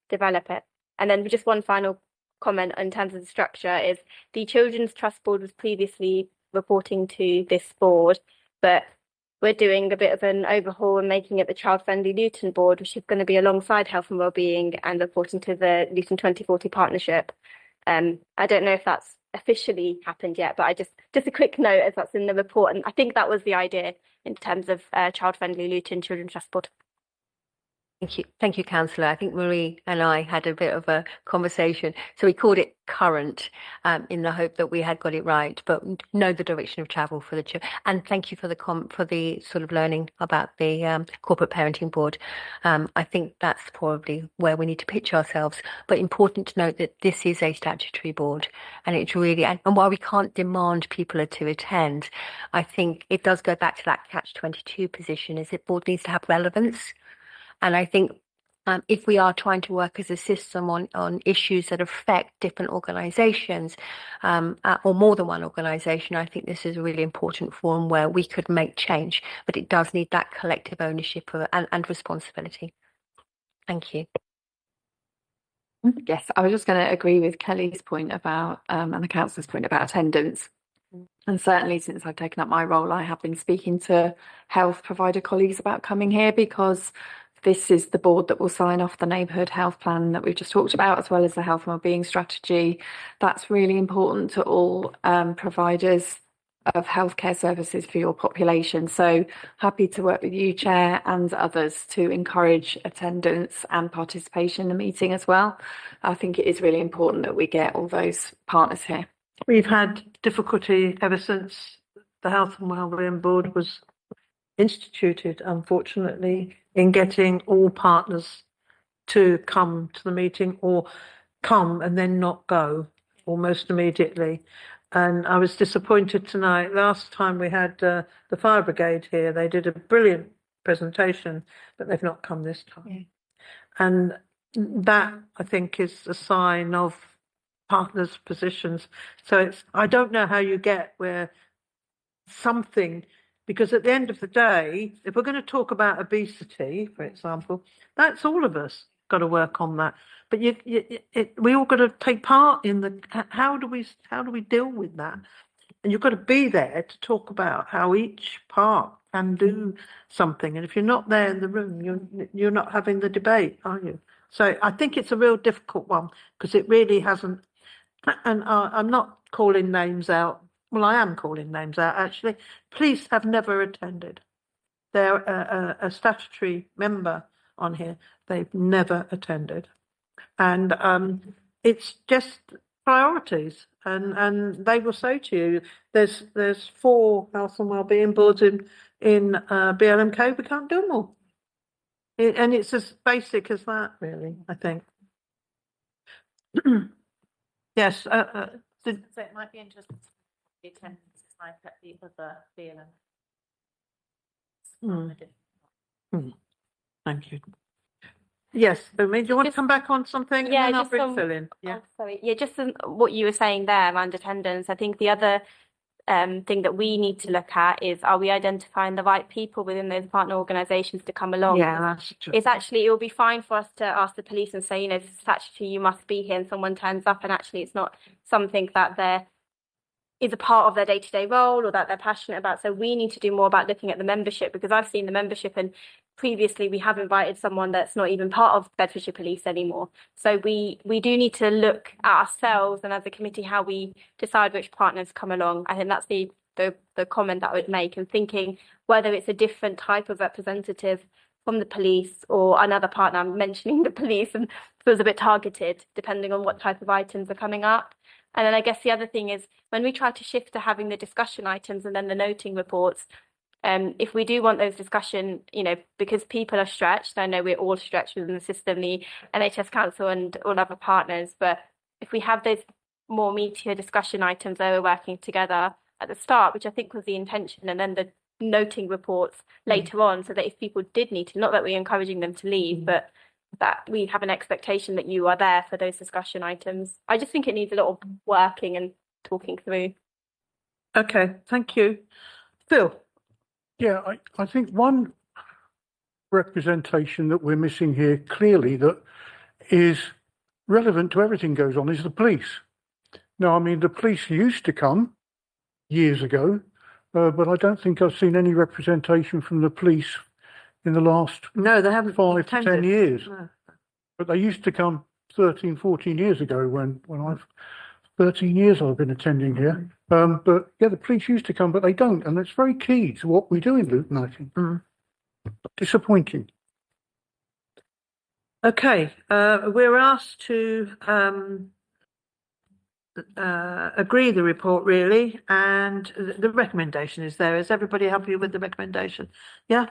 develop it. And then just one final comment in terms of the structure is the Children's Trust Board was previously reporting to this board, but we're doing a bit of an overhaul and making it the Child Friendly Luton Board, which is going to be alongside Health and Wellbeing and reporting to the Luton 2040 Partnership. I don't know if that's officially happened yet, but just a quick note as that's in the report. And I think that was the idea in terms of Child Friendly Luton Children's Trust Board. Thank you, Councillor. I think Marie and I had a bit of a conversation. So we called it current in the hope that we had got it right, but know the direction of travel for the children. And thank you for the sort of learning about the corporate parenting board. I think that's probably where we need to pitch ourselves. But important to note that this is a statutory board, and it's really and while we can't demand people to attend, I think it does go back to that catch-22 position. Is it board needs to have relevance. And I think if we are trying to work as a system on issues that affect different organisations or more than one organisation, I think this is a really important forum where we could make change. But it does need that collective ownership and responsibility. Thank you. Yes, I was just going to agree with Kelly's point about and the councillor's point about attendance. And certainly since I've taken up my role, I have been speaking to health provider colleagues about coming here because this is the board that will sign off the neighbourhood health plan that we've just talked about, as well as the health and wellbeing strategy. That's really important to all providers of healthcare services for your population. So happy to work with you, Chair, and others to encourage attendance and participation in the meeting as well. I think it is really important that we get all those partners here. We've had difficulty ever since the Health and Wellbeing Board was instituted, unfortunately, in getting all partners to come to the meeting or come and then not go almost immediately. And I was disappointed tonight. Last time we had the fire brigade here, they did a brilliant presentation, but they've not come this time. Yeah. And that, I think, is a sign of partners' positions. So I don't know how you get where something, because at the end of the day, if we're going to talk about obesity, for example, that's all of us got to work on that. But we all got to take part in the how do we deal with that? And you've got to be there to talk about how each part can do something. And if you're not there in the room, you're not having the debate, are you? So I think it's a real difficult one because it really hasn't. And I'm not calling names out. Well, I am calling names out, actually. Police have never attended. They're a statutory member on here. They've never attended. And it's just priorities. And they will say to you, there's 4 health and wellbeing boards in BLMK. We can't do them all. And it's as basic as that, really, I think. Yes. So it might be interesting to the attendance like at the other BLM. Thank you. Yes, Umi, do you want to come back on something? Yeah, and then just I'll bring Phil in. Yeah. Oh, sorry. Yeah, just what you were saying there around attendance. I think the other thing that we need to look at is, are we identifying the right people within those partner organisations to come along? Yeah, that's true. It's actually, it will be fine for us to ask the police and say, this is statutory, you must be here, and someone turns up and actually it's not something that there is a part of their day-to-day role or that they're passionate about. So we need to do more about looking at the membership, because I've seen the membership and previously we have invited someone that's not even part of Bedfordshire Police anymore. So we do need to look at ourselves and as a committee how we decide which partners come along. I think that's the comment that I would make, and thinking whether it's a different type of representative from the police or another partner. I'm mentioning the police and feels a bit targeted depending on what type of items are coming up. And then I guess the other thing is when we try to shift to having the discussion items and then the noting reports, if we do want those discussion, because people are stretched, I know we're all stretched within the system, the NHS Council and all other partners, but if we have those more meatier discussion items where we're working together at the start, which I think was the intention, and then the noting reports later on, so that if people did need to, not that we're encouraging them to leave, but that we have an expectation that you are there for those discussion items. I just think it needs a little working and talking through. Okay, thank you. Phil? Yeah, I think one representation that we're missing here clearly that is relevant to everything goes on is the police. Now, I mean, the police used to come years ago, but I don't think I've seen any representation from the police in the last No, they haven't 5 to 10 attended. years. No. But they used to come 13, 14 years ago when I've 13 years I've been attending here. But yeah, the police used to come, but they don't. And it's very key to what we do in Luton, I think. Disappointing. Okay, we're asked to agree the report really, and the recommendation is there. Is everybody happy with the recommendation? Yeah.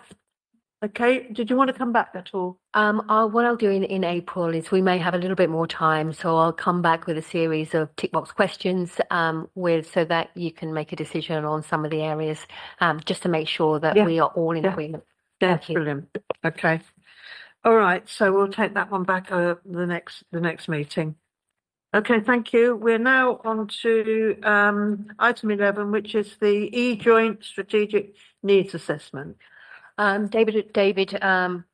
Okay, did you want to come back at all? What I'll do in April is we may have a little bit more time, so I'll come back with a series of tick box questions so that you can make a decision on some of the areas, just to make sure that we are all in agreement. Yeah, brilliant. Okay. All right, so we'll take that one back the next meeting. Okay, thank you. We're now on to item 11, which is the E-joint strategic needs assessment. David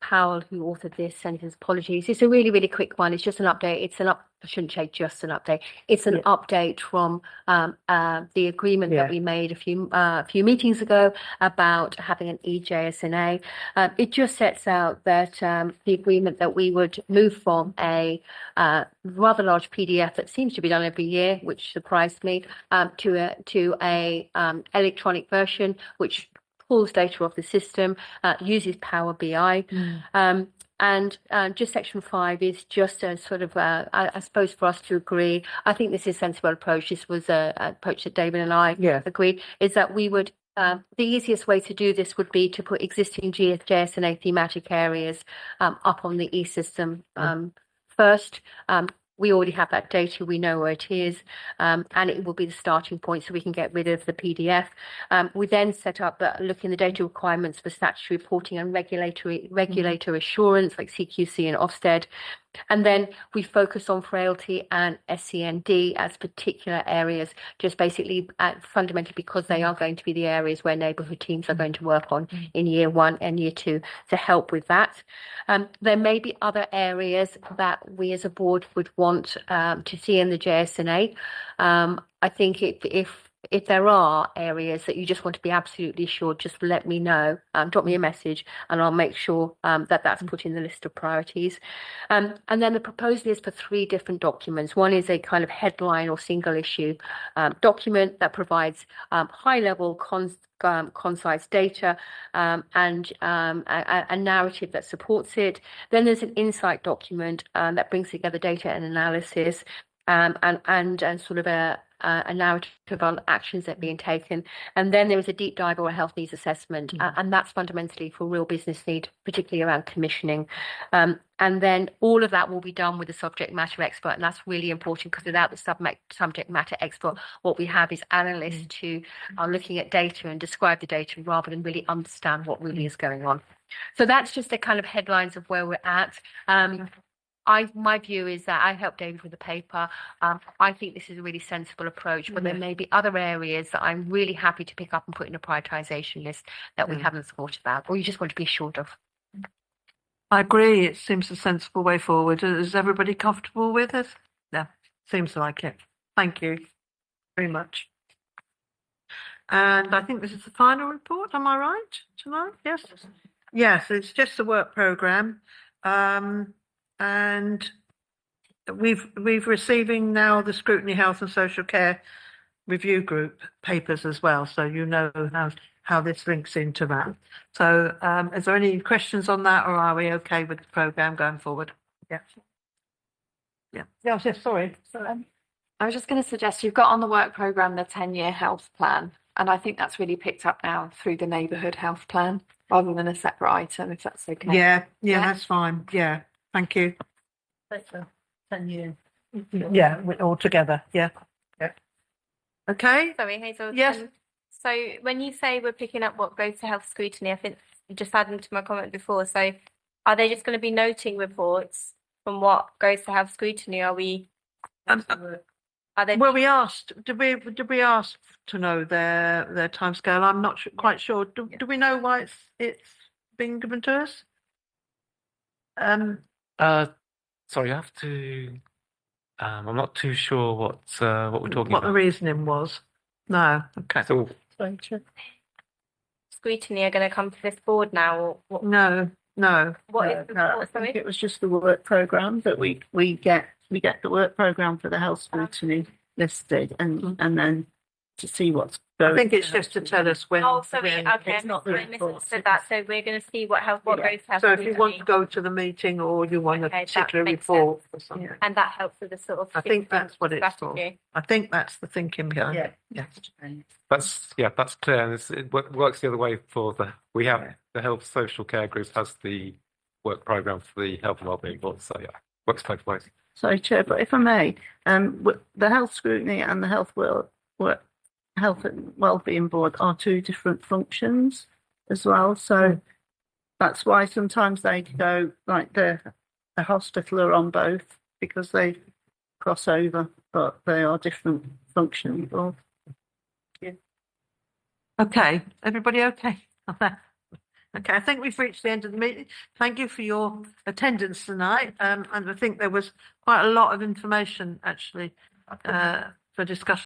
Powell, who authored this, sent his apologies. It's a really, really quick one. It's just an update. I shouldn't say just an update. It's an update from the agreement that we made a few meetings ago about having an EJSNA. It just sets out that the agreement that we would move from a rather large PDF that seems to be done every year, which surprised me, to a electronic version, which pulls data off the system, uses Power BI. And just section 5 is just a sort of, I suppose, for us to agree. I think this is a sensible approach. This was an approach that David and I agreed, is that we would, the easiest way to do this would be to put existing JSNA thematic areas up on the e-system first. We already have that data, we know where it is, and it will be the starting point so we can get rid of the PDF. We then set up looking the data requirements for statutory reporting and regulator assurance like CQC and Ofsted. And then we focus on frailty and SEND as particular areas, just basically fundamentally because they are going to be the areas where neighbourhood teams are going to work on in year 1 and year 2 to help with that. There may be other areas that we as a board would want to see in the JSNA. I think if there are areas that you just want to be absolutely sure, just let me know, drop me a message and I'll make sure that that's put in the list of priorities. And then the proposal is for 3 different documents. One is a kind of headline or single issue document that provides high-level concise data and a narrative that supports it. Then there's an insight document that brings together data and analysis and sort of a narrative on actions that are being taken. And then there is a deep dive or a health needs assessment, and that's fundamentally for real business need, particularly around commissioning. And then all of that will be done with a subject matter expert, and that's really important because without the subject matter expert, what we have is analysts who are looking at data and describe the data rather than really understand what really is going on. So that's just the kind of headlines of where we're at. My view is that I helped David with the paper. I think this is a really sensible approach, but there may be other areas that I'm really happy to pick up and put in a prioritisation list that we haven't thought about, or you just want to be assured of. I agree. It seems a sensible way forward. Is everybody comfortable with it? Yeah, seems like it. Thank you very much. And I think this is the final report. Am I right tonight? Yes. Yes, it's just the work programme. And we've receiving now the Scrutiny Health and Social Care Review Group papers as well, so you know how this links into that. So is there any questions on that, or are we okay with the programme going forward? Yeah. Yes, sorry. I was just going to suggest you've got on the work programme the 10-year health plan, and I think that's really picked up now through the neighbourhood health plan rather than a separate item, if that's okay. Yeah, that's fine. Yeah, thank you. That's 10 years. Yeah, all together. Yeah. Okay. Sorry, Hazel. Yes. So when you say we're picking up what goes to health scrutiny, I think just adding to my comment before. So are they just going to be noting reports from what goes to health scrutiny? Are we? Are they? Well, we asked. Did we ask to know their timescale? I'm not quite sure. Do we know why it's being given to us? Sorry, you have to. I'm not too sure what we're talking What the about. reasoning was. No. Okay. So Sorry, Chair. Scrutiny are going to come to this board now, or what? No. What No, is the no, I report, think sorry? it was just the work programme that we get the work programme for the health scrutiny listed and then to see what's going. I think it's just to tell us when. Oh, sorry, when- okay, it's not the I report. misunderstood that. So we're going to see what goes to health So if you want scrutiny, to go to the meeting or you want Okay, a that particular makes report or something. and that helps with the sort of I think shifting that's what it's for. strategy. I think that's the thinking behind it. Yeah. that's clear. And it works the other way for we have the health social care group has the work programme for the health and wellbeing board. So yeah, works both ways. Sorry, Chair, but if I may, the health scrutiny and the health and wellbeing board are two different functions as well. So that's why sometimes they go like the hospital are on both because they cross over, but they are different functions. Okay, everybody okay? Okay, I think we've reached the end of the meeting. Thank you for your attendance tonight. And I think there was quite a lot of information actually for discussion.